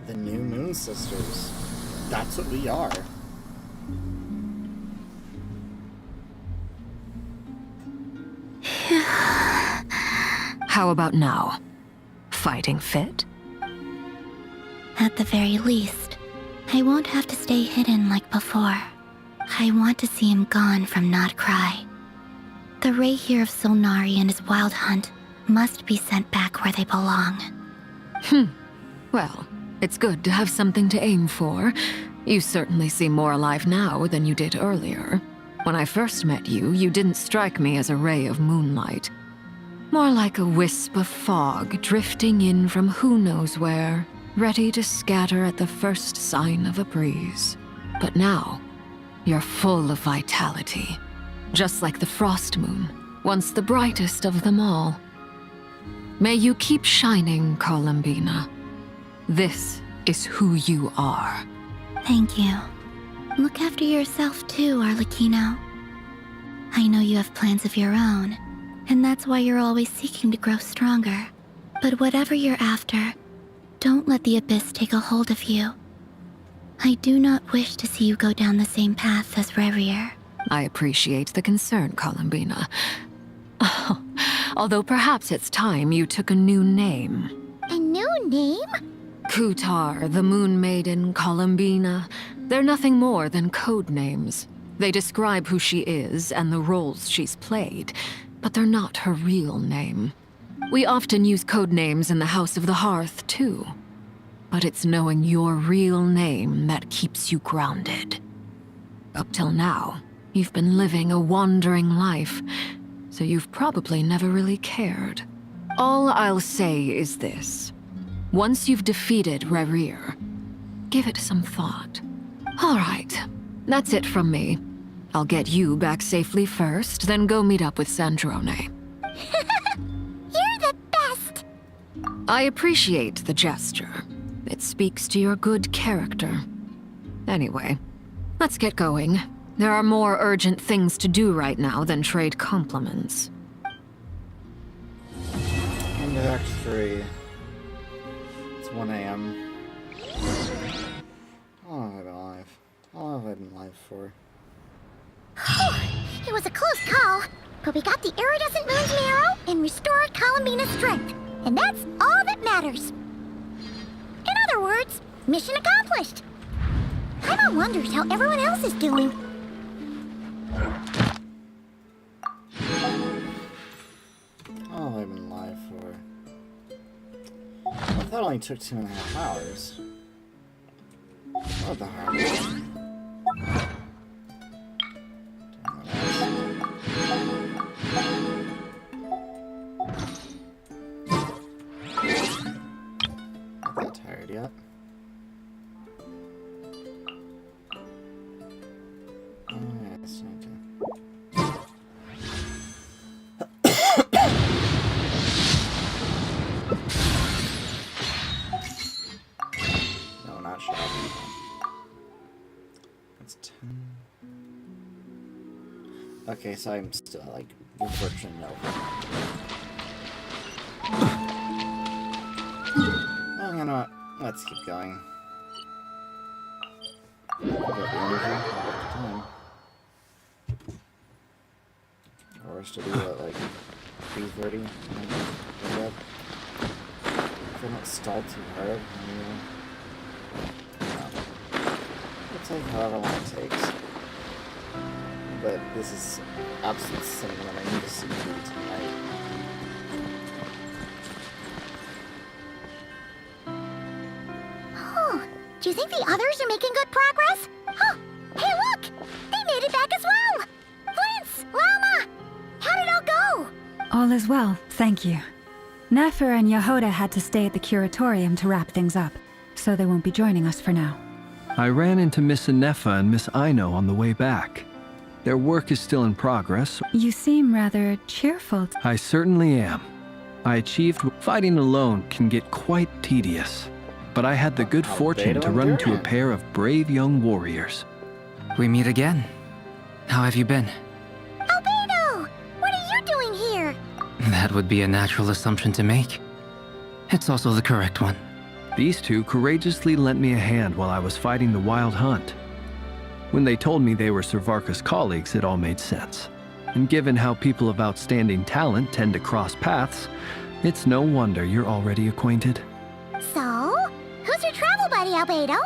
The new Moon Sisters. That's what we are. How about now? Fighting fit? At the very least, I won't have to stay hidden like before. I want to see him gone from Krai. The Rayheir of Solnari and his wild hunt must be sent back where they belong. Well, it's good to have something to aim for. You certainly seem more alive now than you did earlier. When I first met you, you didn't strike me as a ray of moonlight. More like a wisp of fog drifting in from who knows where, ready to scatter at the first sign of a breeze. But now, you're full of vitality. Just like the Frost Moon, once the brightest of them all. May you keep shining, Columbina. This is who you are. Thank you. Look after yourself too, Arlecchino. I know you have plans of your own, and that's why you're always seeking to grow stronger. But whatever you're after, don't let the Abyss take a hold of you. I do not wish to see you go down the same path as Rayrir. I appreciate the concern, Columbina. Although perhaps it's time you took a new name. A new name? Kutar, the Moon Maiden, Columbina. They're nothing more than code names. They describe who she is and the roles she's played, but they're not her real name. We often use code names in the House of the Hearth, too. But it's knowing your real name that keeps you grounded. Up till now, you've been living a wandering life, so you've probably never really cared. All I'll say is this. Once you've defeated Rayrir, give it some thought. All right, that's it from me. I'll get you back safely first, then go meet up with Sandrone. You're the best! I appreciate the gesture. It speaks to your good character. Anyway, let's get going. There are more urgent things to do right now than trade compliments. End of Act 3. It's 1 AM. How long have I been alive? How long have I been alive for? It was a close call, but we got the iridescent moon's marrow and restored Columbina's strength. And that's all that matters. In other words, mission accomplished. Paimon wonders how everyone else is doing. How long have I been alive for? I thought it only took 2.5 hours. What the heck? Not that tired yet. Oh, yes, okay. No, not shopping. That's 10. Okay, so I'm still like Unfortunately, no. Oh, you know what? Let's keep going. Or still be at like 3:30. If I don't stall too hard, it'll take however long it takes. But this is absolute cinema that I need to see tonight. Oh, do you think the others are making good progress? Oh, hey look! They made it back as well! Flintz! Llama! How did it all go? All is well, thank you. Nefer and Yehoda had to stay at the curatorium to wrap things up, so they won't be joining us for now. I ran into Miss Anefa and Miss Aino on the way back. Their work is still in progress. You seem rather cheerful. I certainly am. I achieved fighting alone can get quite tedious, but I had the good fortune to run into a pair of brave young warriors. We meet again. How have you been? Albedo! What are you doing here? That would be a natural assumption to make. It's also the correct one. These two courageously lent me a hand while I was fighting the Wild Hunt. When they told me they were Sir Varka's colleagues, it all made sense. And given how people of outstanding talent tend to cross paths, it's no wonder you're already acquainted. So, who's your travel buddy, Albedo?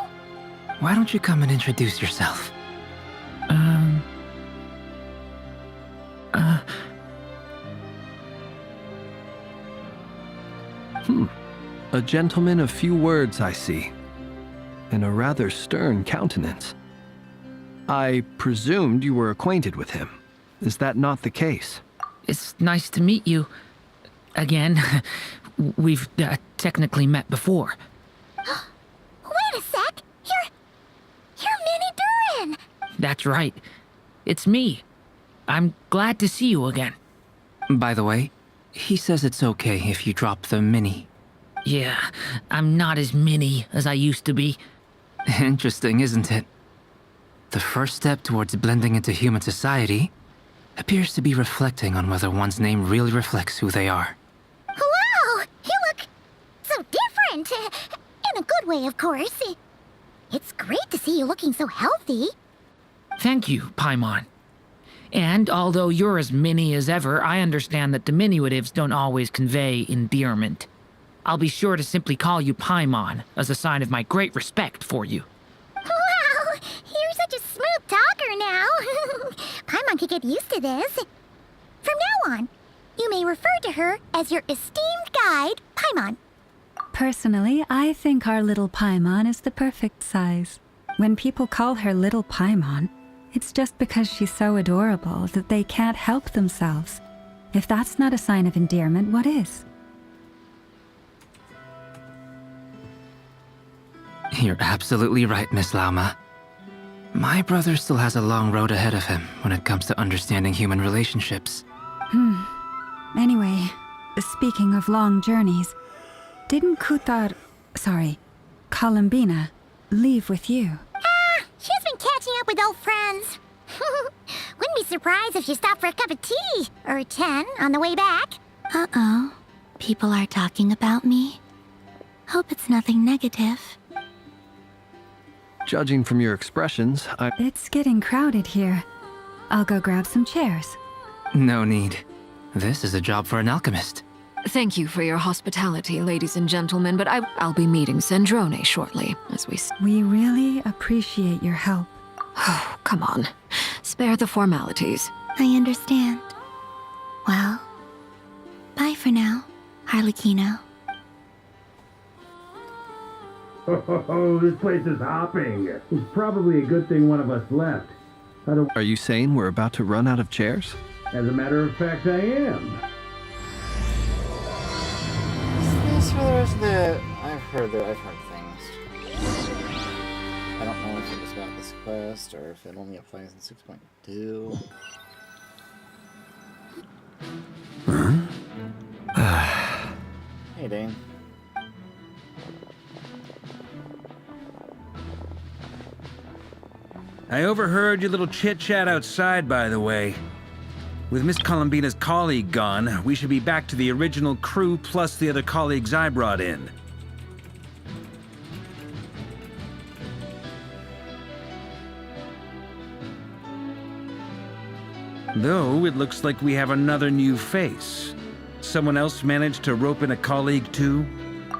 Why don't you come and introduce yourself? A gentleman of few words, I see. And a rather stern countenance. I presumed you were acquainted with him. Is that not the case? It's nice to meet you. Again. We've technically met before. Wait a sec! You're Minnie Durin! That's right. It's me. I'm glad to see you again. By the way, he says it's okay if you drop the mini. Yeah, I'm not as mini as I used to be. Interesting, isn't it? The first step towards blending into human society appears to be reflecting on whether one's name really reflects who they are. Wow! You look so different! In a good way, of course. It's great to see you looking so healthy. Thank you, Paimon. And although you're as mini as ever, I understand that diminutives don't always convey endearment. I'll be sure to simply call you Paimon as a sign of my great respect for you. Wow! You're such a smooth talker now. Paimon could get used to this. From now on, you may refer to her as your esteemed guide, Paimon. Personally, I think our little Paimon is the perfect size. When people call her Little Paimon, it's just because she's so adorable that they can't help themselves. If that's not a sign of endearment, what is? You're absolutely right, Miss Lauma. My brother still has a long road ahead of him when it comes to understanding human relationships. Anyway, speaking of long journeys, didn't Columbina, leave with you? She's been catching up with old friends. Wouldn't be surprised if she stopped for a cup of tea or 10 on the way back. Uh-oh. People are talking about me. Hope it's nothing negative. Judging from your expressions, It's getting crowded here. I'll go grab some chairs. No need. This is a job for an alchemist. Thank you for your hospitality, ladies and gentlemen, but I'll be meeting Sandrone shortly, as we... We really appreciate your help. Oh, come on. Spare the formalities. I understand. Well, bye for now, Harlequino. Oh, this place is hopping. It's probably a good thing one of us left. Are you saying we're about to run out of chairs? As a matter of fact, I am. Is this for the rest of the... I've heard things. I don't know if it was about this quest or if it only applies in 6.2. Hey, Dane. I overheard your little chit-chat outside, by the way. With Miss Columbina's colleague gone, we should be back to the original crew plus the other colleagues I brought in. Though, it looks like we have another new face. Someone else managed to rope in a colleague too?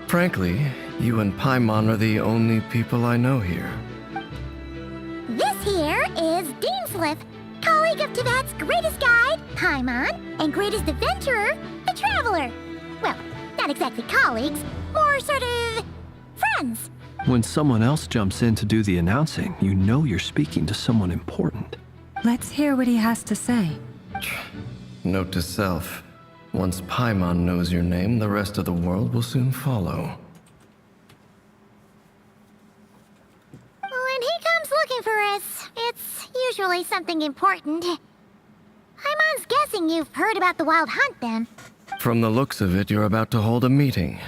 Frankly, you and Paimon are the only people I know here. This here is Dainsliff, colleague of Teyvat's greatest guide, Paimon, and greatest adventurer, the Traveler. Well, not exactly colleagues, more sort of friends. When someone else jumps in to do the announcing, you know you're speaking to someone important. Let's hear what he has to say. Note to self. Once Paimon knows your name, the rest of the world will soon follow. When he comes looking for us, it's usually something important. Paimon's guessing you've heard about the Wild Hunt, then. From the looks of it, you're about to hold a meeting.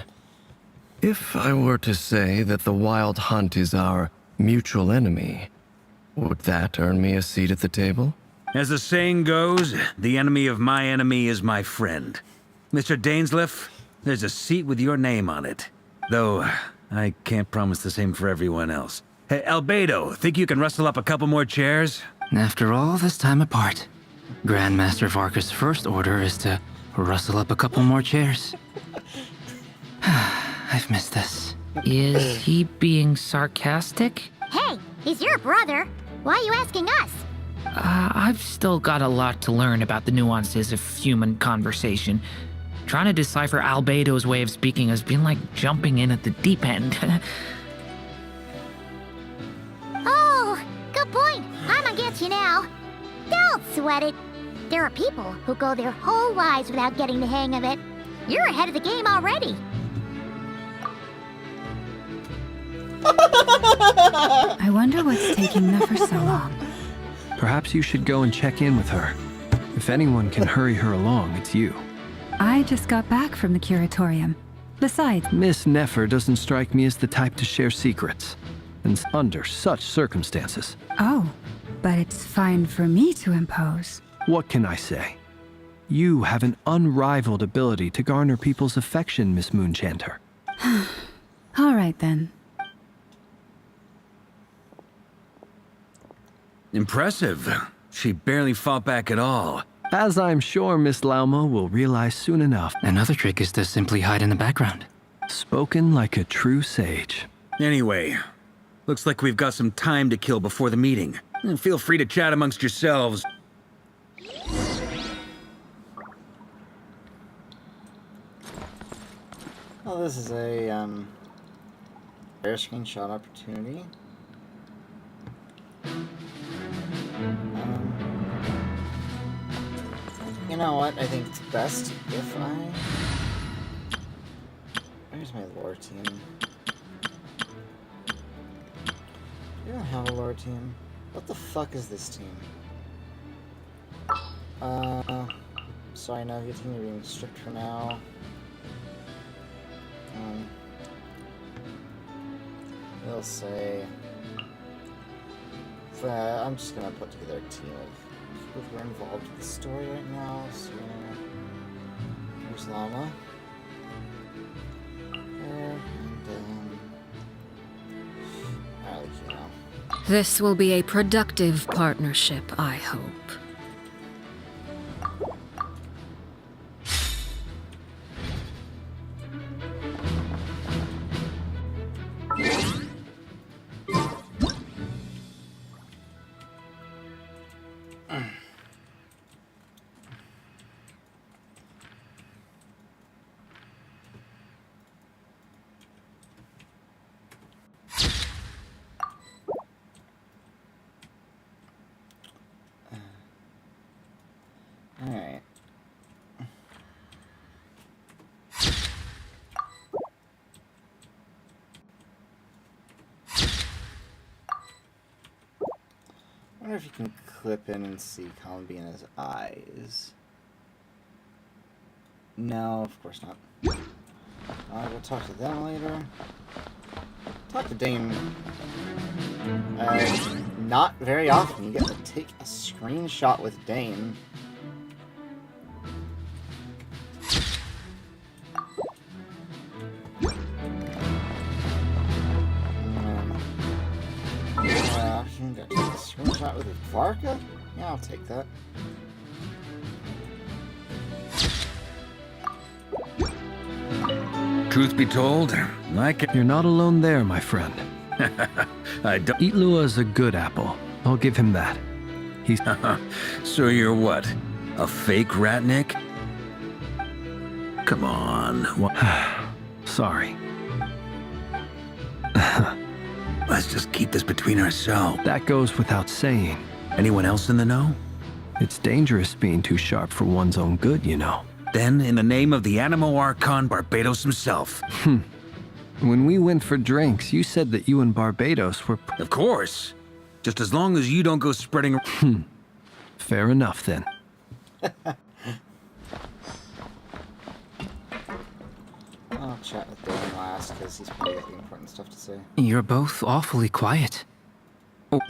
If I were to say that the Wild Hunt is our mutual enemy, would that earn me a seat at the table? As the saying goes, the enemy of my enemy is my friend. Mr. Dainsliff, there's a seat with your name on it. Though, I can't promise the same for everyone else. Hey, Albedo, think you can rustle up a couple more chairs? After all this time apart, Grandmaster Varka's first order is to rustle up a couple more chairs. I've missed this. Is he being sarcastic? Hey, he's your brother. Why are you asking us? I've still got a lot to learn about the nuances of human conversation. Trying to decipher Albedo's way of speaking has been like jumping in at the deep end. Oh, good point. I'm against you now. Don't sweat it. There are people who go their whole lives without getting the hang of it. You're ahead of the game already. I wonder what's taking Nefer so long. Perhaps you should go and check in with her. If anyone can hurry her along, it's you. I just got back from the curatorium. Besides, Miss Nefer doesn't strike me as the type to share secrets. And under such circumstances. oh, but it's fine for me to impose. What can I say? You have an unrivaled ability to garner people's affection, Miss Moonchanter. All right then. Impressive. She barely fought back at all. As I'm sure Miss Lauma will realize soon enough. Another trick is to simply hide in the background. Spoken like a true sage. Anyway, looks like we've got some time to kill before the meeting. Feel free to chat amongst yourselves. Well, this is a rare screenshot opportunity. You know what? I think it's best if I... Where's my lore team? You don't have a lore team. What the fuck is this team? Sorry, no, your team are being stripped for now. We'll say... I'm just gonna put together a team of people who are involved in the story right now, so... Here's Llama. There, and, Arlecchino. This will be a productive partnership, I hope. Alright. I wonder if you can clip in and see Columbina's eyes. No, of course not. We'll talk to them later. Talk to Dane. Not very often you get to take a screenshot with Dane. Chat with Varka? Yeah, I'll take that. Truth be told, You're not alone there, my friend. I don't... Itlua is a good apple. I'll give him that. He's... So you're what? A fake Ratnik? Come on. Sorry. Let's just keep this between ourselves. That goes without saying. Anyone else in the know? It's dangerous being too sharp for one's own good, you know. Then, in the name of the Animo Archon Barbados himself. When we went for drinks, you said that you and Barbados were... Of course. Just as long as you don't go spreading... Fair enough, then. I'll chat with Dylan last, because he's probably got the important stuff to say. You're both awfully quiet. Oh.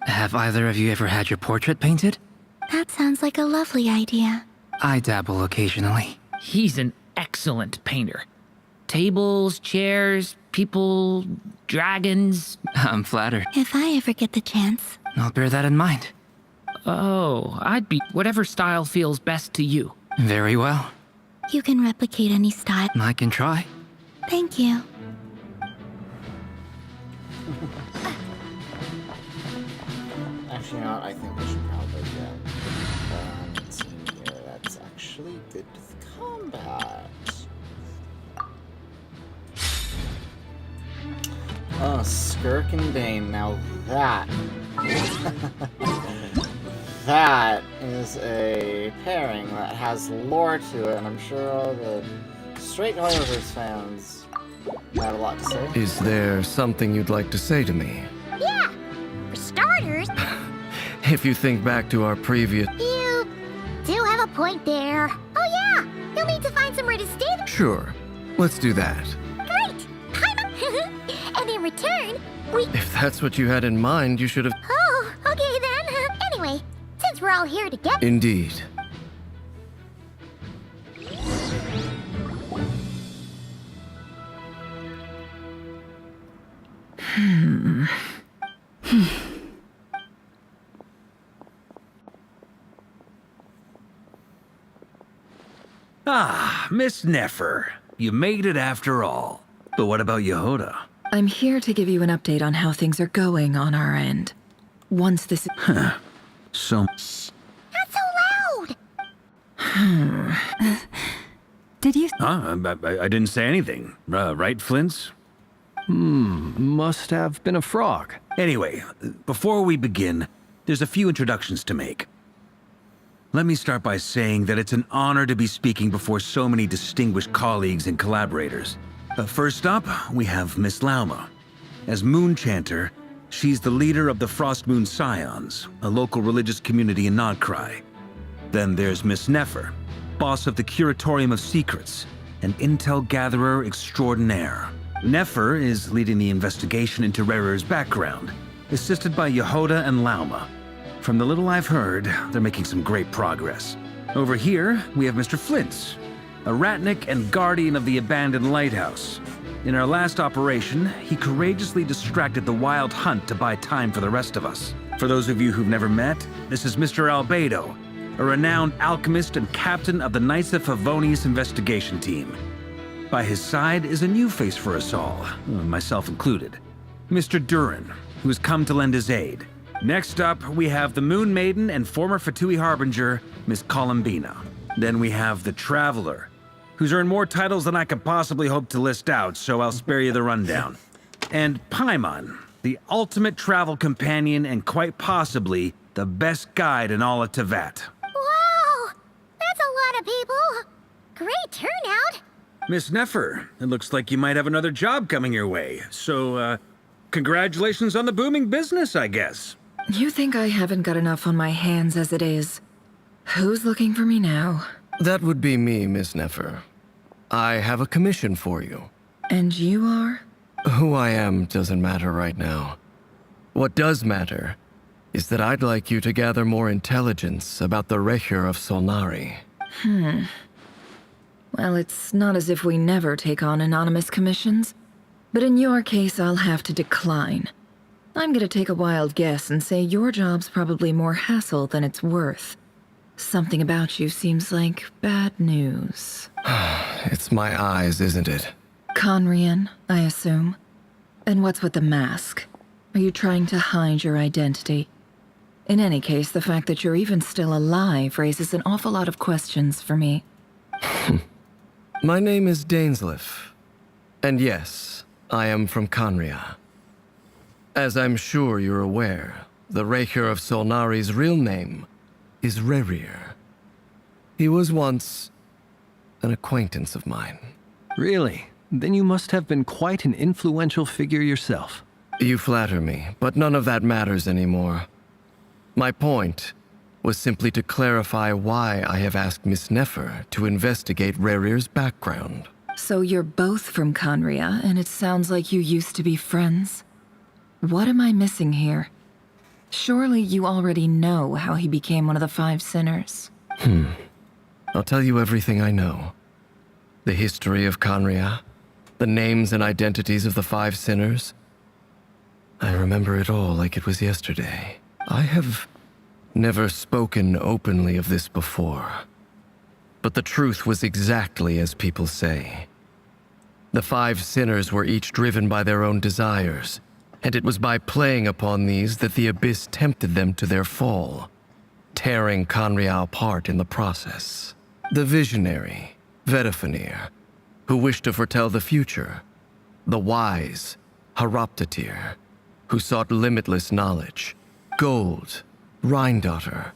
Have either of you ever had your portrait painted? That sounds like a lovely idea. I dabble occasionally. He's an excellent painter. Tables, chairs, people, dragons. I'm flattered. If I ever get the chance. I'll bear that in mind. Oh, I'd be whatever style feels best to you. Very well. You can replicate any style. I can try. Thank you. Actually, you know what? I think we should probably get... let's see here. That's actually good with combat. Oh, Skirk and Bane. Now that... that is a pairing that has lore to it, and I'm sure all the straight Horrorverse fans have a lot to say. Is there something you'd like to say to me? Yeah! For starters... If you think back to our previous... You do have a point there. Oh yeah! You'll need to find somewhere to stay. Sure. Let's do that. Great! And in return, we... If that's what you had in mind, you should have... Oh, okay then. Anyway, since we're all here together... Indeed. Ah, Miss Nefer. You made it after all. But what about Yehoda? I'm here to give you an update on how things are going on our end. Once this... So... Shh! Not so loud! Did you... I didn't say anything. Right, Flint's? Must have been a frog. Anyway, before we begin, there's a few introductions to make. Let me start by saying that it's an honor to be speaking before so many distinguished colleagues and collaborators. First up, we have Miss Lauma. As Moon Chanter, she's the leader of the Frost Moon Scions, a local religious community in Krai. Then there's Miss Nefer, boss of the Curatorium of Secrets, an intel gatherer extraordinaire. Nefer is leading the investigation into Rerer's background, assisted by Yehoda and Lauma. From the little I've heard, they're making some great progress. Over here, we have Mr. Flint's, a Ratnik and guardian of the abandoned lighthouse. In our last operation, he courageously distracted the wild hunt to buy time for the rest of us. For those of you who've never met, this is Mr. Albedo, a renowned alchemist and captain of the Knights of Favonius investigation team. By his side is a new face for us all, myself included, Mr. Durin, who has come to lend his aid. Next up, we have the Moon Maiden and former Fatui Harbinger, Miss Columbina. Then we have the Traveler, who's earned more titles than I could possibly hope to list out, so I'll spare you the rundown. And Paimon, the ultimate travel companion and quite possibly the best guide in all of Tevat. Wow! That's a lot of people! Great turnout! Miss Nefer, it looks like you might have another job coming your way, so, congratulations on the booming business, I guess. You think I haven't got enough on my hands as it is? Who's looking for me now? That would be me, Miss Nefer. I have a commission for you. And you are? Who I am doesn't matter right now. What does matter is that I'd like you to gather more intelligence about the Recher of Solnari. Well, it's not as if we never take on anonymous commissions. But in your case, I'll have to decline. I'm gonna take a wild guess and say your job's probably more hassle than it's worth. Something about you seems like bad news. It's my eyes, isn't it? Conrian, I assume. And what's with the mask? Are you trying to hide your identity? In any case, the fact that you're even still alive raises an awful lot of questions for me. My name is Dainsleif. And yes, I am from Conria. As I'm sure you're aware, the Raker of Solnari's real name is Rerir. He was once an acquaintance of mine. Really? Then you must have been quite an influential figure yourself. You flatter me, but none of that matters anymore. My point was simply to clarify why I have asked Miss Nefer to investigate Rerir's background. So you're both from Conria, and it sounds like you used to be friends? What am I missing here? Surely you already know how he became one of the Five Sinners. I'll tell you everything I know. The history of Conria, the names and identities of the Five Sinners. I remember it all like it was yesterday. I have never spoken openly of this before. But the truth was exactly as people say. The Five Sinners were each driven by their own desires, and it was by playing upon these that the Abyss tempted them to their fall, tearing Conria apart in the process. The visionary, Vedifenir, who wished to foretell the future. The wise, Haroptatir, who sought limitless knowledge. Gold, Rheindotter,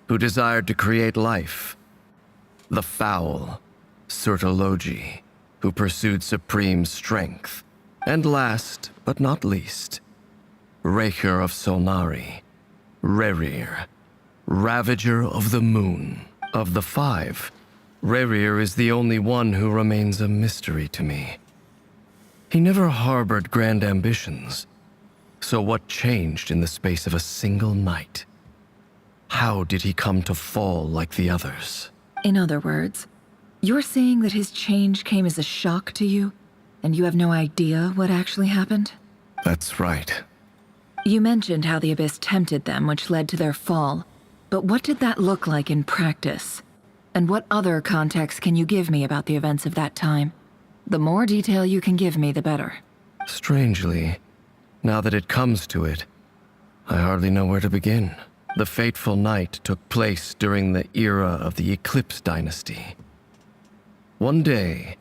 who desired to create life. The foul, Surtologi, who pursued supreme strength. And last, but not least, Raker of Solnari, Rerir, Ravager of the Moon. Of the five, Rerir is the only one who remains a mystery to me. He never harbored grand ambitions. So what changed in the space of a single night? How did he come to fall like the others? In other words, you're saying that his change came as a shock to you, and you have no idea what actually happened? That's right. You mentioned how the Abyss tempted them, which led to their fall. But what did that look like in practice? And what other context can you give me about the events of that time? The more detail you can give me, the better. Strangely, now that it comes to it, I hardly know where to begin. The fateful night took place during the era of the Eclipse Dynasty. One day,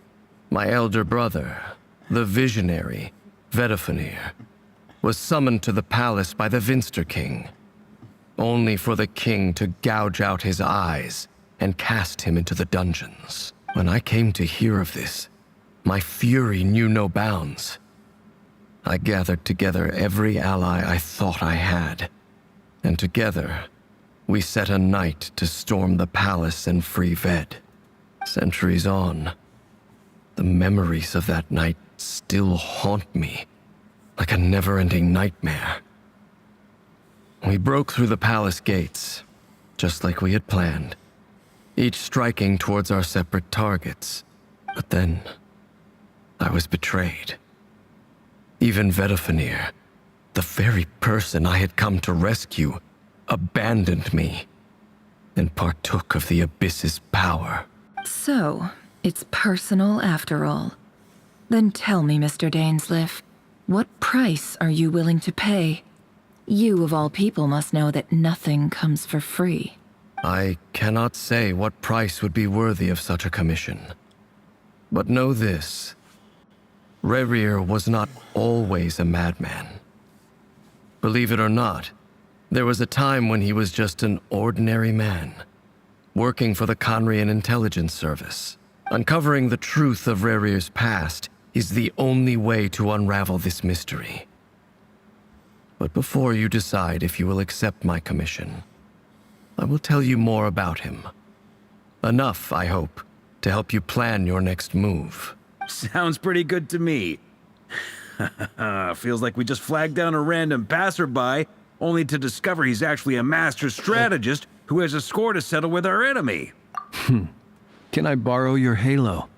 my elder brother, the visionary, Vedifenir, was summoned to the palace by the Vinster King, only for the king to gouge out his eyes and cast him into the dungeons. When I came to hear of this, my fury knew no bounds. I gathered together every ally I thought I had, and together, we set a night to storm the palace and free Ved. Centuries on, the memories of that night still haunt me like a never-ending nightmare. We broke through the palace gates, just like we had planned, each striking towards our separate targets. But then, I was betrayed. Even Vedifenir, the very person I had come to rescue, abandoned me and partook of the Abyss's power. So, it's personal after all. Then tell me, Mr. Dainsleif, what price are you willing to pay? You, of all people, must know that nothing comes for free. I cannot say what price would be worthy of such a commission. But know this. Rerir was not always a madman. Believe it or not, there was a time when he was just an ordinary man, working for the Conrian Intelligence Service. Uncovering the truth of Rerir's past is the only way to unravel this mystery. But before you decide if you will accept my commission, I will tell you more about him. Enough, I hope, to help you plan your next move. Sounds pretty good to me. Feels like we just flagged down a random passerby, only to discover he's actually a master strategist who has a score to settle with our enemy. Can I borrow your halo?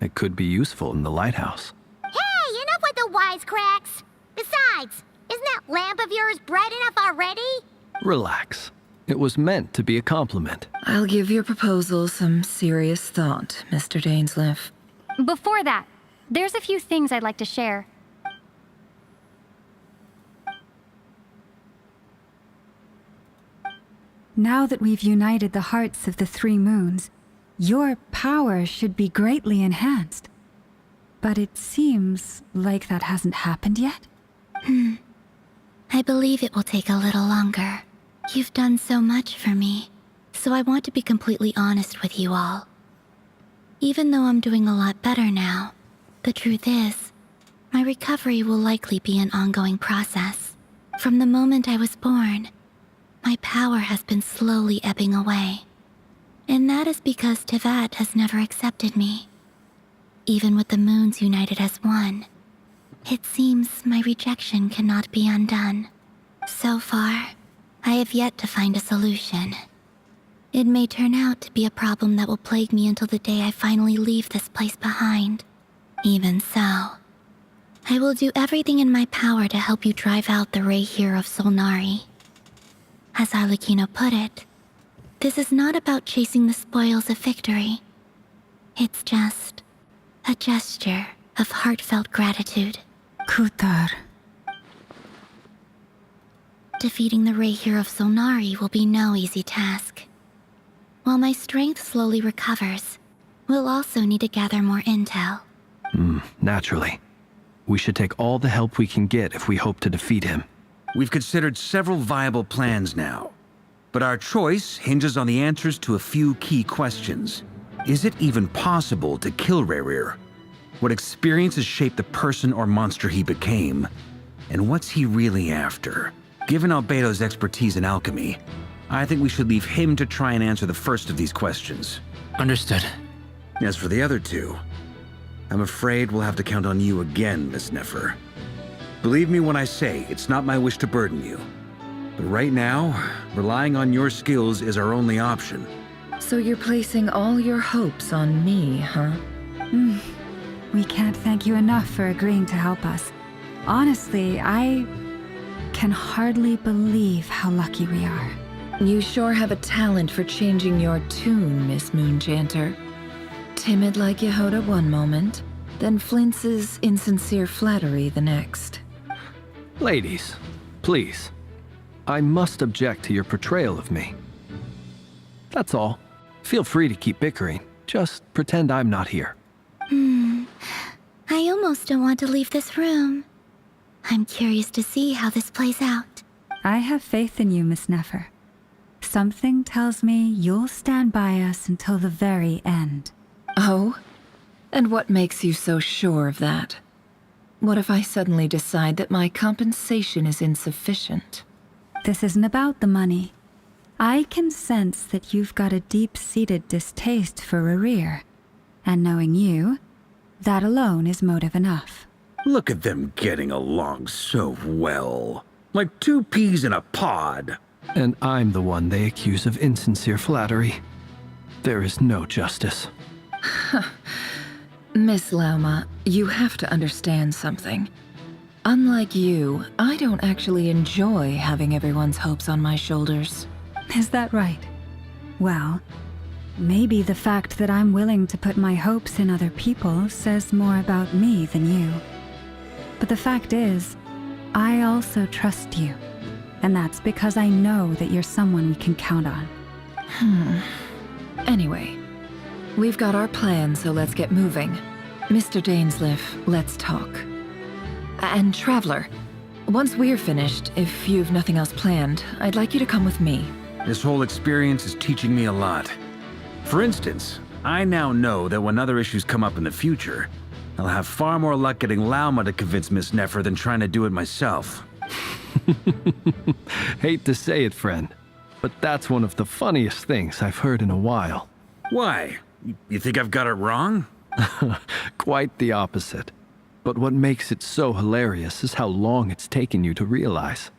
It could be useful in the lighthouse. Hey, enough with the wisecracks! Besides, Isn't that lamp of yours bright enough already? Relax. It was meant to be a compliment. I'll give your proposal some serious thought, Mr. Dainsleif. Before that, there's a few things I'd like to share. Now that we've united the hearts of the three moons, your power should be greatly enhanced. But it seems like that hasn't happened yet? I believe it will take a little longer. You've done so much for me, so I want to be completely honest with you all. Even though I'm doing a lot better now, the truth is, my recovery will likely be an ongoing process. From the moment I was born, my power has been slowly ebbing away. And that is because Tevat has never accepted me. Even with the moons united as one, it seems my rejection cannot be undone. So far, I have yet to find a solution. It may turn out to be a problem that will plague me until the day I finally leave this place behind. Even so, I will do everything in my power to help you drive out the Rayhir of Solnari. As Arlecchino put it, this is not about chasing the spoils of victory. It's just a gesture of heartfelt gratitude. Kutar. Defeating the Rayhir of Solnari will be no easy task. While my strength slowly recovers, we'll also need to gather more intel. Naturally. We should take all the help we can get if we hope to defeat him. We've considered several viable plans now, but our choice hinges on the answers to a few key questions. Is it even possible to kill Rayhir? What experiences shaped the person or monster he became? And what's he really after? Given Albedo's expertise in alchemy, I think we should leave him to try and answer the first of these questions. Understood. As for the other two, I'm afraid we'll have to count on you again, Miss Nefer. Believe me when I say it's not my wish to burden you. But right now, relying on your skills is our only option. So you're placing all your hopes on me, huh? We can't thank you enough for agreeing to help us. Honestly, I can hardly believe how lucky we are. You sure have a talent for changing your tune, Miss Moonchanter. Timid like Yehoda one moment, then Flintz's insincere flattery the next. Ladies, please. I must object to your portrayal of me. That's all. Feel free to keep bickering. Just pretend I'm not here. I almost don't want to leave this room. I'm curious to see how this plays out. I have faith in you, Miss Nefer. Something tells me you'll stand by us until the very end. Oh? And what makes you so sure of that? What if I suddenly decide that my compensation is insufficient? This isn't about the money. I can sense that you've got a deep-seated distaste for Rayhir. And knowing you, that alone is motive enough. Look at them getting along so well. Like two peas in a pod. And I'm the one they accuse of insincere flattery. There is no justice. Miss Lauma, you have to understand something. Unlike you, I don't actually enjoy having everyone's hopes on my shoulders. Is that right? Well, maybe the fact that I'm willing to put my hopes in other people says more about me than you. But the fact is, I also trust you. And that's because I know that you're someone we can count on. Anyway, we've got our plan, so let's get moving. Mr. Dainsleif, let's talk. And Traveler, once we're finished, if you've nothing else planned, I'd like you to come with me. This whole experience is teaching me a lot. For instance, I now know that when other issues come up in the future, I'll have far more luck getting Lauma to convince Miss Nefer than trying to do it myself. Hate to say it, friend, but that's one of the funniest things I've heard in a while. Why? You think I've got it wrong? Quite the opposite. But what makes it so hilarious is how long it's taken you to realize.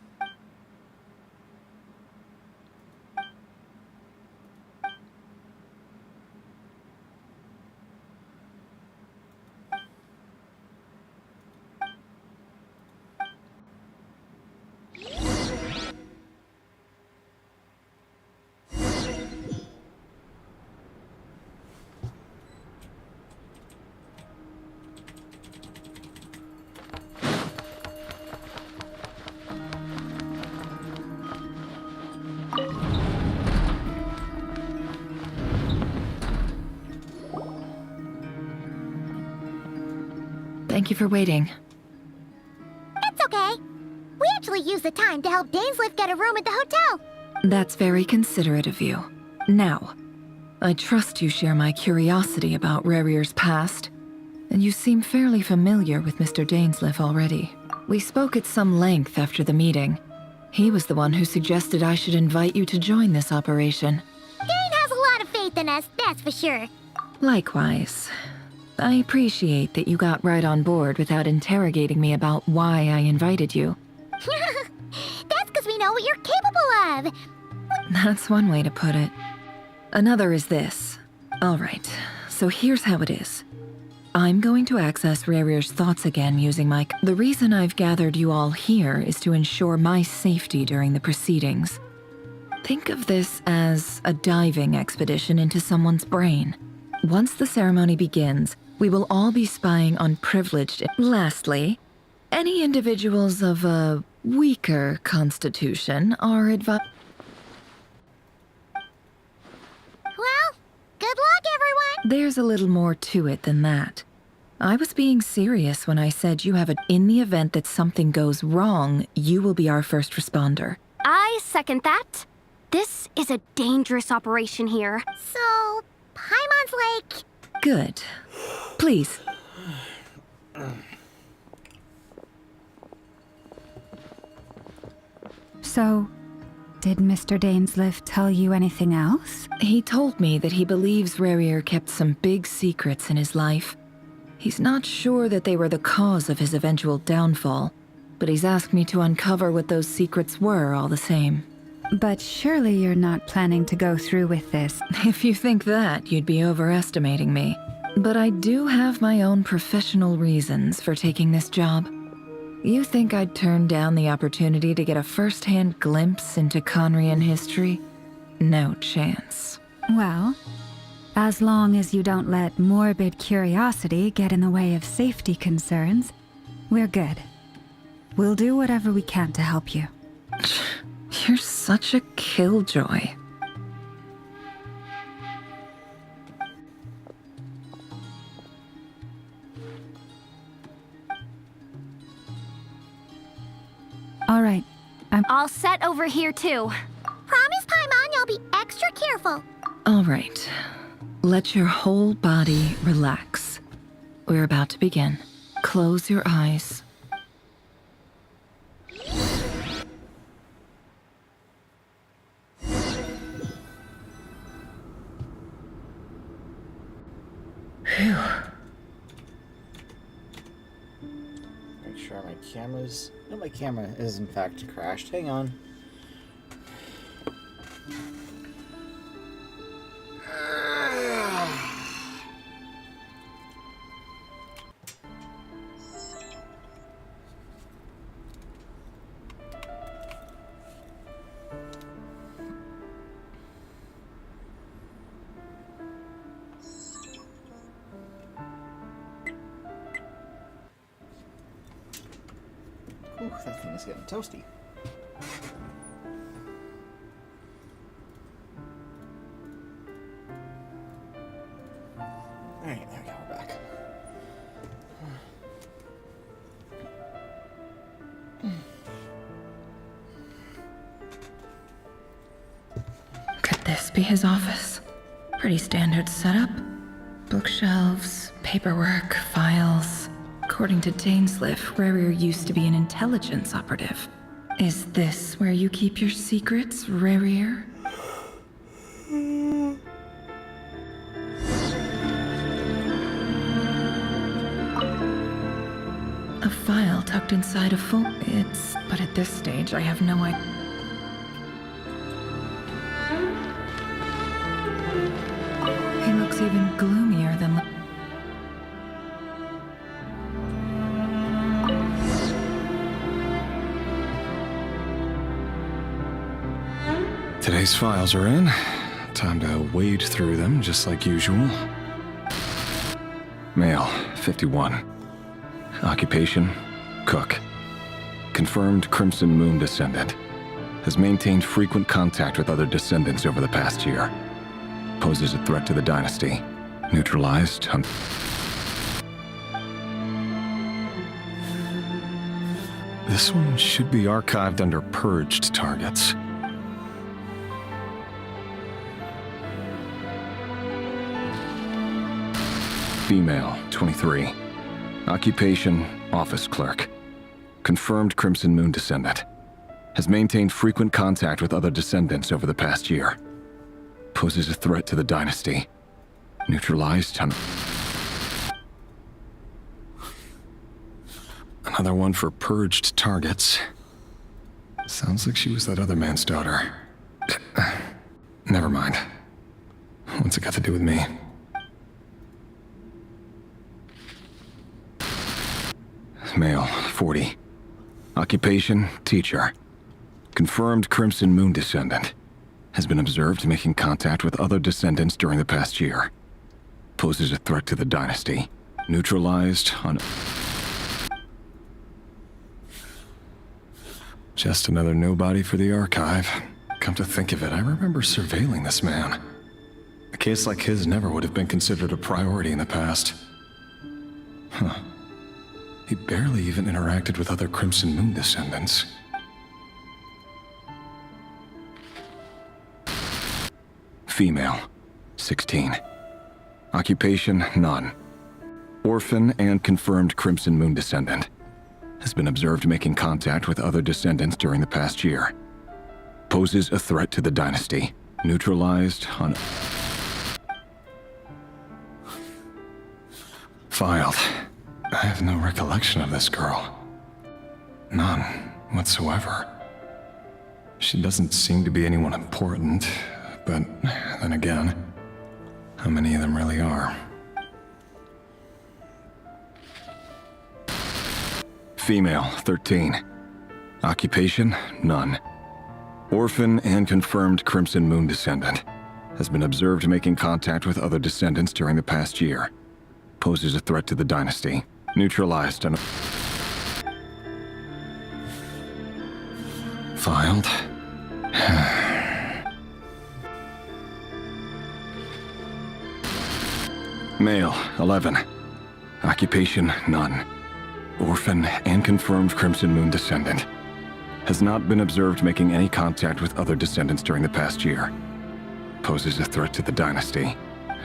Thank you for waiting. It's okay. We actually used the time to help Dainsliff get a room at the hotel. That's very considerate of you. Now, I trust you share my curiosity about Rerir's past, and you seem fairly familiar with Mr. Dainsliff already. We spoke at some length after the meeting. He was the one who suggested I should invite you to join this operation. Dane has a lot of faith in us, that's for sure. Likewise. I appreciate that you got right on board without interrogating me about why I invited you. That's because we know what you're capable of. That's one way to put it. Another is this. Alright, so here's how it is. I'm going to access Rerir's thoughts again using my... The reason I've gathered you all here is to ensure my safety during the proceedings. Think of this as a diving expedition into someone's brain. Once the ceremony begins, we will all be spying on privileged... Lastly, any individuals of a weaker constitution are advised... Well, good luck, everyone! There's a little more to it than that. I was being serious when I said you have a... In the event that something goes wrong, you will be our first responder. I second that. This is a dangerous operation here. So, Paimon's like... Good. Please. So, did Mr. Dainsliff tell you anything else? He told me that he believes Rerir kept some big secrets in his life. He's not sure that they were the cause of his eventual downfall, but he's asked me to uncover what those secrets were all the same. But surely you're not planning to go through with this. If you think that, you'd be overestimating me. But I do have my own professional reasons for taking this job. You think I'd turn down the opportunity to get a first-hand glimpse into Conrian history? No chance. Well, as long as you don't let morbid curiosity get in the way of safety concerns, we're good. We'll do whatever we can to help you. You're such a killjoy. All right, I'm all set over here too. Promise, Paimon, you'll be extra careful. All right. Let your whole body relax. We're about to begin. Close your eyes. Phew. Make sure my camera's... No, my camera is in fact crashed. Hang on. Ooh, that thing is getting toasty. Alright, there we go, we're back. Could this be his office? Pretty standard setup. Bookshelves, paperwork, files. According to Dainsliff, Rerir used to be an intelligence operative. Is this where you keep your secrets, Rerir? A file tucked inside a phone. But at this stage, I have no idea. He looks even gloomier than... Today's files are in. Time to wade through them, just like usual. Male, 51. Occupation, cook. Confirmed Crimson Moon descendant. Has maintained frequent contact with other descendants over the past year. Poses a threat to the dynasty. Neutralized. This one should be archived under purged targets. Female, 23. Occupation, office clerk. Confirmed Crimson Moon descendant. Has maintained frequent contact with other descendants over the past year. Poses a threat to the dynasty. Neutralized on... Another one for purged targets. Sounds like she was that other man's daughter. Never mind. What's it got to do with me? Male, 40. Occupation, teacher. Confirmed Crimson Moon descendant. Has been observed making contact with other descendants during the past year. Poses a threat to the dynasty. Neutralized on... Just another nobody for the archive. Come to think of it, I remember surveilling this man. A case like his never would have been considered a priority in the past. Huh. He barely even interacted with other Crimson Moon descendants. Female, 16. Occupation, none. Orphan and confirmed Crimson Moon descendant. Has been observed making contact with other descendants during the past year. Poses a threat to the dynasty. Neutralized on... Filed. I have no recollection of this girl. None whatsoever. She doesn't seem to be anyone important, but then again, how many of them really are? Female, 13. Occupation, none. Orphan and confirmed Crimson Moon descendant. Has been observed making contact with other descendants during the past year. Poses a threat to the dynasty. Neutralized on... Filed. Male, 11. Occupation, none. Orphan and confirmed Crimson Moon descendant. Has not been observed making any contact with other descendants during the past year. Poses a threat to the dynasty.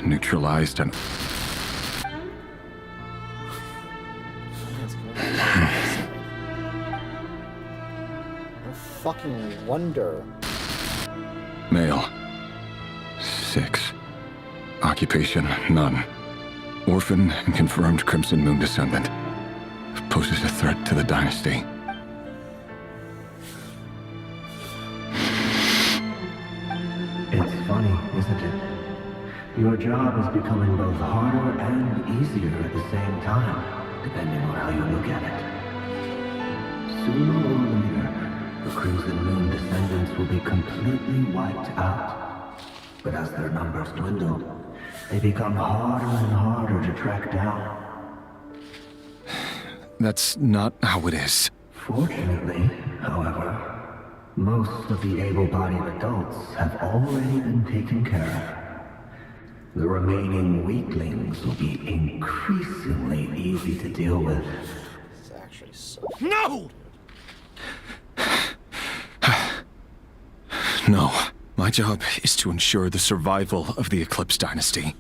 Neutralized on... Fucking wonder. Male, 6. Occupation, none. Orphan and confirmed Crimson Moon descendant. Poses a threat to the dynasty. It's funny, isn't it? Your job is becoming both harder and easier at the same time, depending on how you look at it. Sooner or later, the Crimson Moon descendants will be completely wiped out. But as their numbers dwindle, they become harder and harder to track down. That's not how it is. Fortunately, however, most of the able-bodied adults have already been taken care of. The remaining weaklings will be increasingly easy to deal with. This is actually so... No! No. My job is to ensure the survival of the Eclipse Dynasty.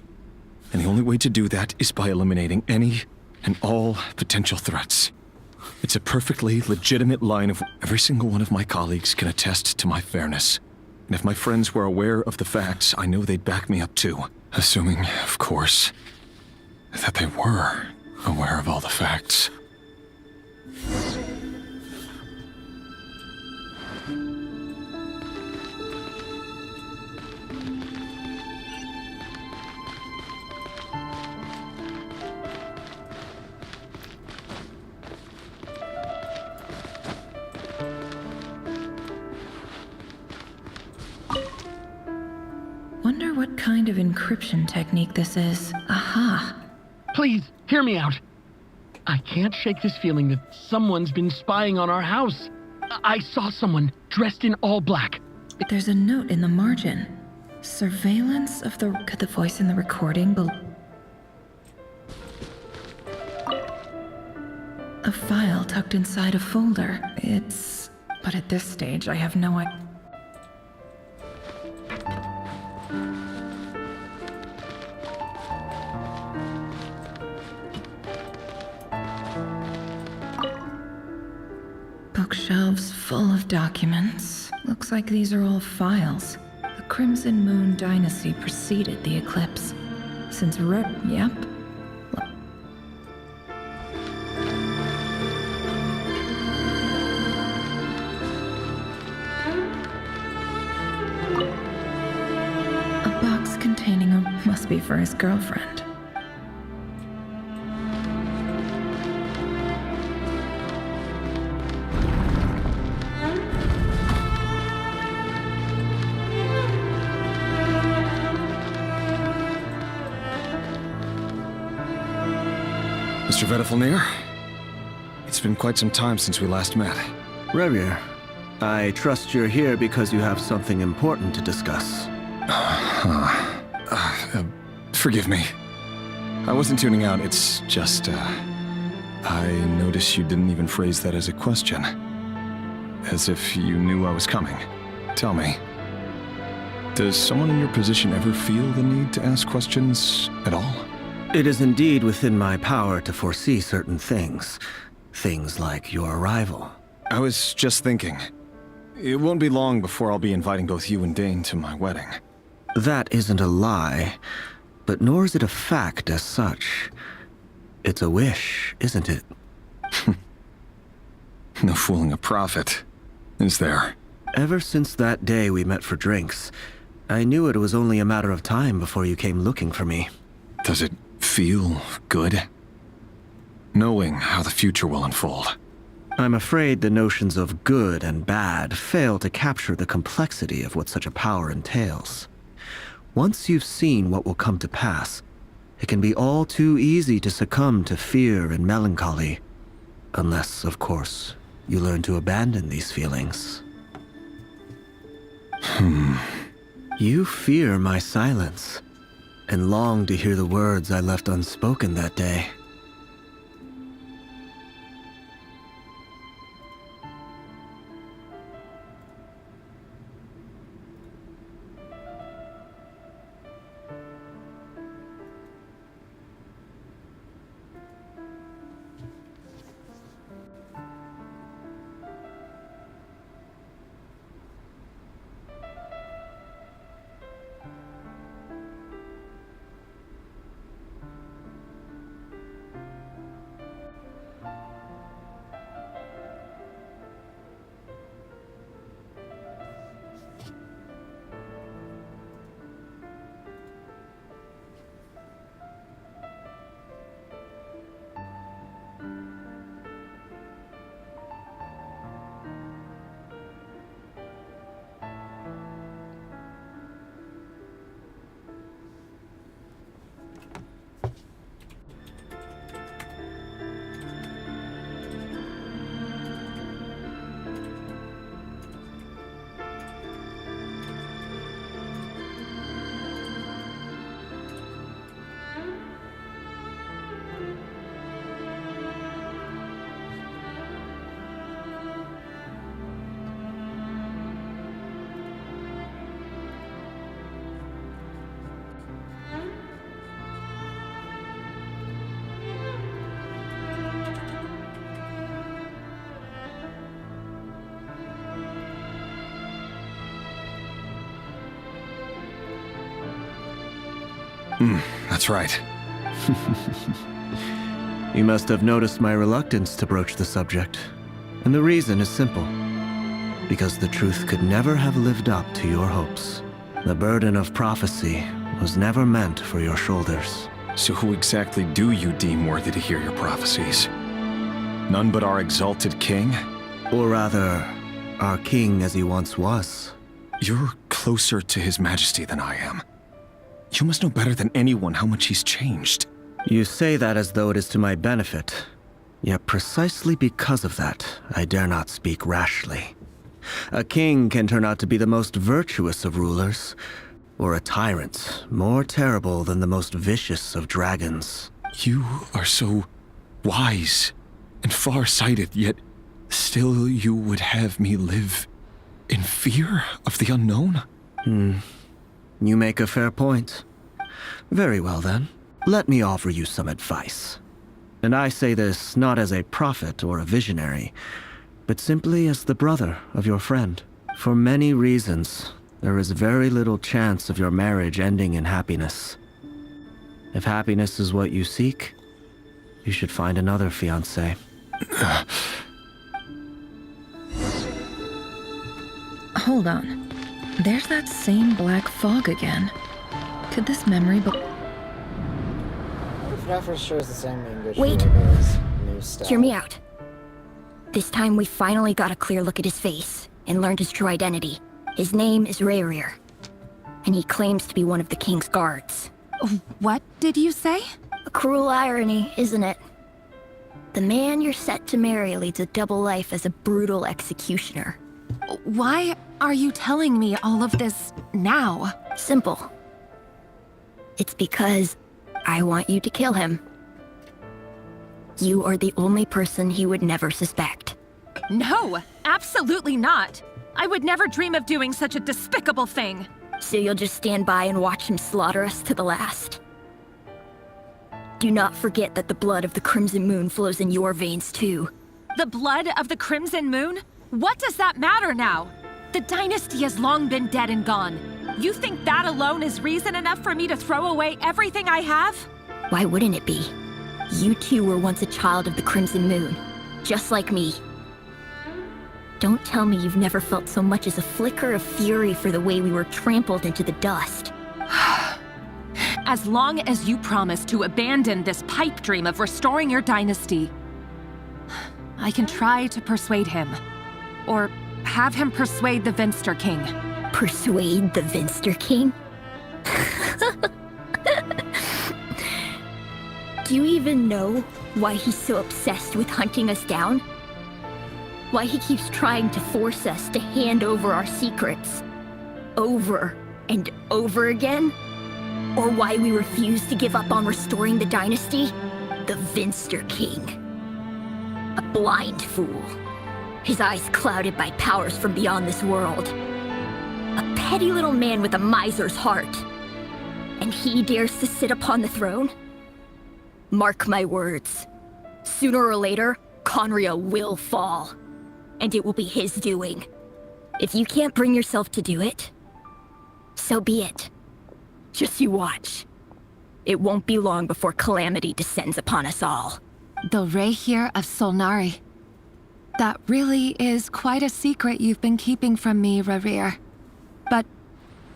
And the only way to do that is by eliminating any and all potential threats. It's a perfectly legitimate line of... Every single one of my colleagues can attest to my fairness. And if my friends were aware of the facts, I know they'd back me up too. Assuming, of course, that they were aware of all the facts. Wonder what kind of encryption technique this is. Aha! Please, hear me out. I can't shake this feeling that someone's been spying on our house. I saw someone dressed in all black. There's a note in the margin. Surveillance of the... Could the voice in the recording A file tucked inside a folder. But at this stage, I have no idea. Bookshelves full of documents. Looks like these are all files. The Crimson Moon Dynasty preceded the eclipse. Since yep. A box containing must be for his girlfriend. Mr. Vedifalnir, it's been quite some time since we last met. Rerir, I trust you're here because you have something important to discuss. Forgive me. I wasn't tuning out, it's just, I noticed you didn't even phrase that as a question. As if you knew I was coming. Tell me, does someone in your position ever feel the need to ask questions at all? It is indeed within my power to foresee certain things. Things like your arrival. I was just thinking. It won't be long before I'll be inviting both you and Dane to my wedding. That isn't a lie, but nor is it a fact as such. It's a wish, isn't it? No fooling a prophet, is there? Ever since that day we met for drinks, I knew it was only a matter of time before you came looking for me. Does it feel good? Knowing how the future will unfold. I'm afraid the notions of good and bad fail to capture the complexity of what such a power entails. Once you've seen what will come to pass, it can be all too easy to succumb to fear and melancholy. Unless, of course, you learn to abandon these feelings. You fear my silence, and long to hear the words I left unspoken that day. That's right. You must have noticed my reluctance to broach the subject. And the reason is simple. Because the truth could never have lived up to your hopes. The burden of prophecy was never meant for your shoulders. So who exactly do you deem worthy to hear your prophecies? None but our exalted king? Or rather, our king as he once was. You're closer to his majesty than I am. You must know better than anyone how much he's changed. You say that as though it is to my benefit. Yet precisely because of that, I dare not speak rashly. A king can turn out to be the most virtuous of rulers, or a tyrant more terrible than the most vicious of dragons. You are so wise. and far-sighted, yet still you would have me live in fear of the unknown? You make a fair point. Very well then. Let me offer you some advice. And I say this not as a prophet or a visionary, but simply as the brother of your friend. For many reasons, there is very little chance of your marriage ending in happiness. If happiness is what you seek, you should find another fiancé. Hold on. There's that same black fog again. Could this memory be... That for sure is the same English. Wait. New style. Hear me out. This time we finally got a clear look at his face and learned his true identity. His name is Rerir, and he claims to be one of the king's guards. What did you say? A cruel irony, isn't it? The man you're set to marry leads a double life as a brutal executioner. Why are you telling me all of this now? Simple. It's because I want you to kill him. You are the only person he would never suspect. No, absolutely not. I would never dream of doing such a despicable thing. So you'll just stand by and watch him slaughter us to the last? Do not forget that the blood of the Crimson Moon flows in your veins too. The blood of the Crimson Moon? What does that matter now? The dynasty has long been dead and gone. You think that alone is reason enough for me to throw away everything I have? Why wouldn't it be? You two were once a child of the Crimson Moon, just like me. Don't tell me you've never felt so much as a flicker of fury for the way we were trampled into the dust. As long as you promise to abandon this pipe dream of restoring your dynasty, I can try to persuade him. Or have him persuade the Vinster King. Persuade the Vinster King? Do you even know why he's so obsessed with hunting us down? Why he keeps trying to force us to hand over our secrets over and over again? Or why we refuse to give up on restoring the dynasty? The Vinster King. A blind fool. His eyes clouded by powers from beyond this world. A petty little man with a miser's heart. And he dares to sit upon the throne? Mark my words. Sooner or later, Khaenri'ah will fall. And it will be his doing. If you can't bring yourself to do it, so be it. Just you watch. It won't be long before calamity descends upon us all. The Reir of Solnari. That really is quite a secret you've been keeping from me, Rerir. But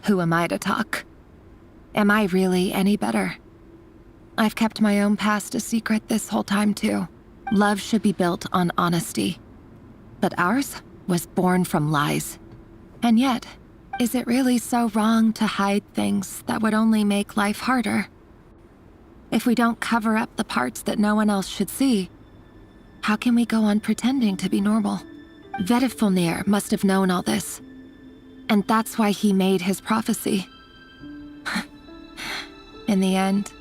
who am I to talk? Am I really any better? I've kept my own past a secret this whole time too. Love should be built on honesty. But ours was born from lies. And yet, is it really so wrong to hide things that would only make life harder? If we don't cover up the parts that no one else should see, how can we go on pretending to be normal? Vedifulnir must have known all this. And that's why he made his prophecy. In the end,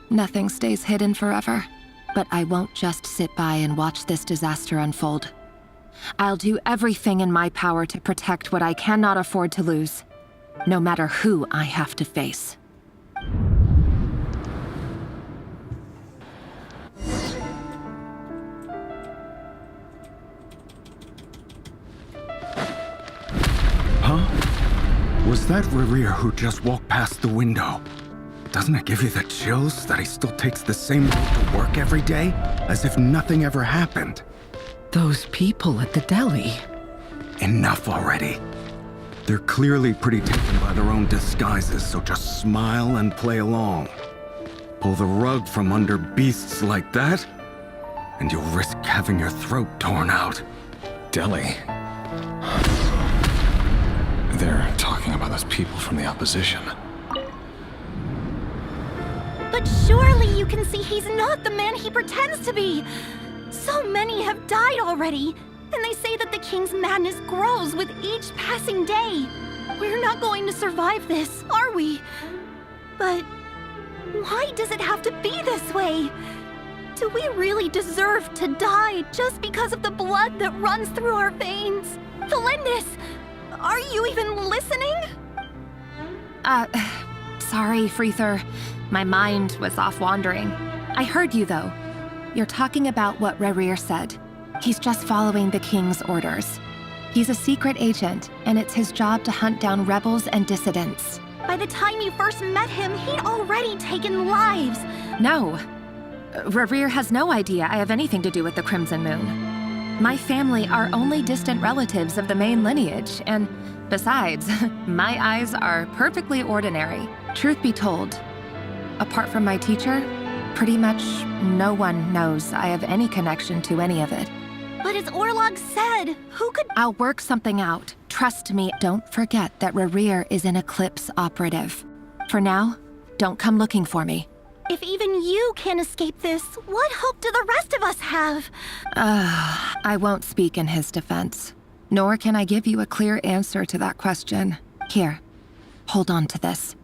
nothing stays hidden forever. But I won't just sit by and watch this disaster unfold. I'll do everything in my power to protect what I cannot afford to lose, no matter who I have to face. Huh? Was that Rerir who just walked past the window? Doesn't it give you the chills that he still takes the same road to work every day, as if nothing ever happened? Those people at the deli. Enough already. They're clearly pretty taken by their own disguises, so just smile and play along. Pull the rug from under beasts like that, and you'll risk having your throat torn out. Deli. They're talking about those people from the opposition. But surely you can see he's not the man he pretends to be! So many have died already, and they say that the king's madness grows with each passing day. We're not going to survive this, are we? But why does it have to be this way? Do we really deserve to die just because of the blood that runs through our veins? Felindis, are you even listening? Sorry, Freether. My mind was off wandering. I heard you, though. You're talking about what Rerir said. He's just following the king's orders. He's a secret agent, and it's his job to hunt down rebels and dissidents. By the time you first met him, he'd already taken lives. No. Rerir has no idea I have anything to do with the Crimson Moon. My family are only distant relatives of the main lineage, and besides, my eyes are perfectly ordinary. Truth be told, apart from my teacher, pretty much no one knows I have any connection to any of it. But as Orlog said, who could— I'll work something out. Trust me, don't forget that Rerir is an Eclipse operative. For now, don't come looking for me. If even you can't escape this, what hope do the rest of us have? I won't speak in his defense. Nor can I give you a clear answer to that question. Here, hold on to this.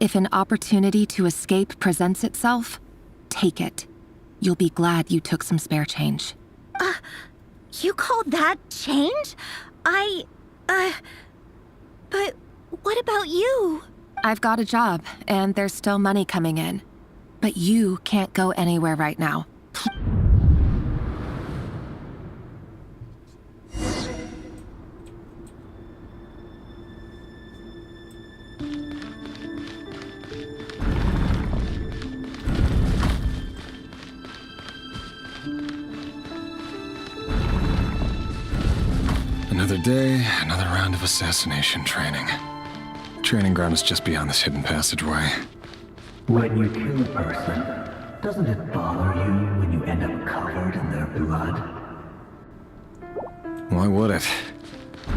If an opportunity to escape presents itself, take it. You'll be glad you took some spare change. You call that change? But what about you? I've got a job, and there's still money coming in. But you can't go anywhere right now. Another day, another round of assassination training. Training ground is just beyond this hidden passageway. When you kill a person, doesn't it bother you when you end up covered in their blood? Why would it?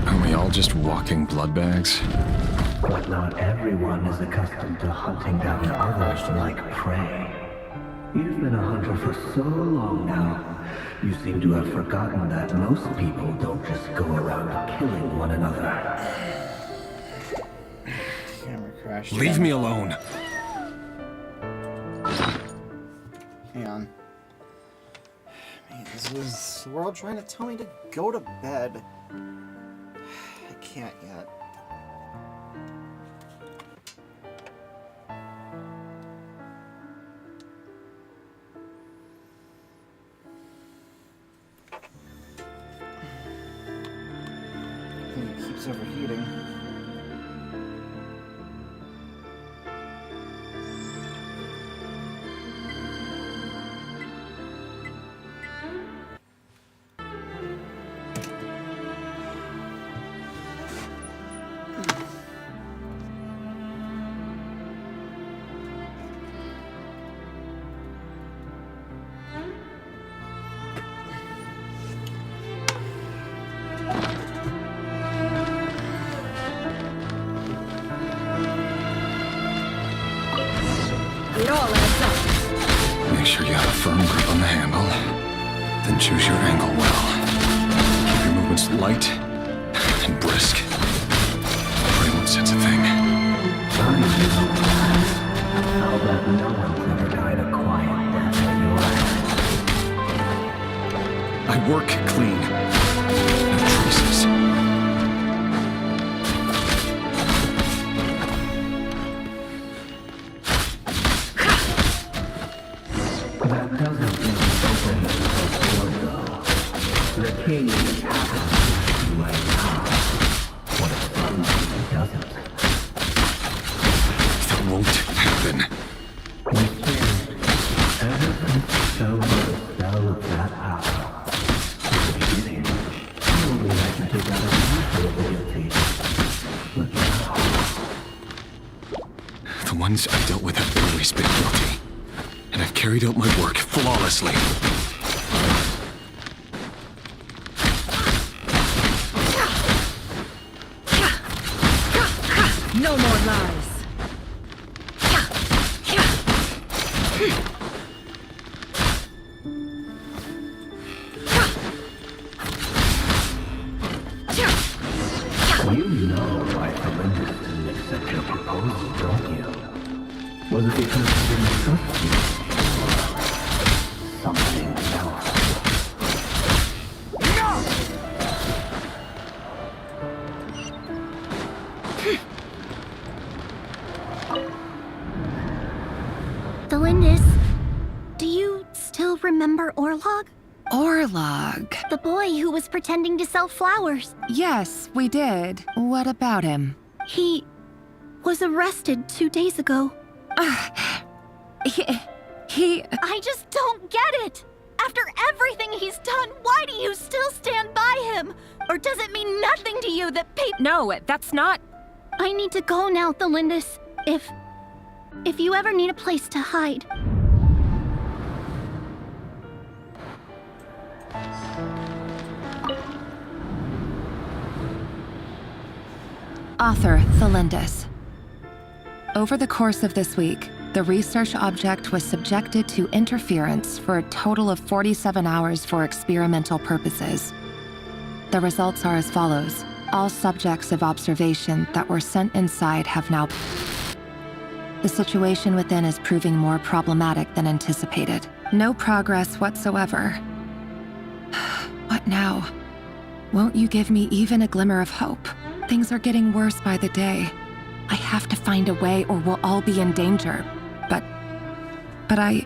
Aren't we all just walking blood bags? But not everyone is accustomed to hunting down others like prey. You've been a hunter for so long now, you seem to have forgotten that most people don't just go around killing one another. Camera crashed. Leave me alone. Hang on. Man, this is the world trying to tell me to go to bed. I can't yet. I think it keeps overheating. It all adds up. Make sure you have a firm grip on the handle. Then choose your angle well. Keep your movements light and brisk. Nobody won't sense a thing. I'll bet no one's ever died a quiet death at your end. I work clean. No traces. That doesn't mean open the door, though. The king is happening to you right now. What if somebody doesn't? That won't happen. We can't. Ever since you showed the spell of that power, at the beginning, you only had to take out a few of the guilty. But now, The ones I dealt with have always been guilty. And I've carried out my work flawlessly. No more lies. you know why Felindis didn't accept your proposal, don't you? Was it because he didn't trust you? Or Delindis, do you still remember Orlog? Orlog. The boy who was pretending to sell flowers. Yes, we did. What about him? He was arrested 2 days ago. He... I just don't get it! After everything he's done, why do you still stand by him? Or does it mean nothing to you that people— No, that's not... I need to go now, Delindis. If you ever need a place to hide. Author Thelindis. Over the course of this week, the research object was subjected to interference for a total of 47 hours for experimental purposes. The results are as follows. All subjects of observation that were sent inside have now... The situation within is proving more problematic than anticipated. No progress whatsoever. What now? Won't you give me even a glimmer of hope? Things are getting worse by the day. I have to find a way or we'll all be in danger. But I...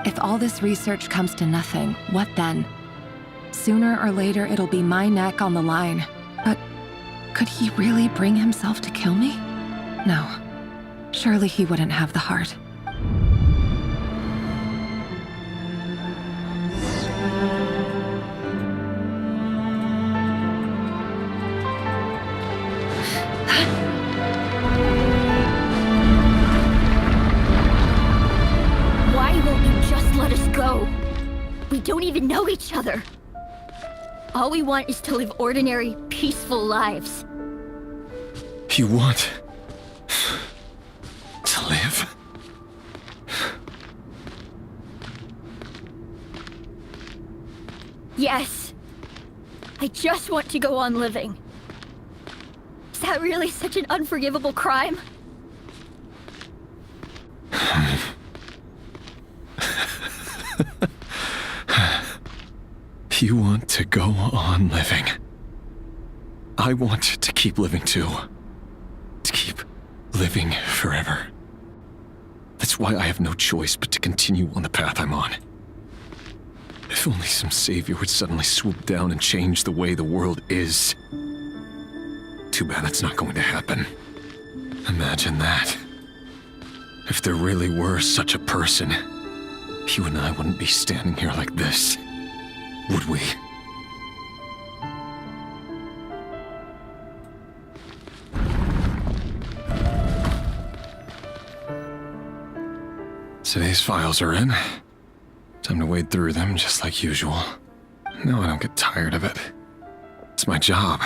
If all this research comes to nothing, what then? Sooner or later, it'll be my neck on the line. But could he really bring himself to kill me? No. Surely he wouldn't have the heart. Why won't you just let us go? We don't even know each other. All we want is to live ordinary, peaceful lives. You want to live? Yes. I just want to go on living. Is that really such an unforgivable crime? You want to go on living. I want to keep living too. To keep living forever. That's why I have no choice but to continue on the path I'm on. If only some savior would suddenly swoop down and change the way the world is. Too bad that's not going to happen. Imagine that. If there really were such a person, you and I wouldn't be standing here like this, would we? Today's files are in. Time to wade through them just like usual. No, I don't get tired of it. It's my job.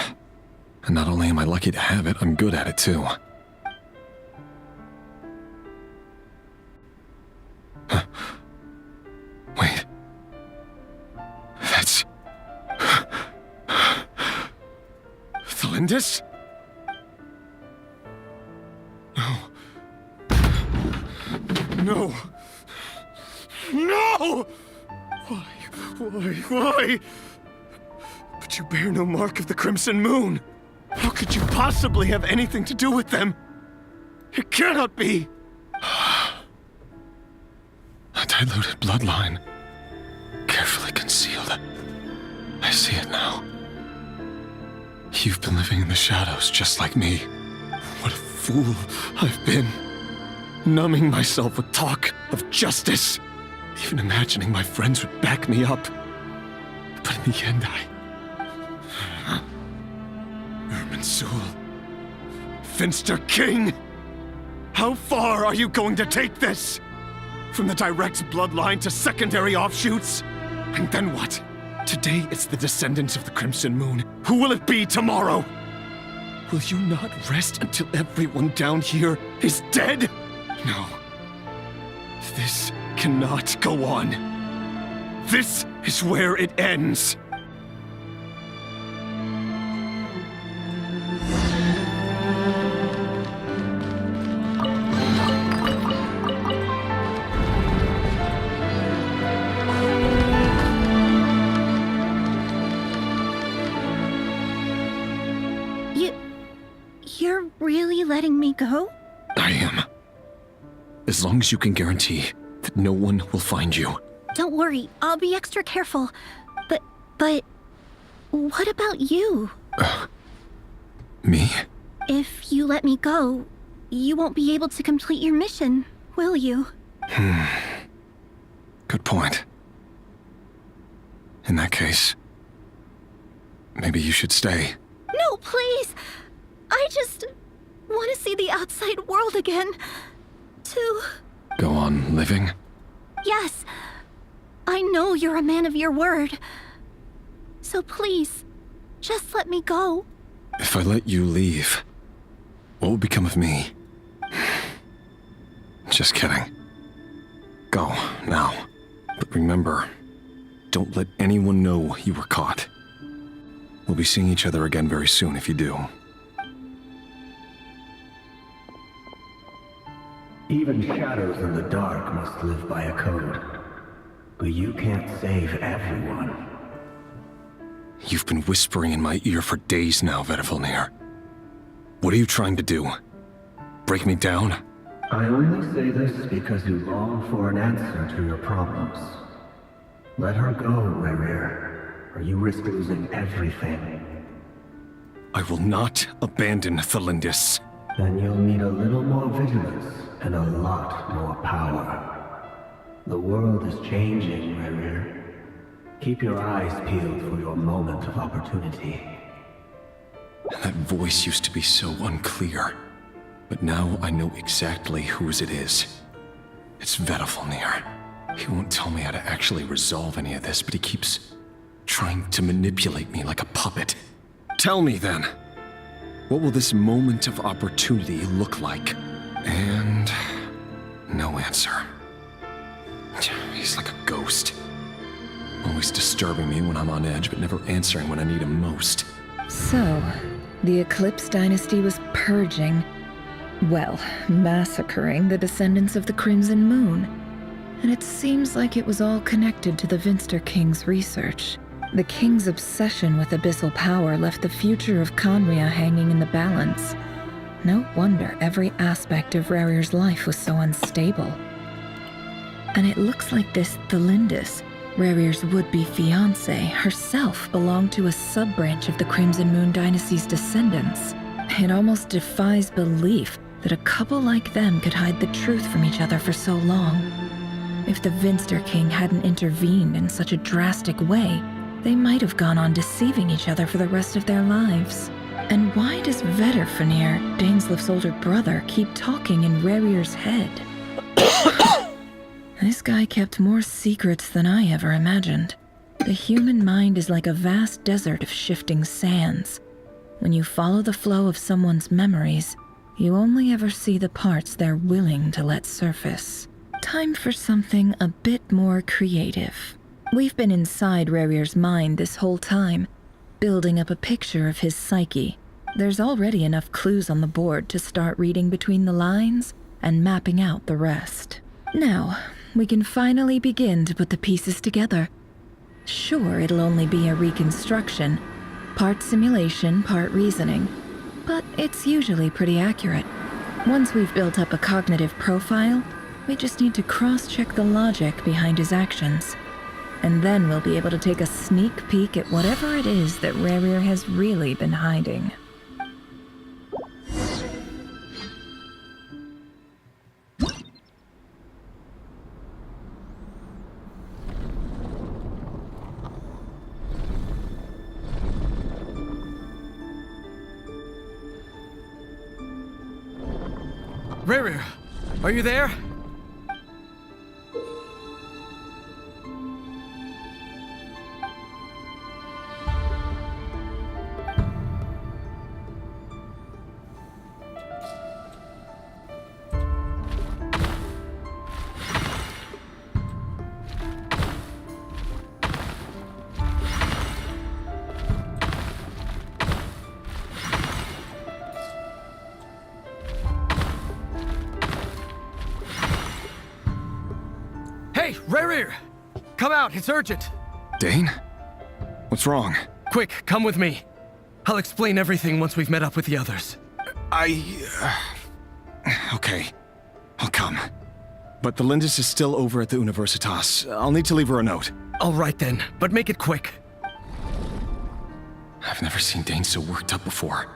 And not only am I lucky to have it, I'm good at it too. Huh. Wait. That's... Thelindis? No. No! No! Why? But you bear no mark of the Crimson Moon. How could you possibly have anything to do with them? It cannot be! A diluted bloodline. Carefully concealed. I see it now. You've been living in the shadows just like me. What a fool I've been. Numbing myself with talk of justice. Even imagining my friends would back me up. But in the end, Irminsul. Finster King! How far are you going to take this? From the direct bloodline to secondary offshoots? And then what? Today it's the descendants of the Crimson Moon. Who will it be tomorrow? Will you not rest until everyone down here is dead? No. This cannot go on. This is where it ends. letting me go? I am. As long as you can guarantee that no one will find you. Don't worry, I'll be extra careful. But what about you? Me? If you let me go, you won't be able to complete your mission, will you? Good point. In that case, maybe you should stay. No, please! I just want to see the outside world again. To... Go on living? Yes. I know you're a man of your word. So please, just let me go. If I let you leave, what will become of me? Just kidding. Go, now. But remember, don't let anyone know you were caught. We'll be seeing each other again very soon if you do. Even shadows in the dark must live by a code. But you can't save everyone. You've been whispering in my ear for days now, Vedifilnir. What are you trying to do? Break me down? I only say this because you long for an answer to your problems. Let her go, Rerir, or you risk losing everything. I will not abandon Thelindis. Then you'll need a little more vigilance and a lot more power. The world is changing, Rerir. Keep your eyes peeled for your moment of opportunity. That voice used to be so unclear. But now I know exactly whose it is. It's Vedifilnir. He won't tell me how to actually resolve any of this, but he keeps trying to manipulate me like a puppet. Tell me then, what will this moment of opportunity look like? And no answer. He's like a ghost. Always disturbing me when I'm on edge, but never answering when I need him most. So, the Eclipse Dynasty was purging, well, massacring the descendants of the Crimson Moon. And it seems like it was all connected to the Vinster King's research. The King's obsession with abyssal power left the future of Khaenri'ah hanging in the balance. No wonder every aspect of Rerir's life was so unstable. And it looks like this Thelindis, Rerir's would-be fiancée, herself belonged to a sub-branch of the Crimson Moon Dynasty's descendants. It almost defies belief that a couple like them could hide the truth from each other for so long. If the Vinster King hadn't intervened in such a drastic way, they might have gone on deceiving each other for the rest of their lives. And why does Vedifilnir, Daneslif's older brother, keep talking in Rerir's head? This guy kept more secrets than I ever imagined. The human mind is like a vast desert of shifting sands. When you follow the flow of someone's memories, you only ever see the parts they're willing to let surface. Time for something a bit more creative. We've been inside Rerir's mind this whole time, building up a picture of his psyche. There's already enough clues on the board to start reading between the lines and mapping out the rest. Now, we can finally begin to put the pieces together. Sure, it'll only be a reconstruction, part simulation, part reasoning, but it's usually pretty accurate. Once we've built up a cognitive profile, we just need to cross-check the logic behind his actions. And then we'll be able to take a sneak peek at whatever it is that Rerir has really been hiding. Rerir, are you there? Hey, Rerir! Come out, it's urgent! Dane? What's wrong? Quick, come with me. I'll explain everything once we've met up with the others. Okay. I'll come. But the Lindis is still over at the Universitas. I'll need to leave her a note. All right then, but make it quick. I've never seen Dane so worked up before.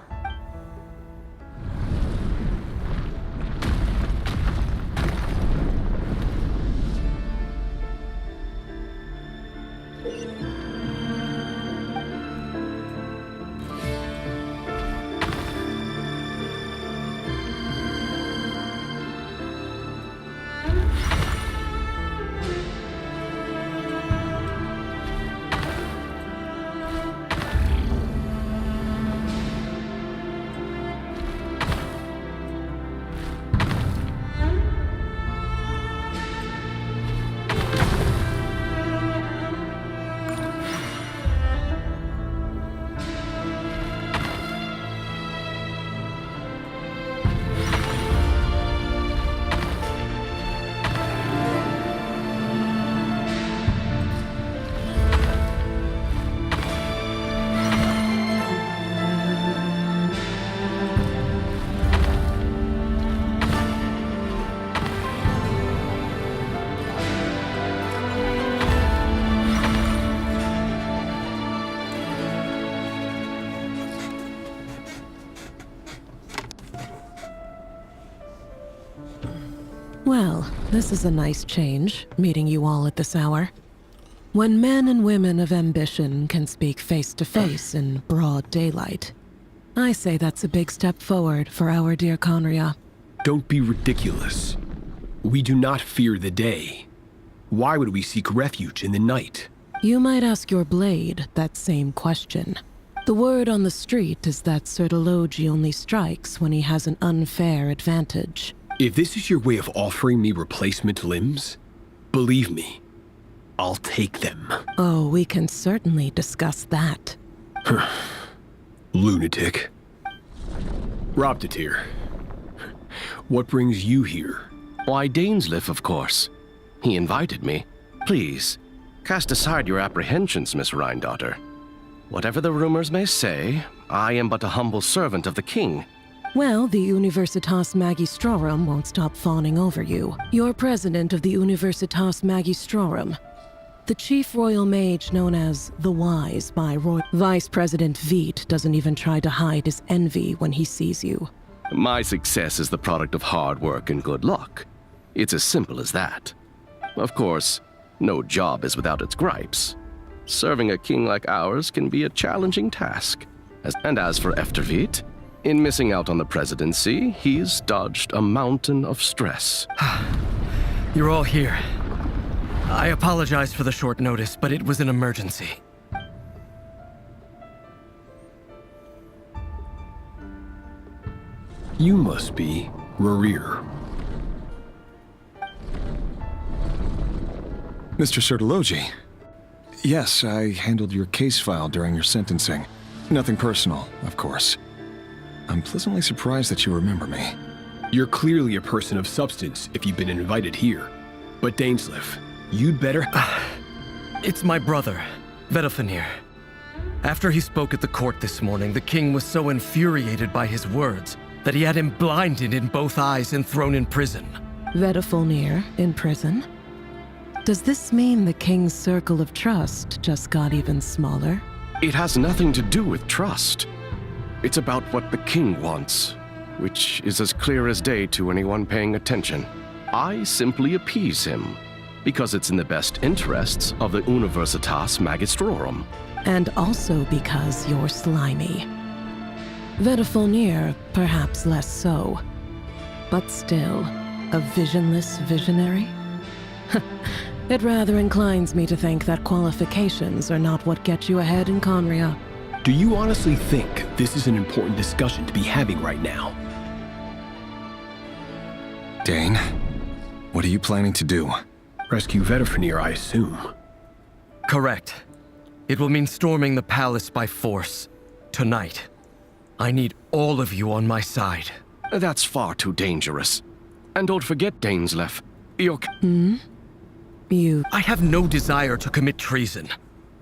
Well, this is a nice change, meeting you all at this hour. When men and women of ambition can speak face to face in broad daylight, I say that's a big step forward for our dear Conria. Don't be ridiculous. We do not fear the day. Why would we seek refuge in the night? You might ask your blade that same question. The word on the street is that Sertologi only strikes when he has an unfair advantage. If this is your way of offering me replacement limbs, believe me, I'll take them. Oh, we can certainly discuss that. Lunatic. Robtatir, what brings you here? Why, Dainsleif, of course. He invited me. Please, cast aside your apprehensions, Miss Rhindaughter. Whatever the rumors may say, I am but a humble servant of the king. Well, the Universitas Magistrorum won't stop fawning over you. You're president of the Universitas Magistrorum. The chief royal mage known as the Wise by Vice President Veit doesn't even try to hide his envy when he sees you. My success is the product of hard work and good luck. It's as simple as that. Of course, no job is without its gripes. Serving a king like ours can be a challenging task. And as for Efterveit, in missing out on the presidency, he's dodged a mountain of stress. You're all here. I apologize for the short notice, but it was an emergency. You must be Rerir. Mr. Sertologi. Yes, I handled your case file during your sentencing. Nothing personal, of course. I'm pleasantly surprised that you remember me. You're clearly a person of substance if you've been invited here. But Dainsleif, you'd better... It's my brother, Vedalfenir. After he spoke at the court this morning, the king was so infuriated by his words that he had him blinded in both eyes and thrown in prison. Vedalfenir in prison? Does this mean the king's circle of trust just got even smaller? It has nothing to do with trust. It's about what the king wants, which is as clear as day to anyone paying attention. I simply appease him, because it's in the best interests of the Universitas Magistrorum. And also because you're slimy. Vedalfenir, perhaps less so. But still, a visionless visionary? It rather inclines me to think that qualifications are not what get you ahead in Conria. Do you honestly think this is an important discussion to be having right now? Dane, what are you planning to do? Rescue Vedalfenir, I assume. Correct. It will mean storming the palace by force. Tonight. I need all of you on my side. That's far too dangerous. And don't forget, Dainsleif, you're... I have no desire to commit treason.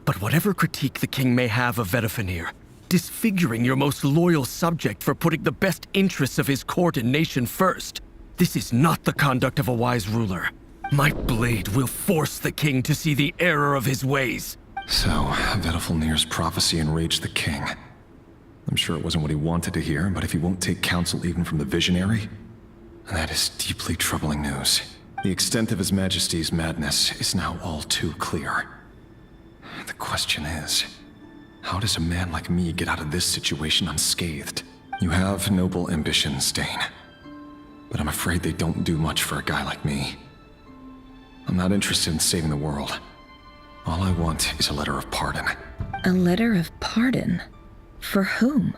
But whatever critique the king may have of Vedalfenir, disfiguring your most loyal subject for putting the best interests of his court and nation first. This is not the conduct of a wise ruler. My blade will force the king to see the error of his ways. So, Vedafilnir's prophecy enraged the king. I'm sure it wasn't what he wanted to hear, but if he won't take counsel even from the visionary, that is deeply troubling news. The extent of His Majesty's madness is now all too clear. The question is, how does a man like me get out of this situation unscathed? You have noble ambitions, Dane, but I'm afraid they don't do much for a guy like me. I'm not interested in saving the world. All I want is a letter of pardon. A letter of pardon? For whom?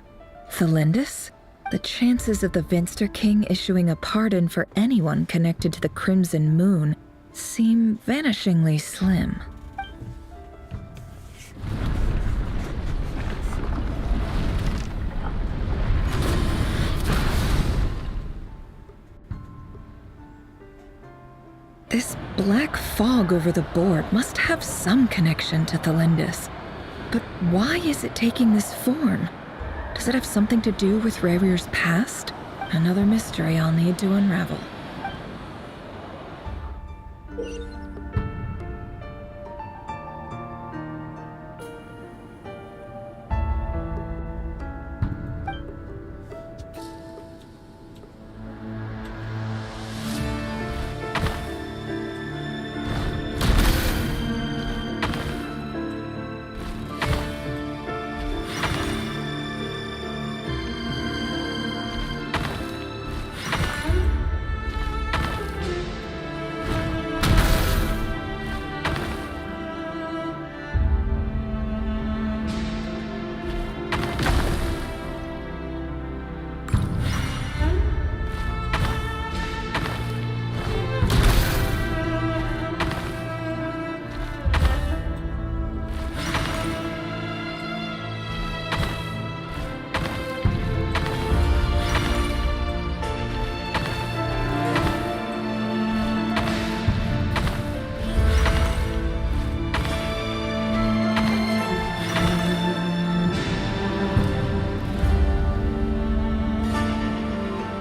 Thelindis? The chances of the Vinster King issuing a pardon for anyone connected to the Crimson Moon seem vanishingly slim. This black fog over the board must have some connection to Thelindis. But why is it taking this form? Does it have something to do with Rerir's past? Another mystery I'll need to unravel.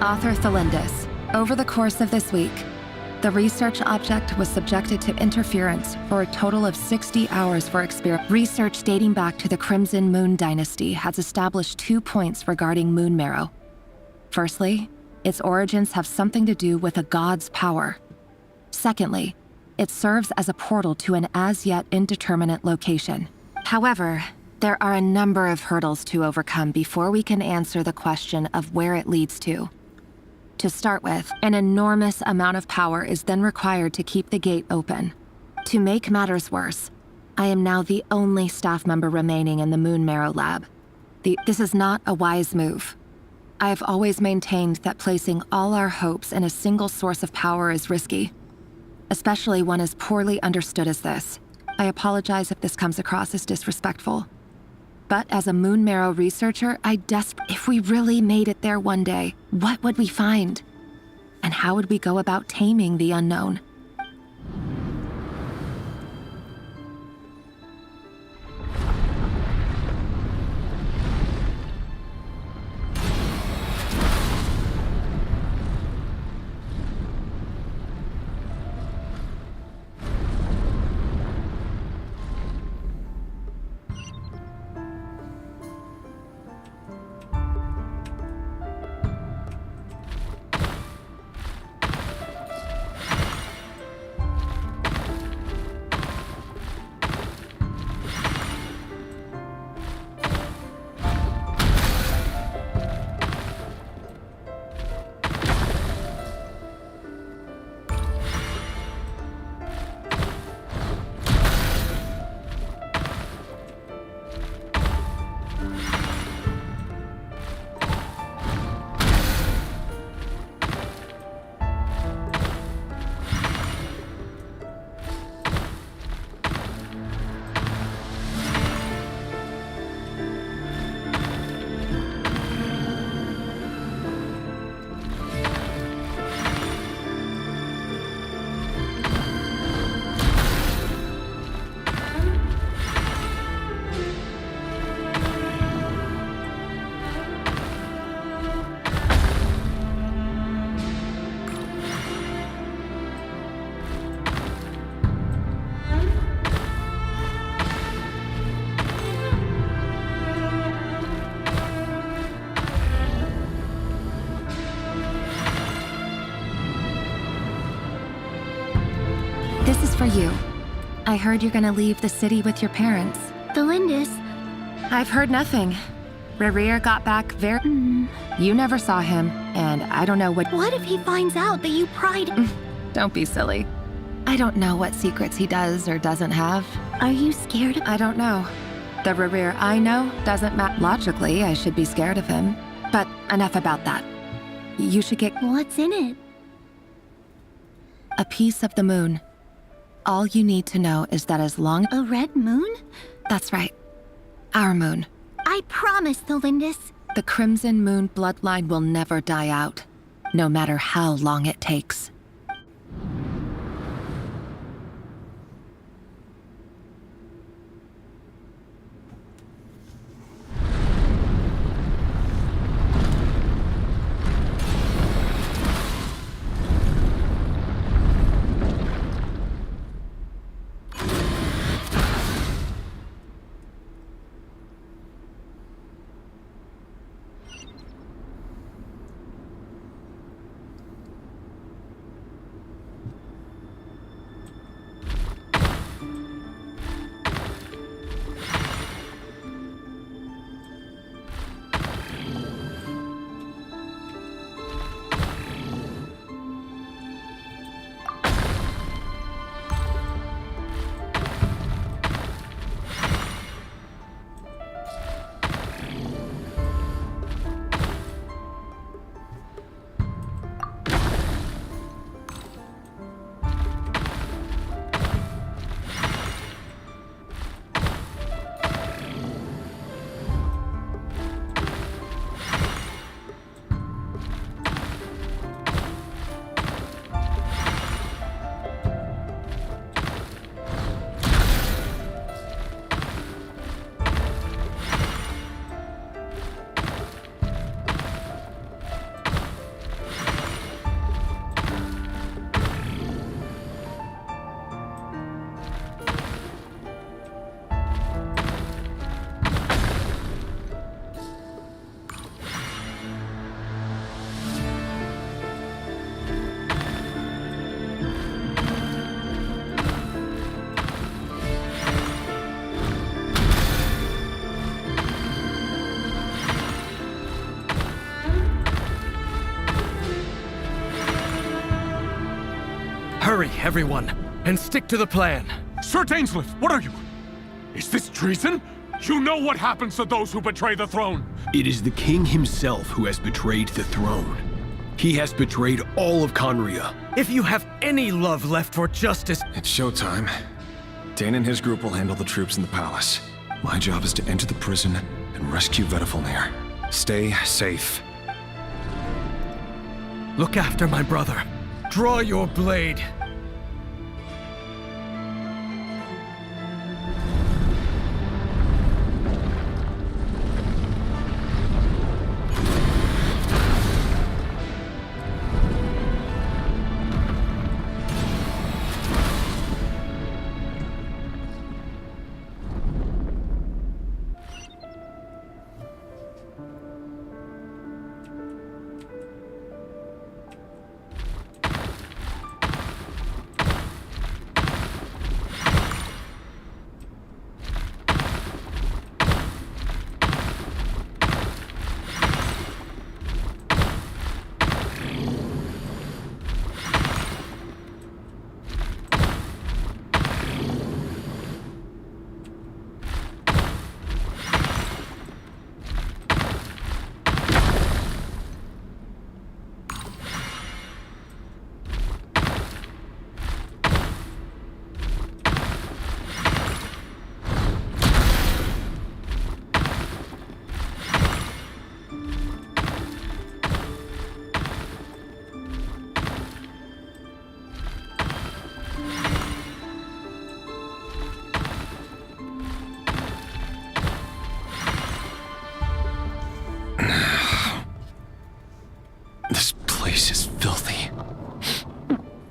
Author Thelindis. Over the course of this week, the research object was subjected to interference for a total of 60 hours for experiment. Research dating back to the Crimson Moon Dynasty has established 2 points regarding Moon Marrow. Firstly, its origins have something to do with a god's power. Secondly, it serves as a portal to an as-yet indeterminate location. However, there are a number of hurdles to overcome before we can answer the question of where it leads to. To start with, an enormous amount of power is then required to keep the gate open. To make matters worse, I am now the only staff member remaining in the Moon Marrow lab. This is not a wise move. I have always maintained that placing all our hopes in a single source of power is risky, especially one as poorly understood as this. I apologize if this comes across as disrespectful. But as a Moon Marrow researcher, if we really made it there one day, what would we find? And how would we go about taming the unknown? for you. I heard you're gonna leave the city with your parents. The Lindis. I've heard nothing. Rerir got back very... You never saw him, and I don't know what... What if he finds out that you pried... Don't be silly. I don't know what secrets he does or doesn't have. Are you scared of... I don't know. The Rerir I know doesn't logically, I should be scared of him. But enough about that. You should get... What's in it? A piece of the moon. All you need to know is that as long... A red moon? That's right. Our moon. I promise, the Lindis. The Crimson Moon bloodline will never die out, no matter how long it takes. Hurry, everyone, and stick to the plan. Sir Dainsleif, what are you? Is this treason? You know what happens to those who betray the throne. It is the king himself who has betrayed the throne. He has betrayed all of Conria. If you have any love left for justice... It's showtime. Dane and his group will handle the troops in the palace. My job is to enter the prison and rescue Vedifalnir. Stay safe. Look after my brother. Draw your blade.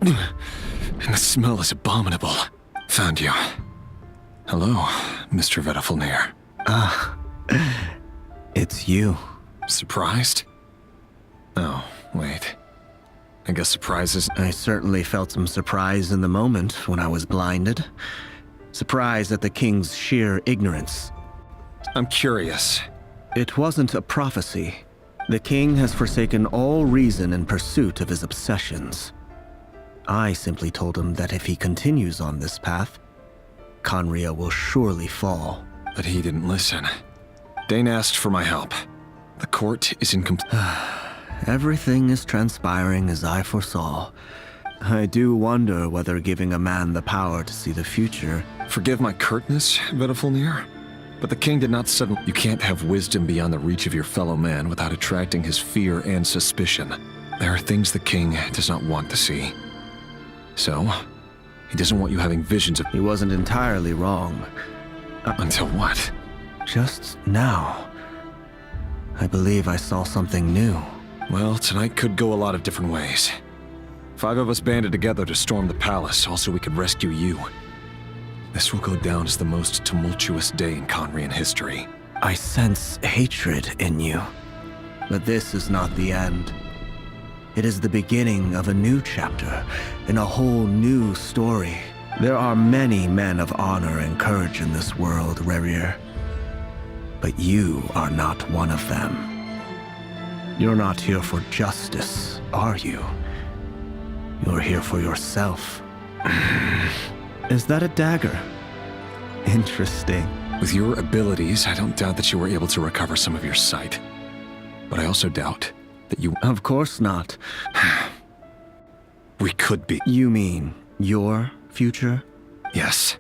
And the smell is abominable. Found you. Hello, Mr. Vedifalnir. It's you. Surprised? Oh, wait. I guess surprises. I certainly felt some surprise in the moment when I was blinded. Surprise at the king's sheer ignorance. I'm curious. It wasn't a prophecy. The king has forsaken all reason in pursuit of his obsessions. I simply told him that if he continues on this path, Khaenri'ah will surely fall. But he didn't listen. Dane asked for my help. The court is in Everything is transpiring as I foresaw. I do wonder whether giving a man the power to see the future... Forgive my curtness, Vedifulnir, but the king did not suddenly... You can't have wisdom beyond the reach of your fellow man without attracting his fear and suspicion. There are things the king does not want to see. So, he doesn't want you having visions of... He wasn't entirely wrong. Until what? Just now. I believe I saw something new. Well, tonight could go a lot of different ways. 5 of us banded together to storm the palace, also we could rescue you. This will go down as the most tumultuous day in Khaenri'ah history. I sense hatred in you. But this is not the end. It is the beginning of a new chapter, in a whole new story. There are many men of honor and courage in this world, Rerir. But you are not one of them. You're not here for justice, are you? You're here for yourself. Is that a dagger? Interesting. With your abilities, I don't doubt that you were able to recover some of your sight. But I also doubt that you... Of course not. We could be. You mean your future? Yes.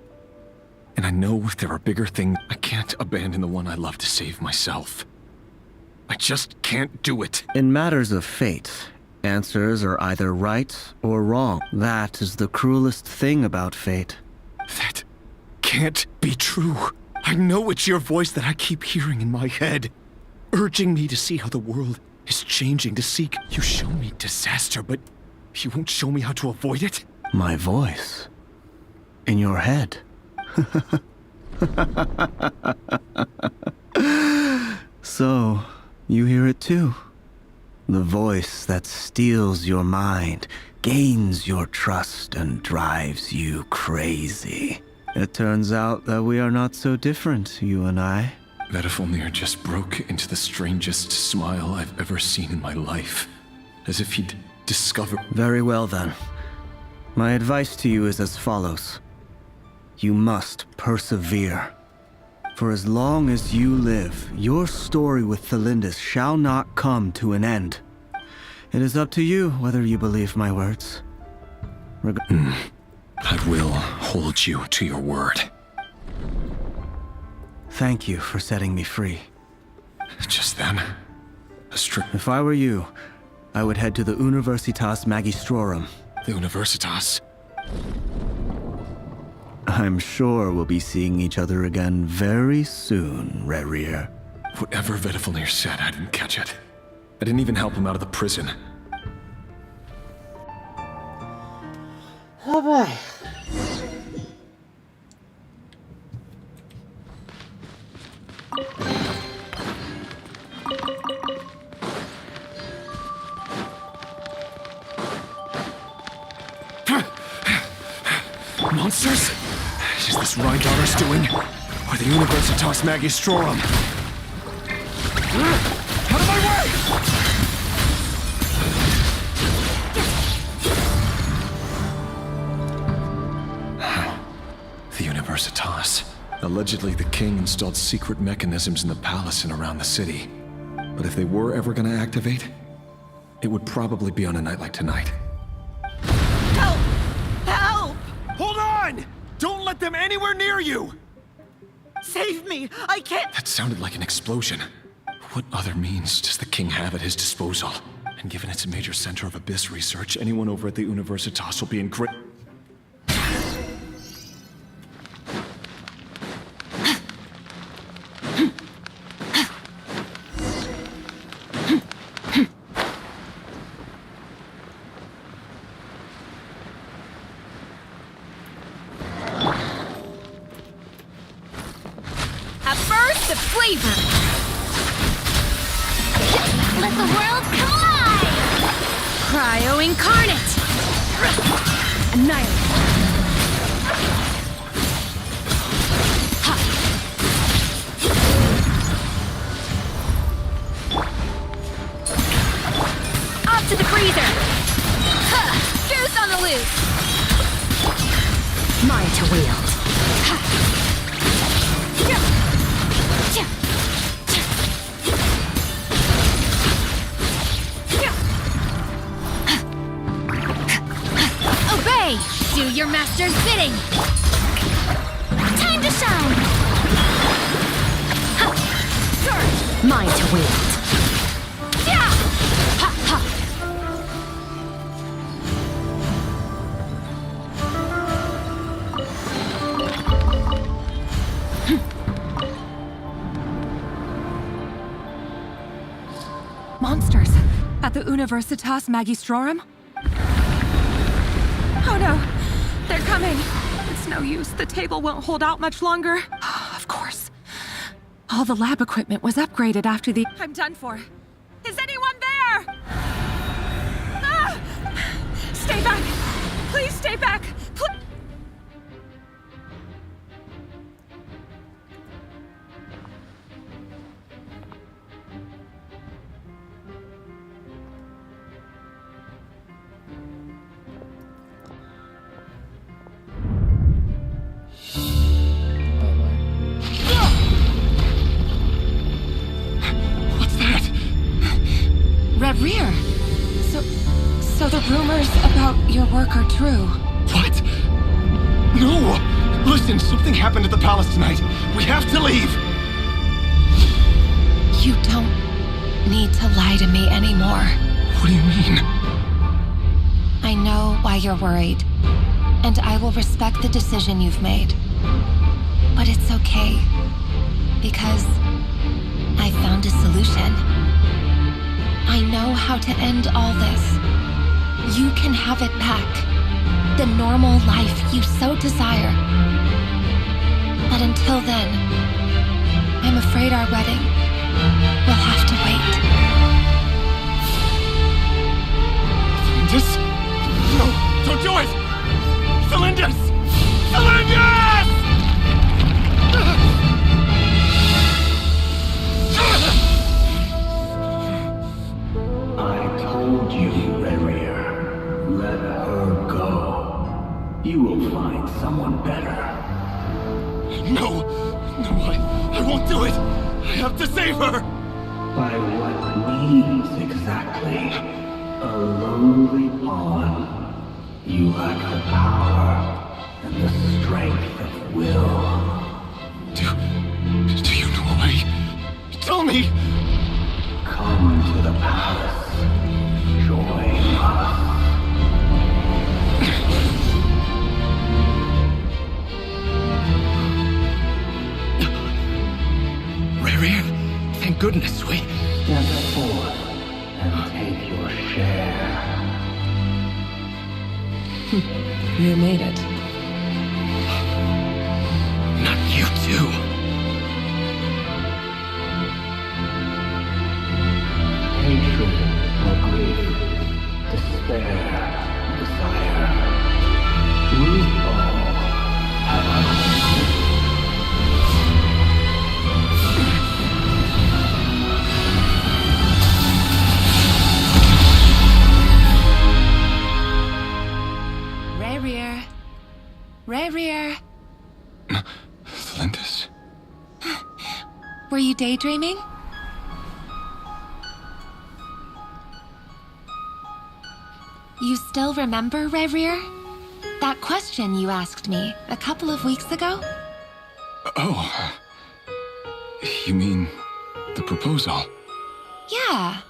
And I know there are bigger things. I can't abandon the one I love to save myself. I just can't do it. In matters of fate, answers are either right or wrong. That is the cruelest thing about fate. That can't be true. I know it's your voice that I keep hearing in my head, urging me to see how the world is changing, to seek. You show me disaster, but you won't show me how to avoid it? My voice? In your head? So, you hear it too? The voice that steals your mind, gains your trust, and drives you crazy. It turns out that we are not so different, you and I. Vedifulnir just broke into the strangest smile I've ever seen in my life. As if he'd discovered... Very well then. My advice to you is as follows. You must persevere. For as long as you live, your story with Thelindis shall not come to an end. It is up to you whether you believe my words. I will hold you to your word. Thank you for setting me free. Just then, If I were you, I would head to the Universitas Magistrorum. The Universitas? I'm sure we'll be seeing each other again very soon, Rerir. Whatever Vedifulnir said, I didn't catch it. I didn't even help him out of the prison. Oh boy. Monsters? Is this Rhindaughter's doing? Or the Universitas Magistrorum? Out of my way! The Universitas. Allegedly, the king installed secret mechanisms in the palace and around the city. But if they were ever gonna activate, it would probably be on a night like tonight. Hold on! Don't let them anywhere near you! Save me! I can't— That sounded like an explosion. What other means does the king have at his disposal? And given it's a major center of abyss research, anyone over at the Universitas will be in great... Let the world collide! Cryo incarnate! Annihilate! Off to the freezer! Goose on the loose! Mine to wield. Obey! Do your master's bidding! Time to shine! Mine to wield. Yeah! Ha ha! Monsters! At the Universitas Magistrorum? Oh no! They're coming! It's no use. The table won't hold out much longer. Of course. All the lab equipment was upgraded after the... I'm done for. Is anyone there? Ah! Stay back! Please stay back! Rear. So the rumors about your work are true. What? No! Listen, something happened at the palace tonight. We have to leave! You don't need to lie to me anymore. What do you mean? I know why you're worried, and I will respect the decision you've made. But it's okay, because I found a solution. I know how to end all this. You can have it back. The normal life you so desire. But until then, I'm afraid our wedding will have to wait. Felindis? No, don't do it! Felindis! Felindis! I told you, Rerir. Let her go. You will find someone better. No! No, I won't do it! I have to save her! By what means exactly? A lowly pawn. You lack the power and the strength of will. Do you know a way? Tell me! Come to the palace. Join us. Rerir, thank goodness we... Step forth and take your share. You made it. Not you too. Hatred or grief, despair, desire. We all have our Rerir. Rerir. Felindis. Were you daydreaming? You still remember, Rerir? That question you asked me a couple of weeks ago? Oh. You mean the proposal? Yeah.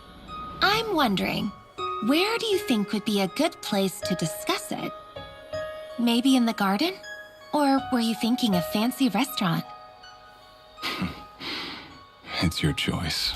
I'm wondering, where do you think would be a good place to discuss it? Maybe in the garden? Or were you thinking a fancy restaurant? It's your choice.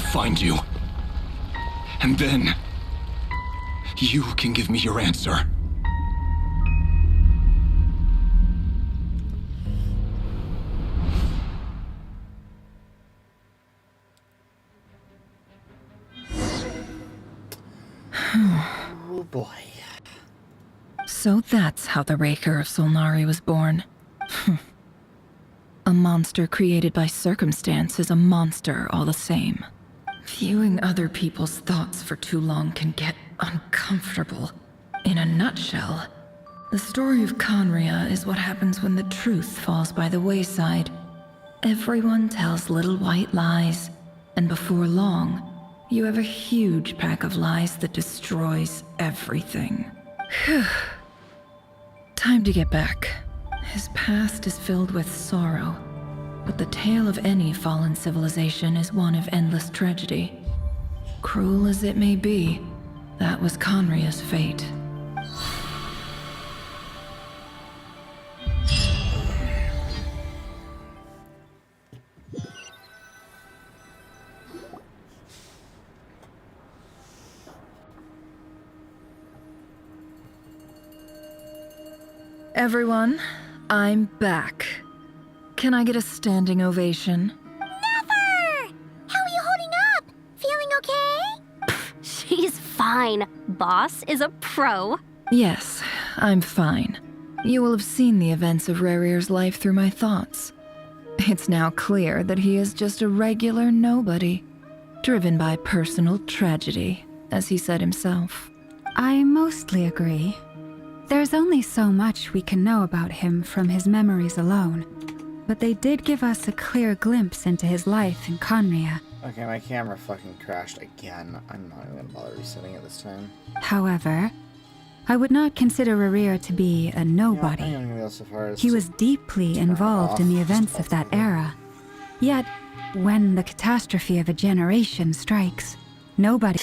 find you. And then, you can give me your answer. Oh boy. So that's how the Raker of Solnari was born. A monster created by circumstance is a monster all the same. Viewing other people's thoughts for too long can get uncomfortable. In a nutshell, the story of Khaenri'ah is what happens when the truth falls by the wayside. Everyone tells little white lies, and before long, you have a huge pack of lies that destroys everything. Phew. Time to get back. His past is filled with sorrow, but the tale of any fallen civilization is one of endless tragedy. Cruel as it may be, that was Khaenri'ah's fate. Everyone, I'm back. Can I get a standing ovation? Never! How are you holding up? Feeling okay? She's fine. Boss is a pro. Yes, I'm fine. You will have seen the events of Rerir's life through my thoughts. It's now clear that he is just a regular nobody, driven by personal tragedy, as he said himself. I mostly agree. There's only so much we can know about him from his memories alone, but they did give us a clear glimpse into his life in Khaenri'ah. Okay, my camera fucking crashed again. I'm not even gonna bother resetting it this time. However, I would not consider Rerir to be a nobody. Yeah, I'm gonna go so far as He was deeply involved in the events of that era. Yet, when the catastrophe of a generation strikes, nobody...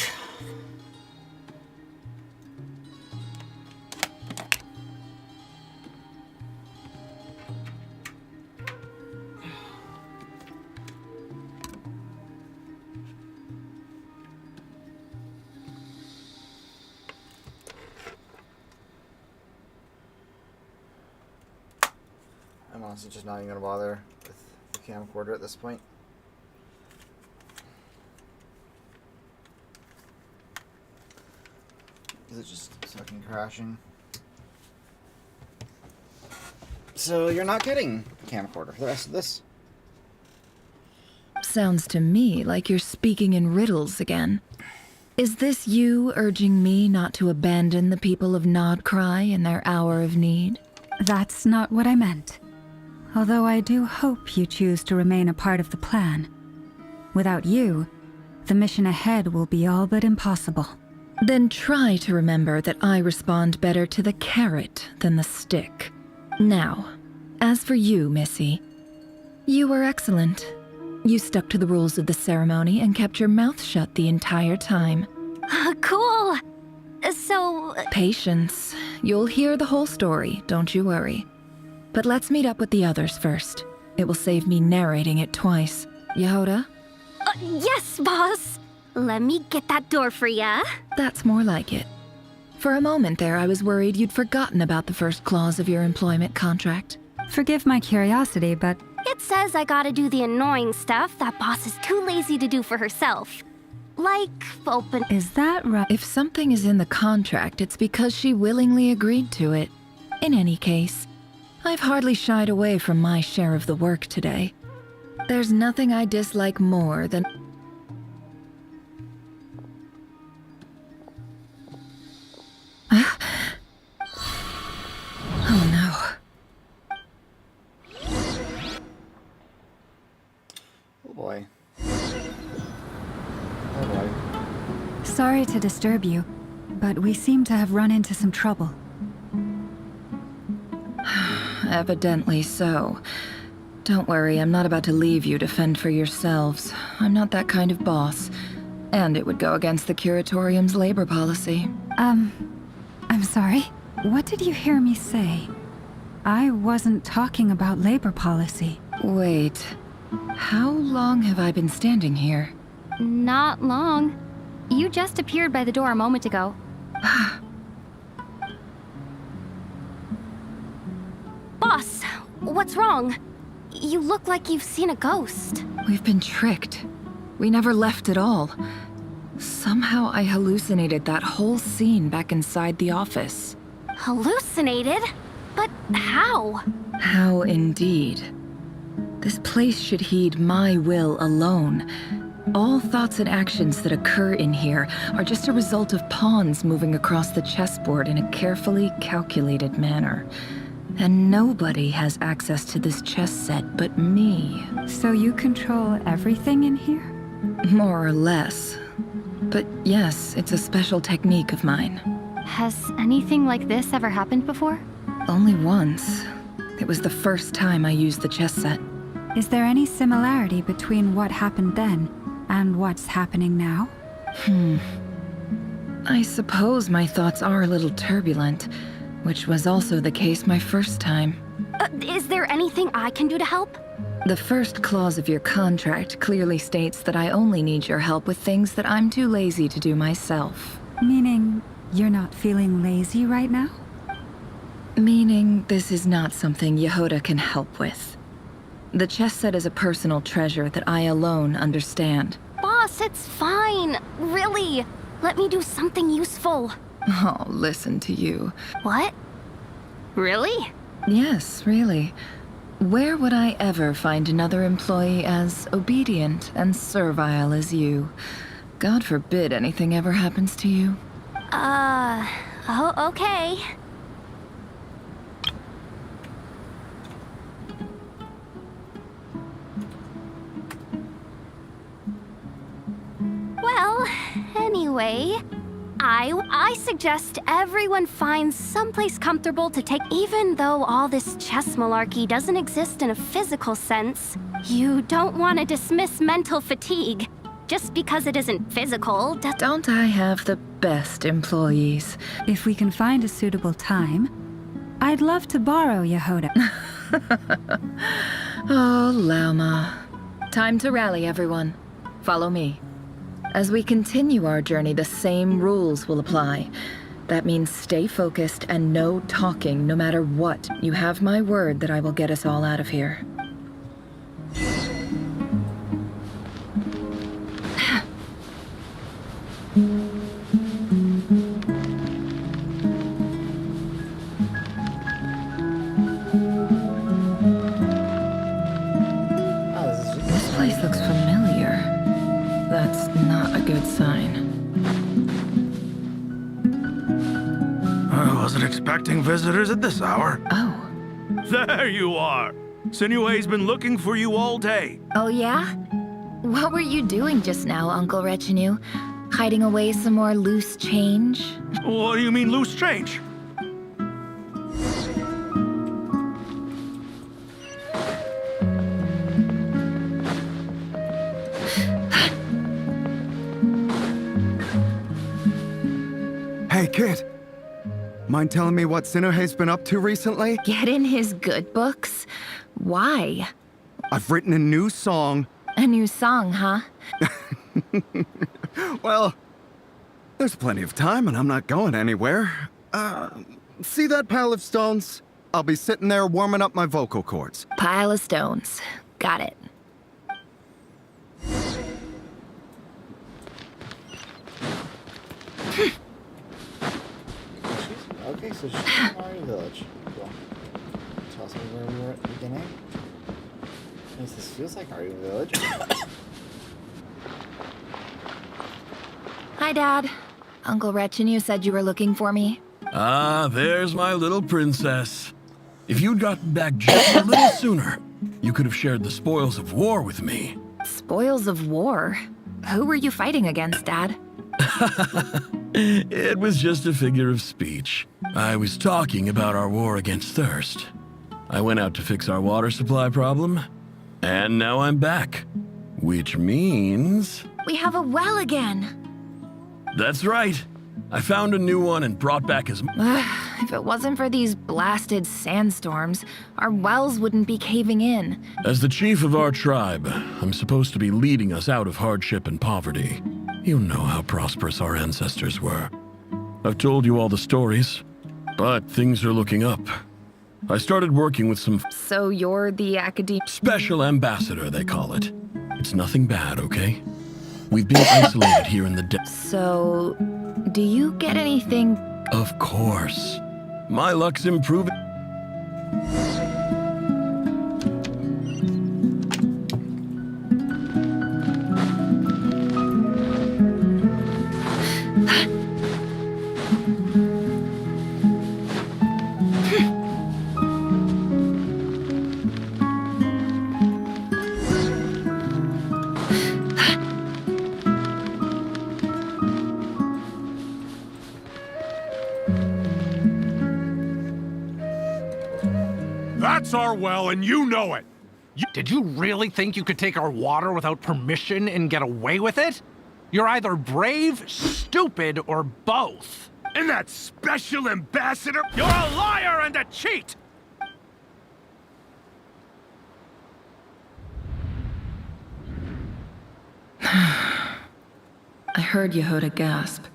I'm honestly just not even gonna bother with the camcorder at this point. Is it just fucking crashing? So you're not getting a camcorder for the rest of this? Sounds to me like you're speaking in riddles again. Is this you urging me not to abandon the people of Nod Krai in their hour of need? That's not what I meant. Although I do hope you choose to remain a part of the plan. Without you, the mission ahead will be all but impossible. Then try to remember that I respond better to the carrot than the stick. Now, as for you, Missy, you were excellent. You stuck to the rules of the ceremony and kept your mouth shut the entire time. Cool. So... Patience. You'll hear the whole story, don't you worry. But let's meet up with the others first. It will save me narrating it twice. Yehoda? Yes, boss! Let me get that door for ya. That's more like it. For a moment there, I was worried you'd forgotten about the first clause of your employment contract. Forgive my curiosity, but... It says I gotta do the annoying stuff that boss is too lazy to do for herself. Like, open... Is that right? If something is in the contract, it's because she willingly agreed to it. In any case, I've hardly shied away from my share of the work today. There's nothing I dislike more than... Oh no. Oh boy. Oh boy. Sorry to disturb you, but we seem to have run into some trouble. Evidently so. Don't worry, I'm not about to leave you to fend for yourselves. I'm not that kind of boss. And it would go against the Curatorium's labor policy. I'm sorry? What did you hear me say? I wasn't talking about labor policy. Wait. How long have I been standing here? Not long. You just appeared by the door a moment ago. Boss, what's wrong? You look like you've seen a ghost. We've been tricked. We never left at all. Somehow I hallucinated that whole scene back inside the office. Hallucinated? But how? How indeed. This place should heed my will alone. All thoughts and actions that occur in here are just a result of pawns moving across the chessboard in a carefully calculated manner. And nobody has access to this chess set but me. So you control everything in here? More or less. But yes, it's a special technique of mine. Has anything like this ever happened before? Only once. It was the first time I used the chess set. Is there any similarity between what happened then and what's happening now? I suppose my thoughts are a little turbulent, which was also the case my first time. Is there anything I can do to help? The first clause of your contract clearly states that I only need your help with things that I'm too lazy to do myself. Meaning, you're not feeling lazy right now? Meaning, this is not something Yehoda can help with. The chess set is a personal treasure that I alone understand. Boss, it's fine. Really. Let me do something useful. Oh, listen to you. What? Really? Yes, really. Where would I ever find another employee as obedient and servile as you? God forbid anything ever happens to you. Oh, okay. Well, anyway, I suggest everyone finds someplace comfortable to take. Even though all this chess malarkey doesn't exist in a physical sense, you don't want to dismiss mental fatigue just because it isn't physical. Don't I have the best employees? If we can find a suitable time, I'd love to borrow Yehoda. Oh, Lauma. Time to rally, everyone. Follow me. As we continue our journey, the same rules will apply. That means stay focused and no talking, no matter what. You have my word that I will get us all out of here. This place looks familiar. That's not a good sign. I wasn't expecting visitors at this hour. Oh. There you are! Sinue's been looking for you all day. Oh yeah? What were you doing just now, Uncle Retinue? Hiding away some more loose change? What do you mean, loose change? Hey, kid. Mind telling me what Sinuhe's been up to recently? Get in his good books? Why? I've written a new song. A new song, huh? Well, there's plenty of time and I'm not going anywhere. See that pile of stones? I'll be sitting there warming up my vocal cords. Pile of stones. Got it. Okay, so she's in Mario Village. Cool. Tell us where we were at the beginning. At least this feels like Mario Village. Hi, Dad. Uncle Retinue said you were looking for me. Ah, there's my little princess. If you'd gotten back just a little sooner, you could have shared the spoils of war with me. Spoils of war? Who were you fighting against, Dad? It was just a figure of speech. I was talking about our war against thirst. I went out to fix our water supply problem, and now I'm back. Which means... We have a well again. That's right. I found a new one and brought back his... If it wasn't for these blasted sandstorms, our wells wouldn't be caving in. As the chief of our tribe, I'm supposed to be leading us out of hardship and poverty. You know how prosperous our ancestors were. I've told you all the stories, but things are looking up. I started working with some... So you're the academic... Special ambassador, they call it. It's nothing bad, okay? We've been isolated here in the So, do you get anything... Of course. My luck's improving. That's our well, and you know it! Did you really think you could take our water without permission and get away with it? You're either brave, stupid, or both. And that special ambassador? You're a liar and a cheat! I heard Yehuda gasp,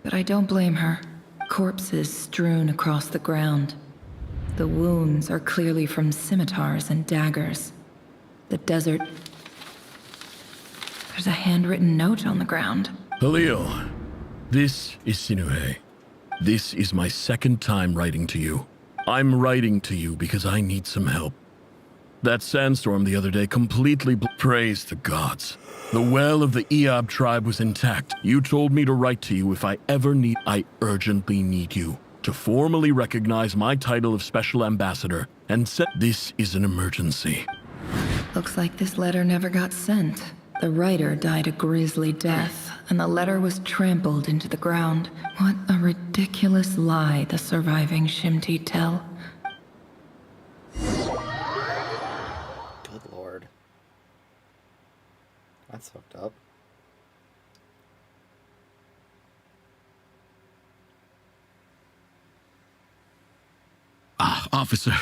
but I don't blame her. Corpses strewn across the ground. The wounds are clearly from scimitars and daggers. The desert... There's a handwritten note on the ground. Halil, this is Sinuhe. This is my second time writing to you. I'm writing to you because I need some help. That sandstorm the other day completely praise the gods. The well of the Eob tribe was intact. You told me to write to you if I ever need... I urgently need you to formally recognize my title of Special Ambassador and say this is an emergency. Looks like this letter never got sent. The writer died a grisly death, and the letter was trampled into the ground. What a ridiculous lie the surviving Shimti tell. Good lord. That's hooked up. Ah, officer.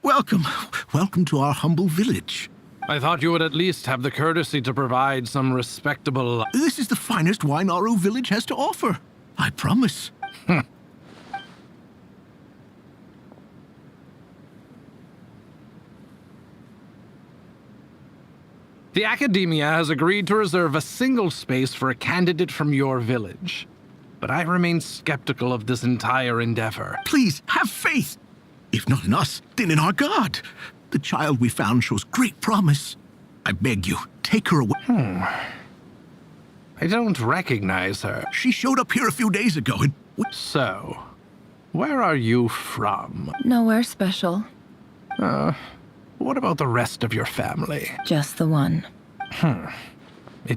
Welcome. Welcome to our humble village. I thought you would at least have the courtesy to provide some respectable... This is the finest wine Aru village has to offer. I promise. The Academia has agreed to reserve a single space for a candidate from your village. But I remain skeptical of this entire endeavor. Please, have faith. If not in us, then in our god. The child we found shows great promise. I beg you, take her away. I don't recognize her. She showed up here a few days ago and... So, where are you from? Nowhere special. What about the rest of your family? Just the one.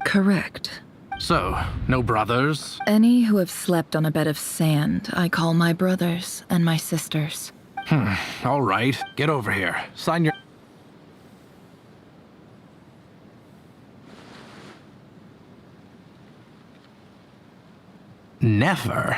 Correct. So, no brothers? Any who have slept on a bed of sand, I call my brothers and my sisters. All right, get over here. Sign your... Never.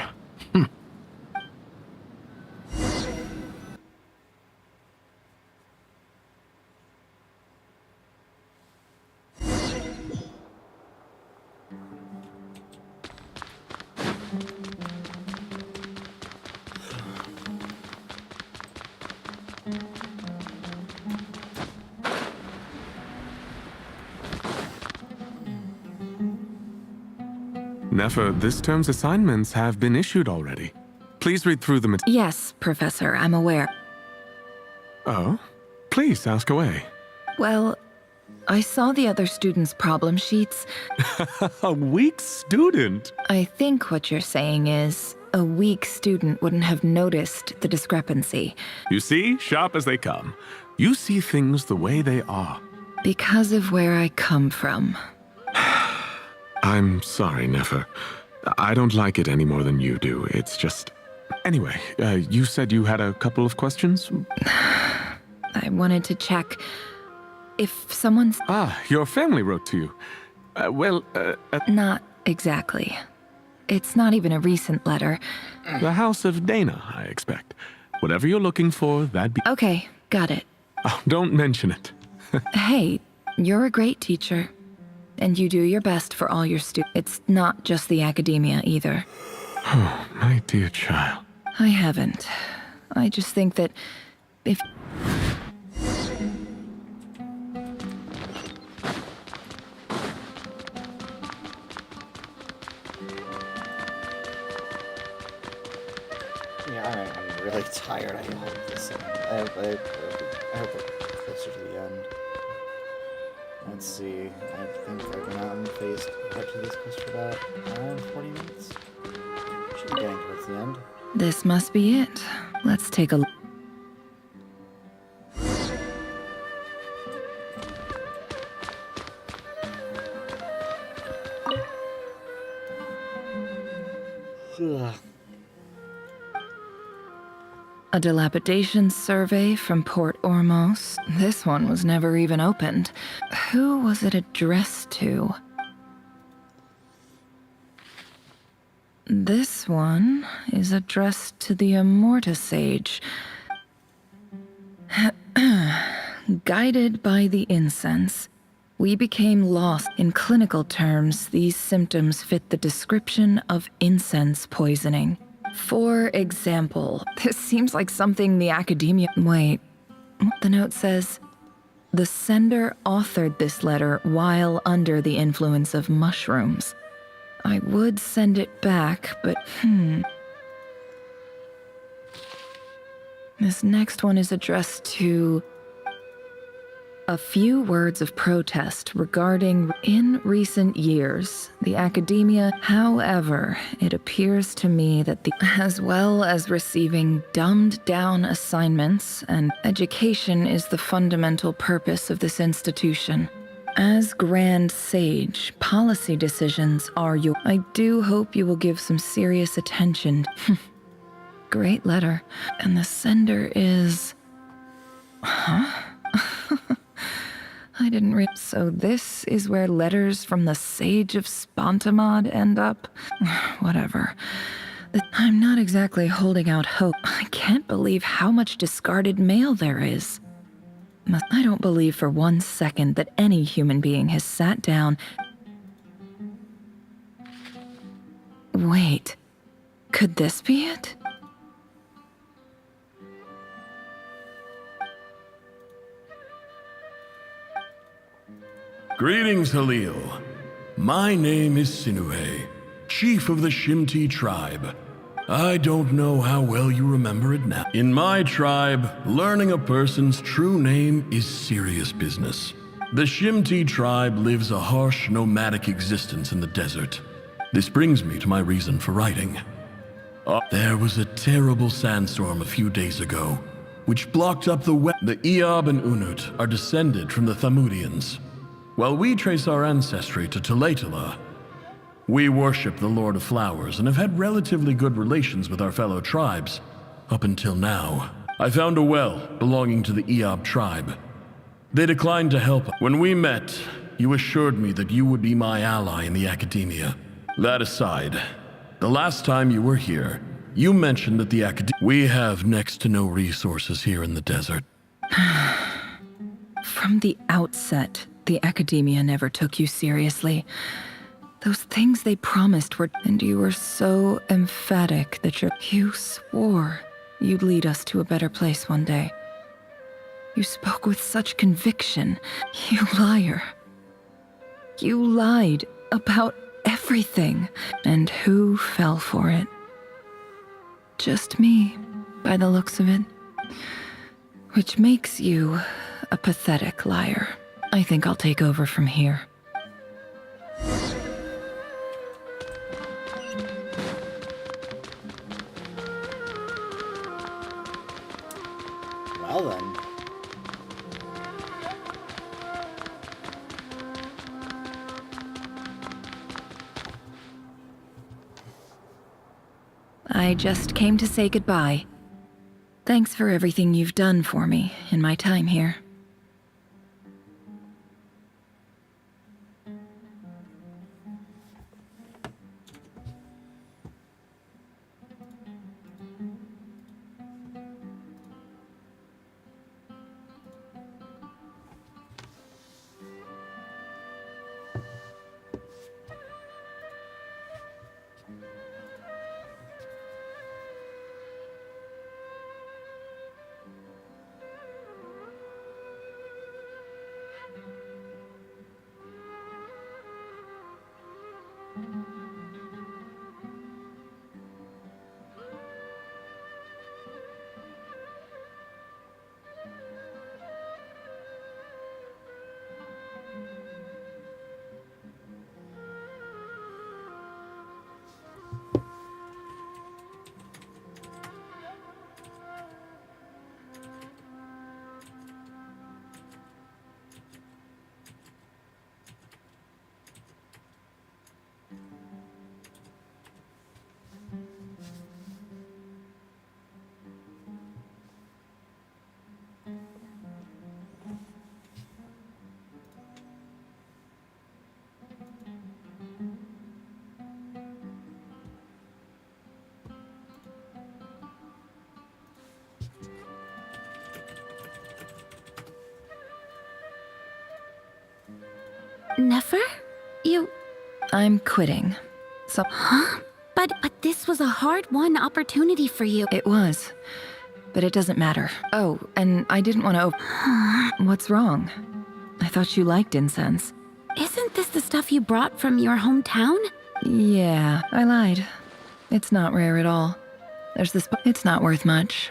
Nefer, this term's assignments have been issued already. Please read through them. Yes, Professor, I'm aware. Oh? Please, ask away. Well, I saw the other students' problem sheets. A weak student? I think what you're saying is, a weak student wouldn't have noticed the discrepancy. You see, sharp as they come. You see things the way they are. Because of where I come from. I'm sorry, Nefer. I don't like it any more than you do. It's just... Anyway, you said you had a couple of questions? I wanted to check if someone's... Ah, your family wrote to you. Not exactly. It's not even a recent letter. The House of Dana, I expect. Whatever you're looking for, that'd be... Okay, got it. Oh, don't mention it. Hey, you're a great teacher. And you do your best for all your students. It's not just the academia, either. Oh, my dear child. I haven't. I just think that if... Yeah, I'm really tired. I hope this. I hope we're closer to the end. Let's see. I think I've been out and faced up to this quest for about 40 minutes. Should be getting towards the end. This must be it. Let's take a look. A dilapidation survey from Port Ormos. This one was never even opened. Who was it addressed to? This one is addressed to the Immorta Sage. Guided by the incense, we became lost. In clinical terms, these symptoms fit the description of incense poisoning. For example, this seems like something the academia... Wait, the note says, the sender authored this letter while under the influence of mushrooms. I would send it back, but This next one is addressed to... A few words of protest regarding in recent years, the academia. However, it appears to me that as well as receiving dumbed down assignments, and education is the fundamental purpose of this institution. As Grand Sage, policy decisions are your... I do hope you will give some serious attention. Great letter. And the sender is... Huh? I didn't read. So this is where letters from the Sage of Spontamod end up? Whatever. I'm not exactly holding out hope. I can't believe how much discarded mail there is. I don't believe for 1 second that any human being has sat down... Wait. Could this be it? Greetings, Halil. My name is Sinuhe, chief of the Shimti tribe. I don't know how well you remember it now. In my tribe, learning a person's true name is serious business. The Shimti tribe lives a harsh, nomadic existence in the desert. This brings me to my reason for writing. There was a terrible sandstorm a few days ago, which blocked up the way. The Eob and Unut are descended from the Thamudians. While we trace our ancestry to Tulatala, we worship the Lord of Flowers and have had relatively good relations with our fellow tribes, up until now. I found a well belonging to the Eob tribe. They declined to help. When we met, you assured me that you would be my ally in the academia. That aside, the last time you were here, you mentioned that the academia... We have next to no resources here in the desert. From the outset, the academia never took you seriously. Those things they promised were... And you were so emphatic that you swore you'd lead us to a better place one day. You spoke with such conviction. You liar. You lied about everything. And who fell for it? Just me, by the looks of it. Which makes you a pathetic liar. I think I'll take over from here. Well then. I just came to say goodbye. Thanks for everything you've done for me in my time here. Nefer? You... I'm quitting. So... Huh? But this was a hard-won opportunity for you. It was. But it doesn't matter. Oh, and I didn't want to... What's wrong? I thought you liked incense. Isn't this the stuff you brought from your hometown? Yeah, I lied. It's not rare at all. There's this... It's not worth much.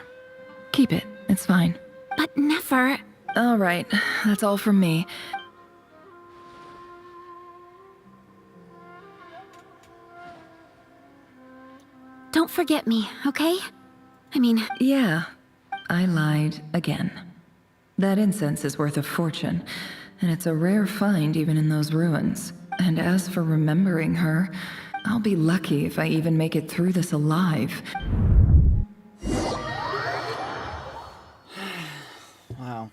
Keep it. It's fine. But Nefer... All right. That's all from me. Don't forget me, okay? I mean... Yeah, I lied again. That incense is worth a fortune, and it's a rare find even in those ruins. And as for remembering her, I'll be lucky if I even make it through this alive. Wow.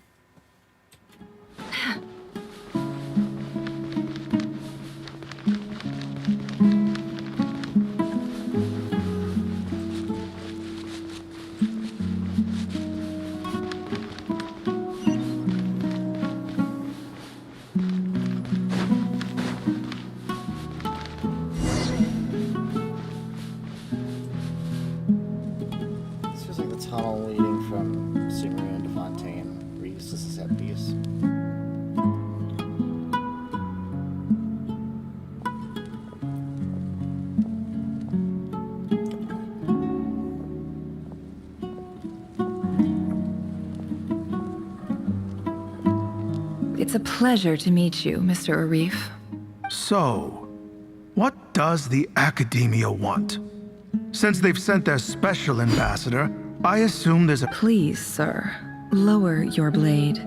This feels like the tunnel leading from Sumeru into Fontaine, reused as a set piece. It's a pleasure to meet you, Mr. Arif. So, what does the Academia want? Since they've sent their special ambassador, I assume there's a... Please, sir, lower your blade.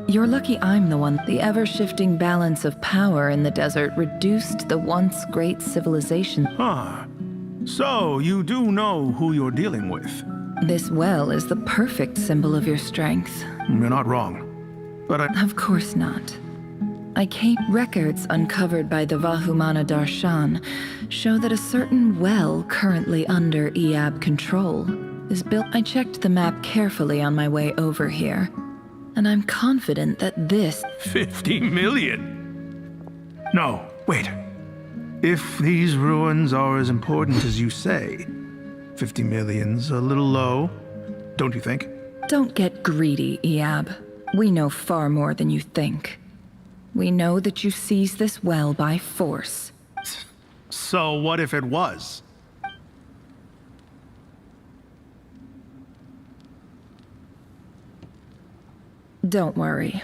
You're lucky I'm the one. The ever-shifting balance of power in the desert reduced the once great civilization. Huh. So, you do know who you're dealing with? This well is the perfect symbol of your strength. You're not wrong. But Of course not. Records uncovered by the Vahumana Darshan show that a certain well currently under Iab control is built. I checked the map carefully on my way over here, and I'm confident that this... 50 million? No, wait. If these ruins are as important as you say, 50 million's a little low, don't you think? Don't get greedy, Iab. We know far more than you think. We know that you seized this well by force. So what if it was? Don't worry.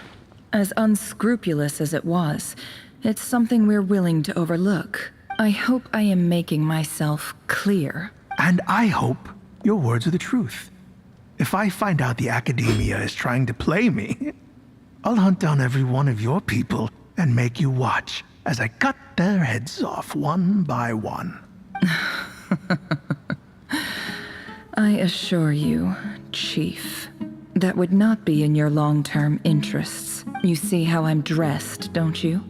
As unscrupulous as it was, it's something we're willing to overlook. I hope I am making myself clear. And I hope your words are the truth. If I find out the Academia is trying to play me, I'll hunt down every one of your people and make you watch as I cut their heads off one by one. I assure you, Chief, that would not be in your long-term interests. You see how I'm dressed, don't you?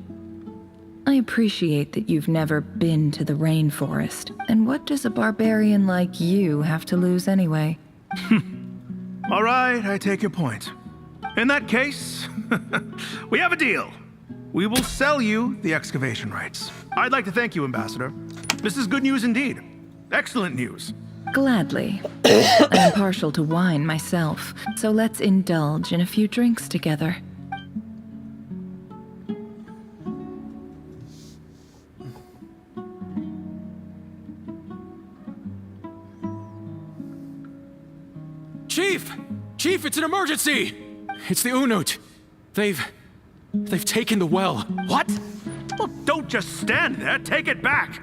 I appreciate that you've never been to the rainforest, and what does a barbarian like you have to lose anyway? All right, I take your point. In that case, we have a deal. We will sell you the excavation rights. I'd like to thank you, Ambassador. This is good news indeed. Excellent news. Gladly. I'm partial to wine myself, so let's indulge in a few drinks together. Chief! Chief, it's an emergency! It's the Unut. They've taken the well. What? Well, don't just stand there. Take it back.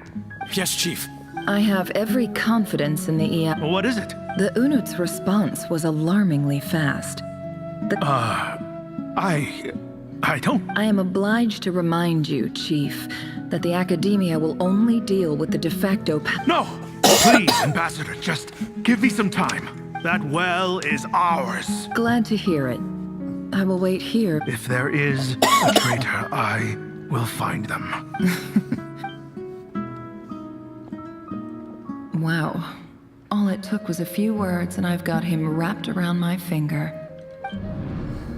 Yes, Chief. I have every confidence in the EA. What is it? The Unut's response was alarmingly fast. I don't... I am obliged to remind you, Chief, that the Academia will only deal with the de facto... No! Please, Ambassador, just give me some time. That well is ours. Glad to hear it. I will wait here. If there is a traitor, I will find them. Wow. All it took was a few words and I've got him wrapped around my finger.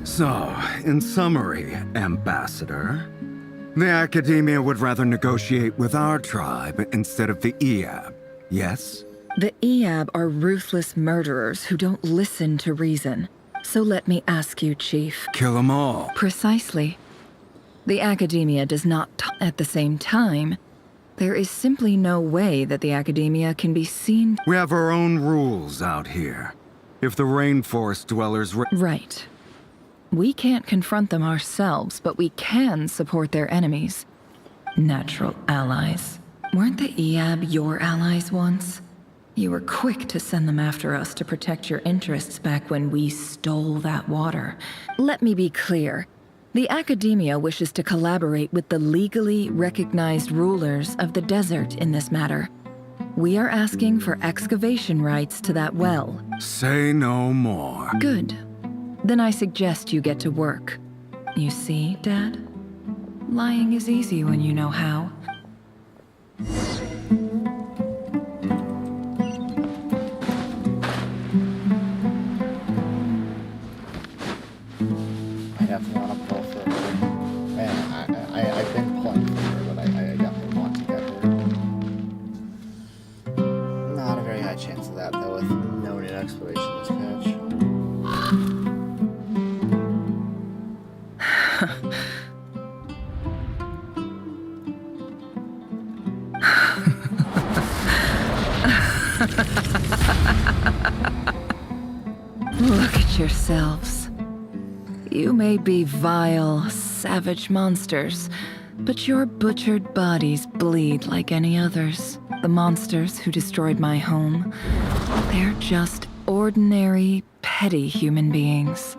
So, in summary, Ambassador, The Academia would rather negotiate with our tribe instead of the Eab, yes? The Eab are ruthless murderers who don't listen to reason. So let me ask you, Chief. Kill them all. Precisely. The Academia does not at the same time, there is simply no way that the Academia can be seen. We have our own rules out here. If the rainforest dwellers... Right. We can't confront them ourselves, but we can support their enemies. Natural allies. Weren't the Eab your allies once? You were quick to send them after us to protect your interests back when we stole that water. Let me be clear. The Academia wishes to collaborate with the legally recognized rulers of the desert in this matter. We are asking for excavation rights to that well. Say no more. Good. Then I suggest you get to work. You see, Dad? Lying is easy when you know how. I definitely want to pull for her. Man, I've been pulling for her, but I definitely want to get her. Not a very high chance of that, though, with no new exploration this patch. Look at yourselves. You may be vile, savage monsters, but your butchered bodies bleed like any others. The monsters who destroyed my home, they're just ordinary, petty human beings.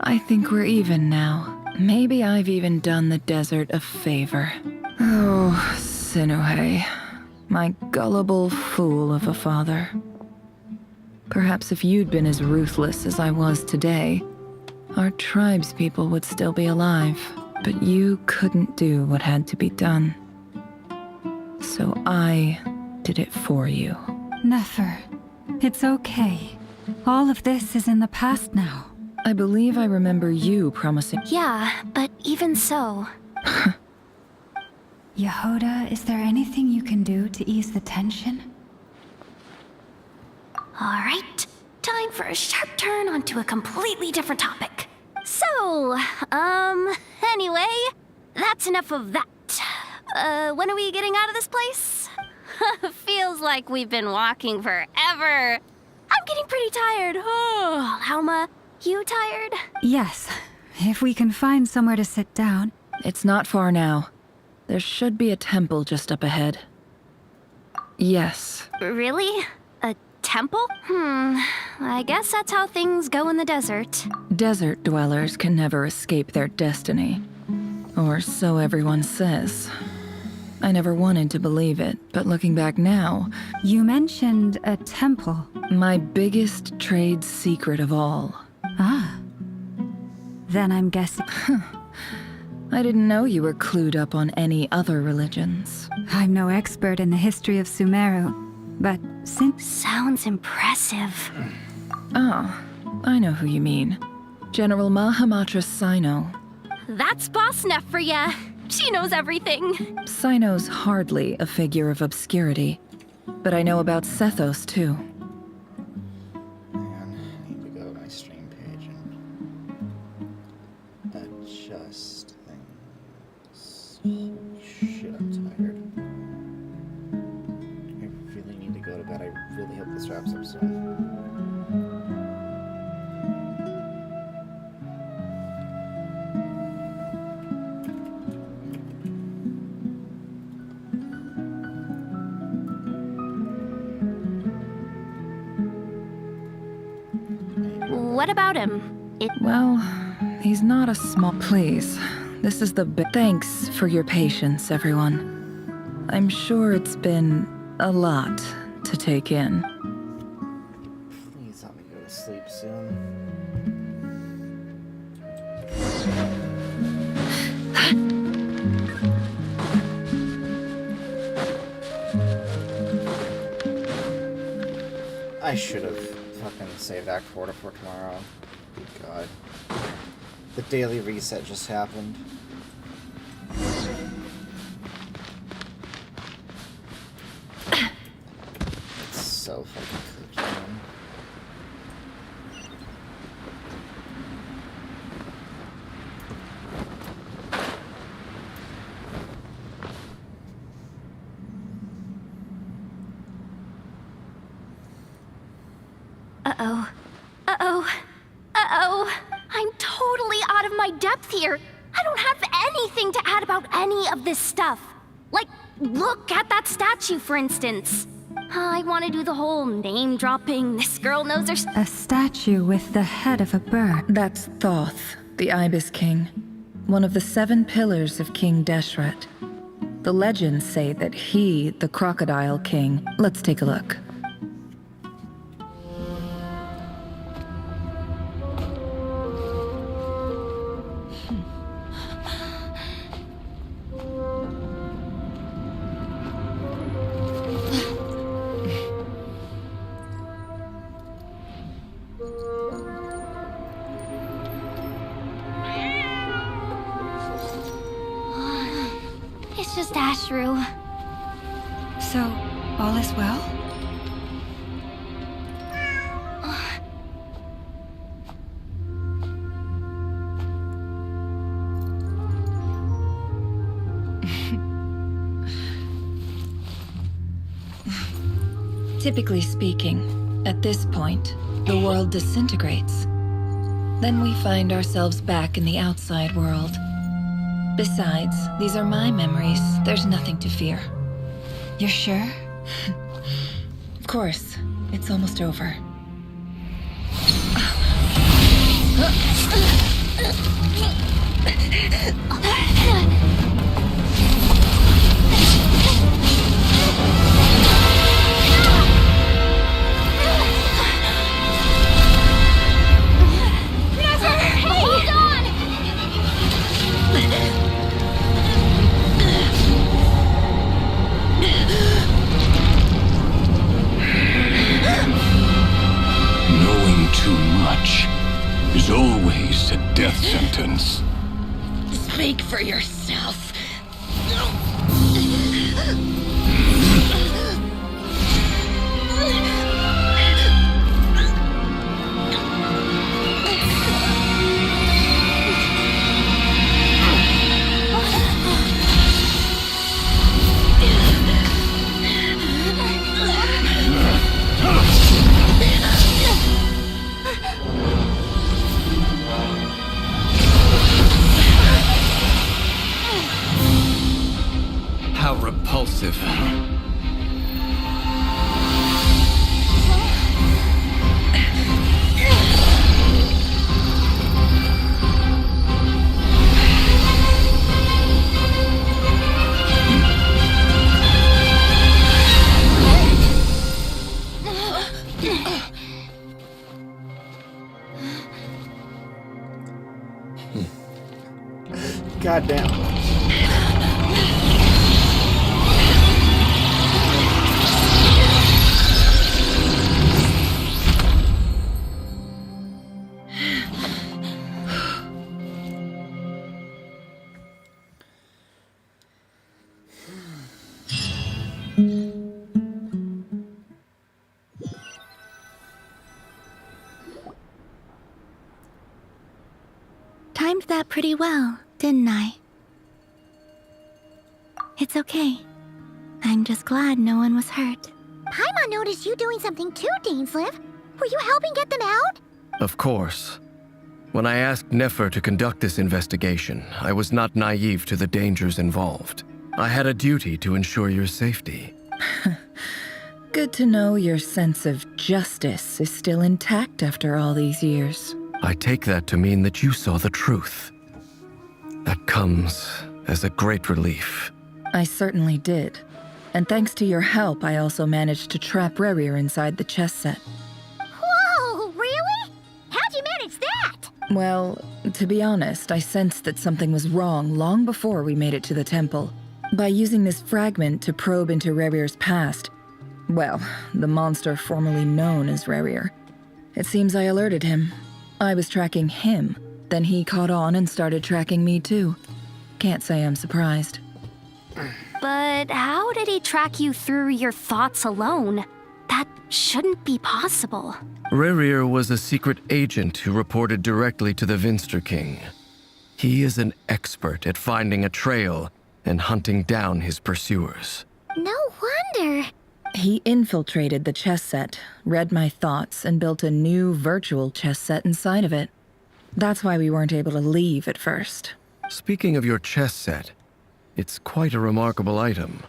I think we're even now. Maybe I've even done the desert a favor. Oh, Sinuhe, my gullible fool of a father. Perhaps if you'd been as ruthless as I was today, our tribespeople would still be alive. But you couldn't do what had to be done. So I did it for you. Nefer, it's okay. All of this is in the past now. I believe I remember you promising. Yeah, but even so. Yehoda, is there anything you can do to ease the tension? Alright, time for a sharp turn onto a completely different topic. So, anyway, that's enough of that. When are we getting out of this place? Feels like we've been walking forever. I'm getting pretty tired. Oh, Alma, you tired? Yes, if we can find somewhere to sit down. It's not far now. There should be a temple just up ahead. Yes. Really? A temple? I guess that's how things go in the desert. Desert dwellers can never escape their destiny. Or so everyone says. I never wanted to believe it, but looking back now... You mentioned a temple. My biggest trade secret of all. Ah. Then I'm guessing... I didn't know you were clued up on any other religions. I'm no expert in the history of Sumeru, but since... Sounds impressive. Ah, I know who you mean. General Mahamatra Sino. That's Boss Neff for ya. She knows everything. Sino's hardly a figure of obscurity, but I know about Sethos too. Man, I need to go to my stream page and adjust things. Holy shit, I'm tired. I really need to go to bed. I really hope this wraps up soon. What about him? Well, he's not a small... Please, this is the Thanks for your patience, everyone. I'm sure it's been a lot to take in. Please let me go to sleep soon. I should have fucking saved Act 4 for tomorrow. Good God. The daily reset just happened. It's so fucking cookie, man. Uh-oh. Uh-oh. Uh-oh. I'm totally out of my depth here. I don't have anything to add about any of this stuff. Like, look at that statue, for instance. I want to do the whole name-dropping, this girl knows her... A statue with the head of a bird. That's Thoth, the Ibis King, one of the 7 pillars of King Deshret. The legends say that he, the Crocodile King... Let's take a look. It's just Ashru. So, all is well? Typically speaking, at this point, the world disintegrates. Then we find ourselves back in the outside world. Besides, these are my memories. There's nothing to fear. You're sure? Of course. It's almost over. Too much is always a death sentence. Speak for yourself. How repulsive. Goddamn. Timed that pretty well, didn't I? It's okay. I'm just glad no one was hurt. Paimon noticed you doing something too, Dainsleif. Were you helping get them out? Of course. When I asked Nefer to conduct this investigation, I was not naive to the dangers involved. I had a duty to ensure your safety. Good to know your sense of justice is still intact after all these years. I take that to mean that you saw the truth. That comes as a great relief. I certainly did. And thanks to your help, I also managed to trap Rerir inside the chess set. Whoa, really? How'd you manage that? Well, to be honest, I sensed that something was wrong long before we made it to the temple. By using this fragment to probe into Rerir's past, well, the monster formerly known as Rerir, it seems I alerted him. I was tracking him, Then he caught on and started tracking me too. Can't say I'm surprised. But how did he track you through your thoughts alone? That shouldn't be possible. Rerir was a secret agent who reported directly to the Vinster King. He is an expert at finding a trail and hunting down his pursuers. No wonder. He infiltrated the chess set, read my thoughts, and built a new virtual chess set inside of it. That's why we weren't able to leave at first. Speaking of your chess set, it's quite a remarkable item.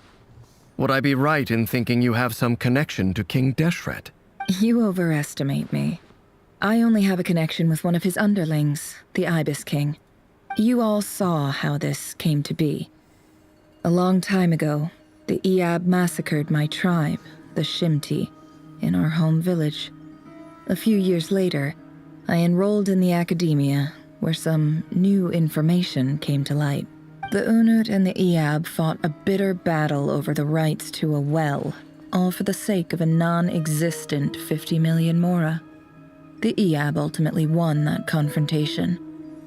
Would I be right in thinking you have some connection to King Deshret? You overestimate me. I only have a connection with one of his underlings, the Ibis King. You all saw how this came to be. A long time ago, the Iab massacred my tribe, the Shimti, in our home village. A few years later, I enrolled in the academia, where some new information came to light. The Unut and the Iab fought a bitter battle over the rights to a well, all for the sake of a non-existent 50 million mora. The Iab ultimately won that confrontation,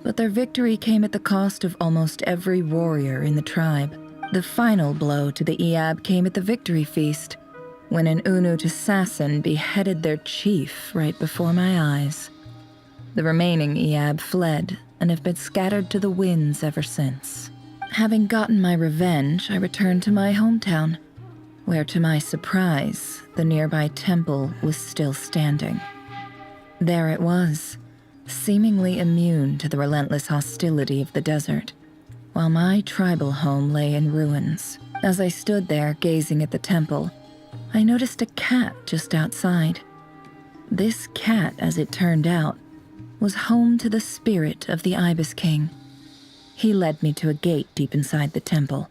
but their victory came at the cost of almost every warrior in the tribe. The final blow to the Iab came at the victory feast, when an Unut assassin beheaded their chief right before my eyes. The remaining Iab fled and have been scattered to the winds ever since. Having gotten my revenge, I returned to my hometown, where to my surprise, the nearby temple was still standing. There it was, seemingly immune to the relentless hostility of the desert, while my tribal home lay in ruins. As I stood there gazing at the temple, I noticed a cat just outside. This cat, as it turned out, was home to the spirit of the Ibis King. He led me to a gate deep inside the temple,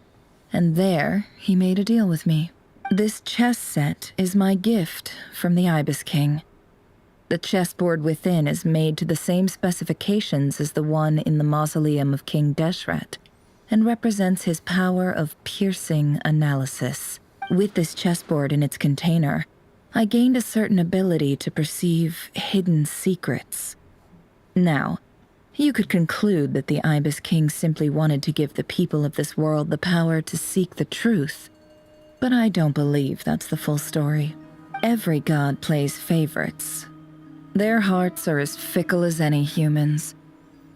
and there he made a deal with me. This chess set is my gift from the Ibis King. The chessboard within is made to the same specifications as the one in the mausoleum of King Deshret, and represents his power of piercing analysis. With this chessboard in its container, I gained a certain ability to perceive hidden secrets. Now, you could conclude that the Ibis King simply wanted to give the people of this world the power to seek the truth, but I don't believe that's the full story. Every god plays favorites. Their hearts are as fickle as any human's,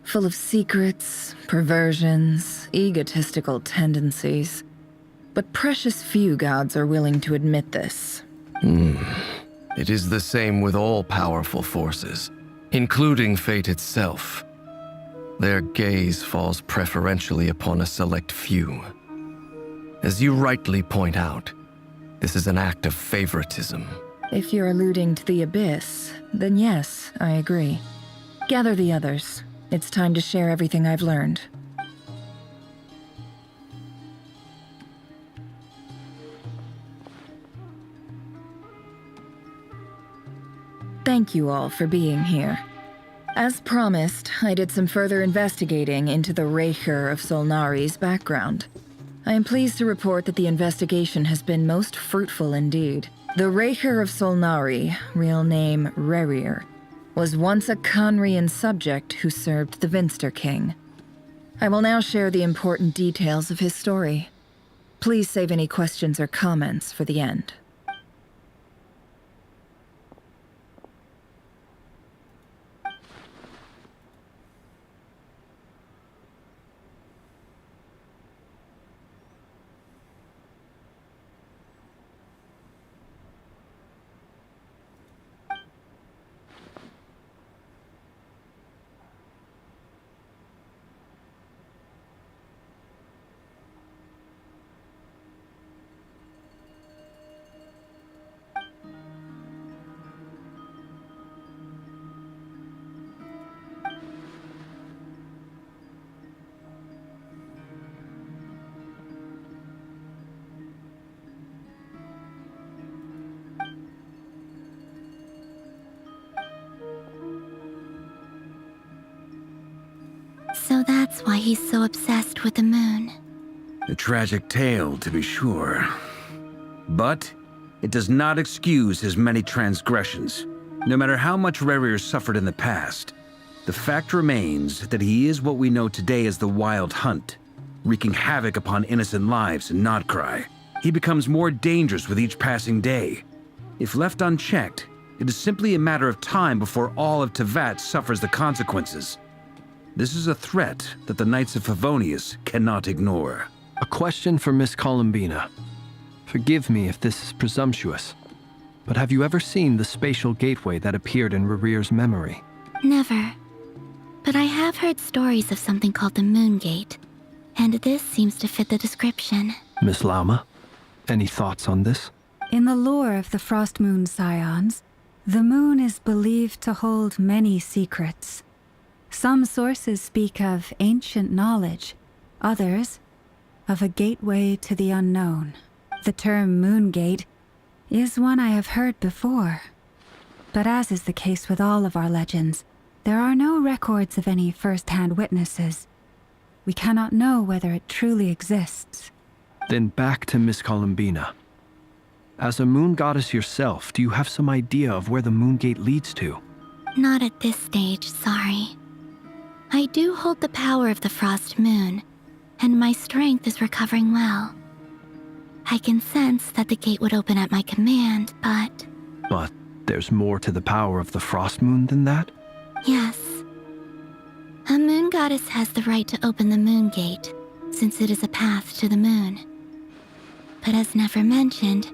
full of secrets, perversions, egotistical tendencies. But precious few gods are willing to admit this. It is the same with all powerful forces, including fate itself. Their gaze falls preferentially upon a select few. As you rightly point out, this is an act of favoritism. If you're alluding to the Abyss, then yes, I agree. Gather the others. It's time to share everything I've learned. Thank you all for being here. As promised, I did some further investigating into the Reicher of Solnari's background. I am pleased to report that the investigation has been most fruitful indeed. The Reicher of Solnari, real name Rerir, was once a Conrian subject who served the Vinster King. I will now share the important details of his story. Please save any questions or comments for the end. So that's why he's so obsessed with the moon. A tragic tale, to be sure. But it does not excuse his many transgressions. No matter how much Rerir suffered in the past, the fact remains that he is what we know today as the Wild Hunt, wreaking havoc upon innocent lives in Krai. He becomes more dangerous with each passing day. If left unchecked, it is simply a matter of time before all of Tevat suffers the consequences. This is a threat that the Knights of Favonius cannot ignore. A question for Miss Columbina. Forgive me if this is presumptuous, but have you ever seen the spatial gateway that appeared in Rerere's memory? Never. But I have heard stories of something called the Moon Gate, and this seems to fit the description. Miss Lauma, any thoughts on this? In the lore of the Frost Moon Scions, the moon is believed to hold many secrets. Some sources speak of ancient knowledge, others of a gateway to the unknown. The term Moon Gate is one I have heard before. But as is the case with all of our legends, there are no records of any first-hand witnesses. We cannot know whether it truly exists. Then back to Miss Columbina. As a moon goddess yourself, do you have some idea of where the Moon Gate leads to? Not at this stage, sorry. I do hold the power of the Frost Moon, and my strength is recovering well. I can sense that the gate would open at my command, but... But there's more to the power of the Frost Moon than that? Yes. A moon goddess has the right to open the Moon Gate, since it is a path to the moon. But as never mentioned,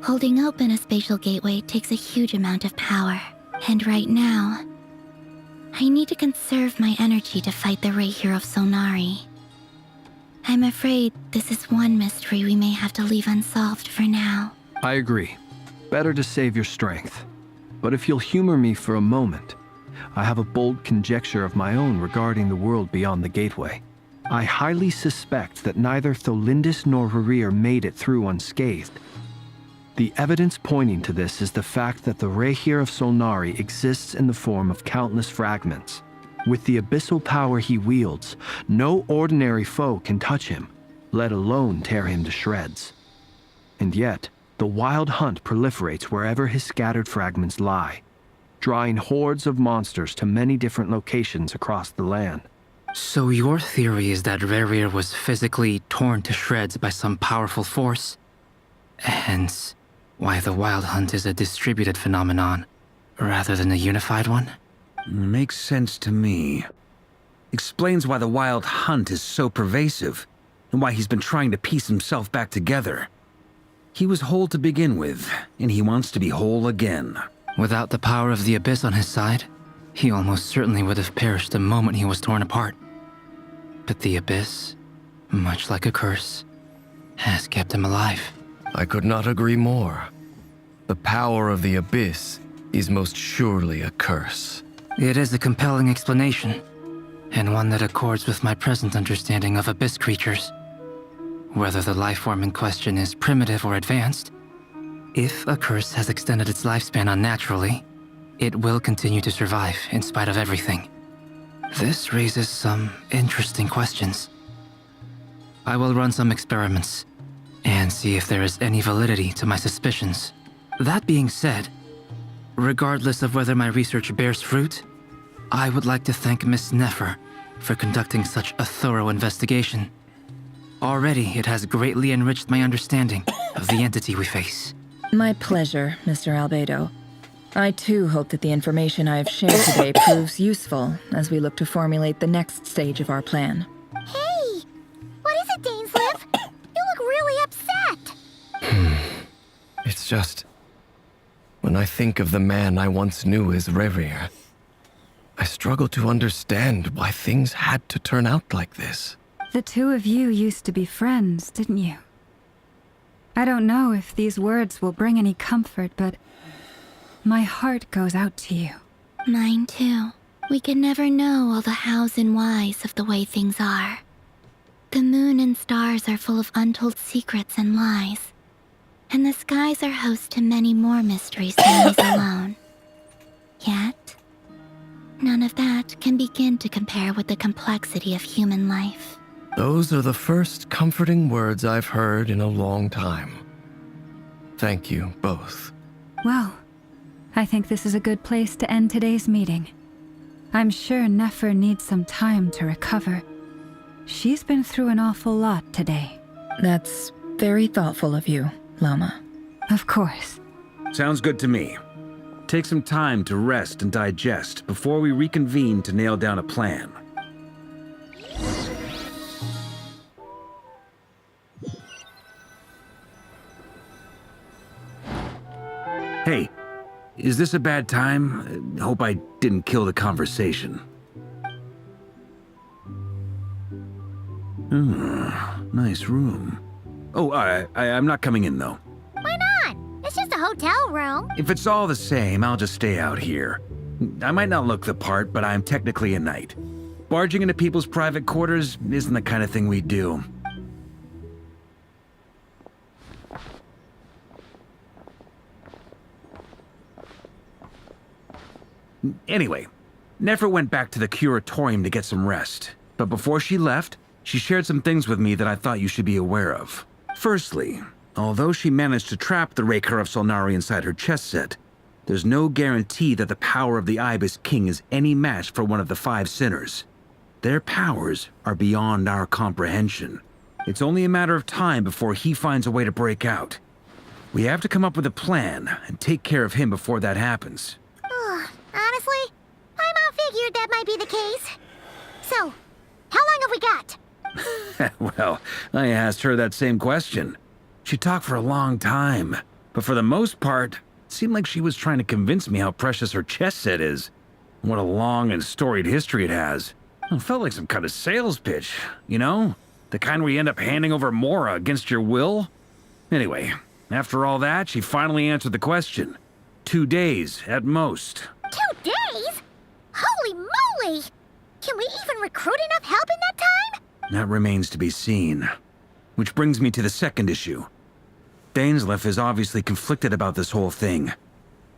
holding open a spatial gateway takes a huge amount of power. And right now, I need to conserve my energy to fight the Rahier of Solnari. I'm afraid this is one mystery we may have to leave unsolved for now. I agree. Better to save your strength. But if you'll humor me for a moment, I have a bold conjecture of my own regarding the world beyond the gateway. I highly suspect that neither Tholindis nor Rerir made it through unscathed. The evidence pointing to this is the fact that the Rahier of Solnari exists in the form of countless fragments. With the abyssal power he wields, no ordinary foe can touch him, let alone tear him to shreds. And yet, the Wild Hunt proliferates wherever his scattered fragments lie, drawing hordes of monsters to many different locations across the land. So your theory is that Rerir was physically torn to shreds by some powerful force? Hence, why the Wild Hunt is a distributed phenomenon, rather than a unified one? Makes sense to me. Explains why the Wild Hunt is so pervasive, and why he's been trying to piece himself back together. He was whole to begin with, and he wants to be whole again. Without the power of the Abyss on his side, he almost certainly would have perished the moment he was torn apart. But the Abyss, much like a curse, has kept him alive. I could not agree more. The power of the Abyss is most surely a curse. It is a compelling explanation, and one that accords with my present understanding of Abyss creatures. Whether the life form in question is primitive or advanced, if a curse has extended its lifespan unnaturally, it will continue to survive in spite of everything. This raises some interesting questions. I will run some experiments and see if there is any validity to my suspicions. That being said, regardless of whether my research bears fruit, I would like to thank Miss Nefer for conducting such a thorough investigation. Already, it has greatly enriched my understanding of the entity we face. My pleasure, Mr. Albedo. I too hope that the information I have shared today proves useful as we look to formulate the next stage of our plan. Hey! What is it, Dainsleif? You look really upset! It's just... when I think of the man I once knew as Rerir, I struggle to understand why things had to turn out like this. The two of you used to be friends, didn't you? I don't know if these words will bring any comfort, but my heart goes out to you. Mine too. We can never know all the hows and whys of the way things are. The moon and stars are full of untold secrets and lies, and the skies are host to many more mysteries than these alone. Yet, none of that can begin to compare with the complexity of human life. Those are the first comforting words I've heard in a long time. Thank you, both. Well, I think this is a good place to end today's meeting. I'm sure Nefer needs some time to recover. She's been through an awful lot today. That's very thoughtful of you, Lama. Of course. Sounds good to me. Take some time to rest and digest before we reconvene to nail down a plan. Hey, is this a bad time? Hope I didn't kill the conversation. Nice room. Oh, I'm not coming in, though. Why not? It's just a hotel room. If it's all the same, I'll just stay out here. I might not look the part, but I'm technically a knight. Barging into people's private quarters isn't the kind of thing we do. Anyway, Nefer went back to the curatorium to get some rest. But before she left, she shared some things with me that I thought you should be aware of. Firstly, although she managed to trap the Raker of Solnari inside her chess set, there's no guarantee that the power of the Ibis King is any match for one of the 5 sinners. Their powers are beyond our comprehension. It's only a matter of time before he finds a way to break out. We have to come up with a plan and take care of him before that happens. Honestly, I about figured that might be the case. So, how long have we got? Well, I asked her that same question. She talked for a long time, but for the most part, it seemed like she was trying to convince me how precious her chess set is. What a long and storied history it has. It felt like some kind of sales pitch, you know? The kind where you end up handing over Mora against your will? Anyway, after all that, she finally answered the question. 2 days, at most. 2 days? Holy moly! Can we even recruit enough help in that time? That remains to be seen. Which brings me to the second issue. Dainsleif is obviously conflicted about this whole thing.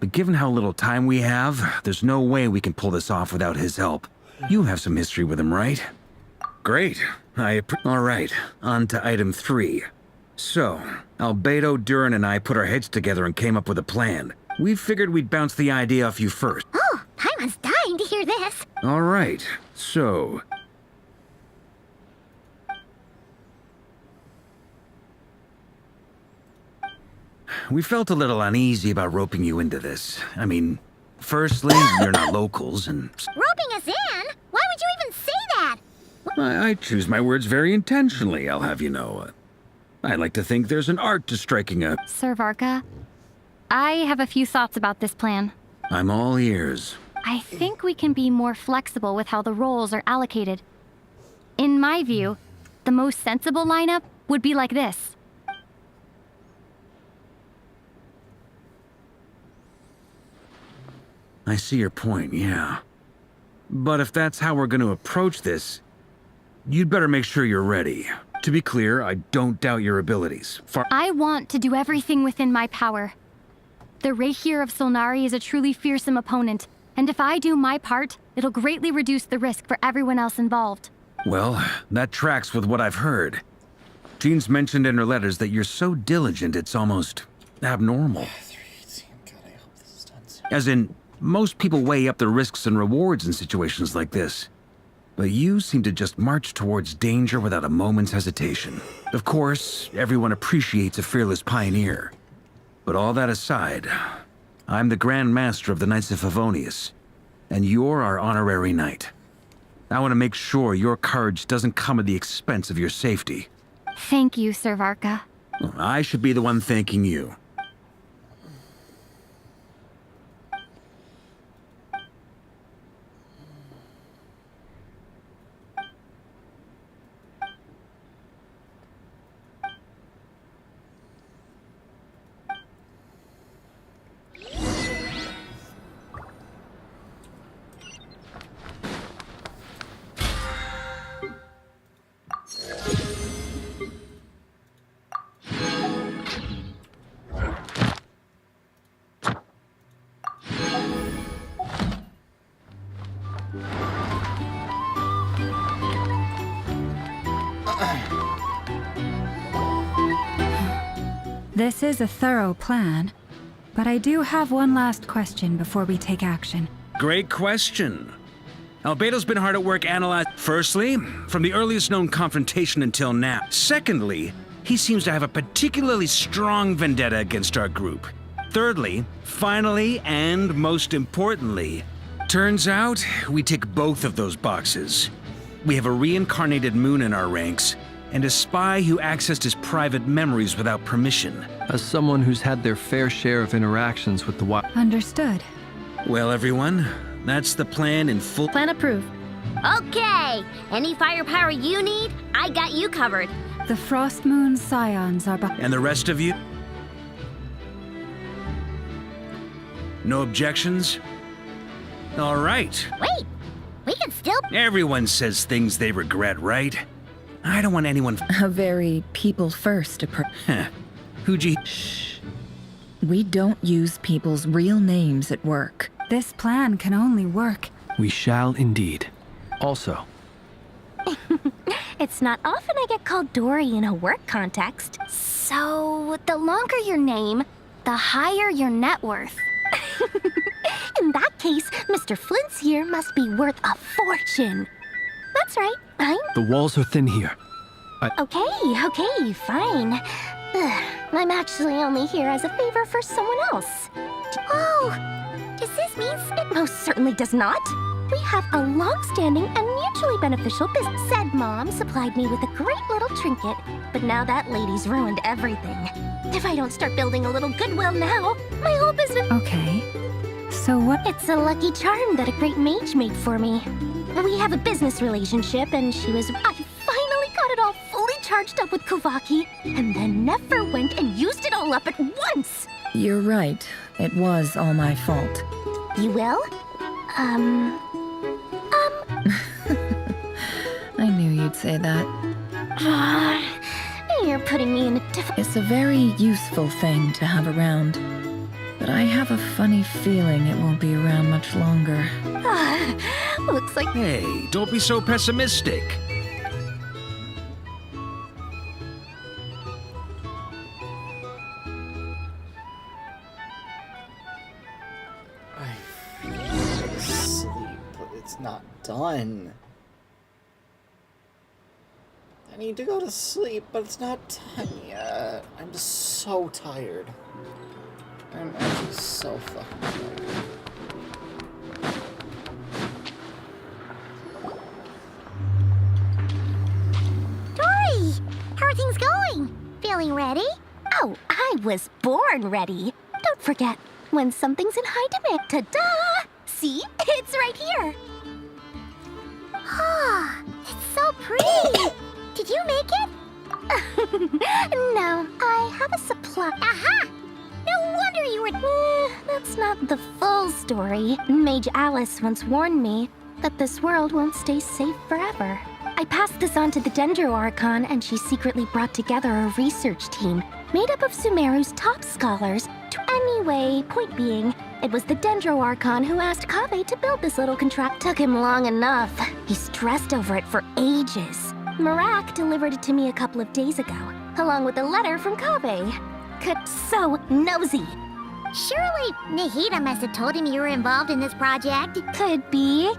But given how little time we have, there's no way we can pull this off without his help. You have some history with him, right? Great. All right, on to item 3. So, Albedo, Durin, and I put our heads together and came up with a plan. We figured we'd bounce the idea off you first. Oh, Paimon's dying to hear this. All right, so... We felt a little uneasy about roping you into this. I mean, firstly, you're not locals, and... Roping us in? Why would you even say that? I choose my words very intentionally, I'll have you know. I like to think there's an art to striking a... Sir Varka, I have a few thoughts about this plan. I'm all ears. I think we can be more flexible with how the roles are allocated. In my view, the most sensible lineup would be like this. I see your point, yeah. But if that's how we're going to approach this, you'd better make sure you're ready. To be clear, I don't doubt your abilities. I want to do everything within my power. The Rahir of Solnari is a truly fearsome opponent, and if I do my part, it'll greatly reduce the risk for everyone else involved. Well, that tracks with what I've heard. Jean's mentioned in her letters that you're so diligent it's almost abnormal. As in, most people weigh up the risks and rewards in situations like this. But you seem to just march towards danger without a moment's hesitation. Of course, everyone appreciates a fearless pioneer. But all that aside, I'm the Grand Master of the Knights of Favonius, and you're our honorary knight. I want to make sure your courage doesn't come at the expense of your safety. Thank you, Sir Varka. I should be the one thanking you. This is a thorough plan, but I do have one last question before we take action. Great question. Albeto's been hard at work analyzing. Firstly, from the earliest known confrontation until now. Secondly, he seems to have a particularly strong vendetta against our group. Thirdly, finally, and most importantly, turns out we tick both of those boxes. We have a reincarnated moon in our ranks, and a spy who accessed his private memories without permission. As someone who's had their fair share of interactions with the wild. Understood. Well, everyone, that's the plan in full. Plan approved. Okay! Any firepower you need, I got you covered. The Frost Moon Scions are And the rest of you? No objections? All right. Wait! We can still... Everyone says things they regret, right? I don't want anyone... A very people-first approach. Who'd you... Shh. We don't use people's real names at work. This plan can only work. We shall indeed. Also, It's not often I get called Dory in a work context. So, the longer your name, the higher your net worth. In that case, Mr. Flint's here must be worth a fortune. That's right, the walls are thin here. Okay, fine. I'm actually only here as a favor for someone else. Oh, does this mean... It most certainly does not. We have a long-standing and mutually beneficial business. Said Mom supplied me with a great little trinket, but now that lady's ruined everything. If I don't start building a little goodwill now, my whole business... Okay. So what... It's a lucky charm that a great mage made for me. We have a business relationship, and she was... I finally got it all fully charged up with Kovaki, and then never went and used it all up at once! You're right. It was all my fault. You will? I knew you'd say that. You're putting me in a difficult... It's a very useful thing to have around. But I have a funny feeling it won't be around much longer. Looks like... Hey, don't be so pessimistic. I feel asleep, but it's not done. I need to go to sleep, but it's not done yet. I'm just so tired. I'm actually so fucking tired. Dory! How are things going? Feeling ready? Oh, I was born ready. Don't forget, when something's in high demand, ta-da! See? It's right here. Ah, it's so pretty. Did you make it? No, I have a supply. Aha! No wonder you were... That's not the full story. Mage Alice once warned me that this world won't stay safe forever. I passed this on to the Dendro Archon, and she secretly brought together a research team made up of Sumeru's top scholars. Anyway, point being, it was the Dendro Archon who asked Kaveh to build this little contract. Took him long enough. He stressed over it for ages. Marak delivered it to me a couple of days ago, along with a letter from Kaveh. So nosy. Surely Nahida must have told him you were involved in this project. Could be.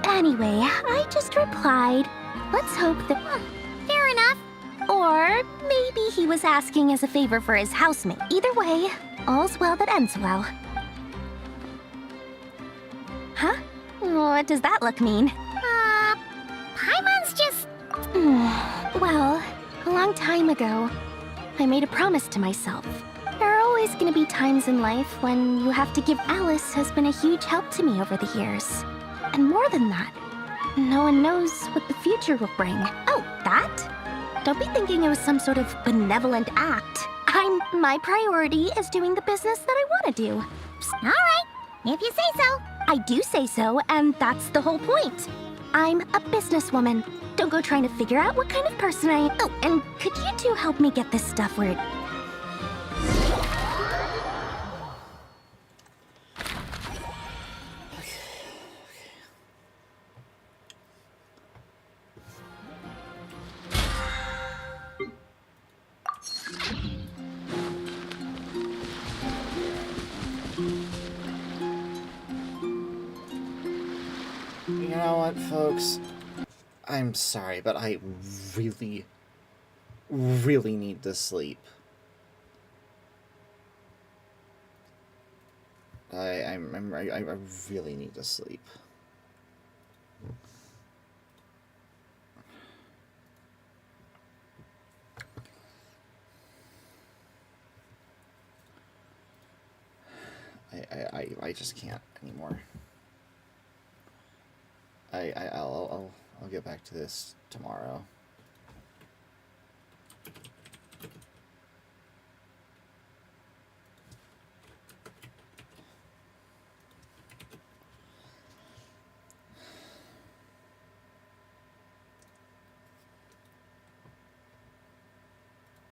Anyway, I just replied, let's hope that... Fair enough. Or maybe he was asking as a favor for his housemate. Either way, all's well that ends well. Huh? What does that look mean? Paimon's just... Well, a long time ago, I made a promise to myself. There are always going to be times in life when you have to give. Alice has been a huge help to me over the years. And more than that, no one knows what the future will bring. Oh, that? Don't be thinking it was some sort of benevolent act. My priority is doing the business that I want to do. All right, if you say so. I do say so, and that's the whole point. I'm a businesswoman. Don't go trying to figure out what kind of person I am. Oh, and could you two help me get this stuff where it... You know what, folks? I'm sorry, but I really, really need to sleep. I really need to sleep. I just can't anymore. I'll get back to this tomorrow.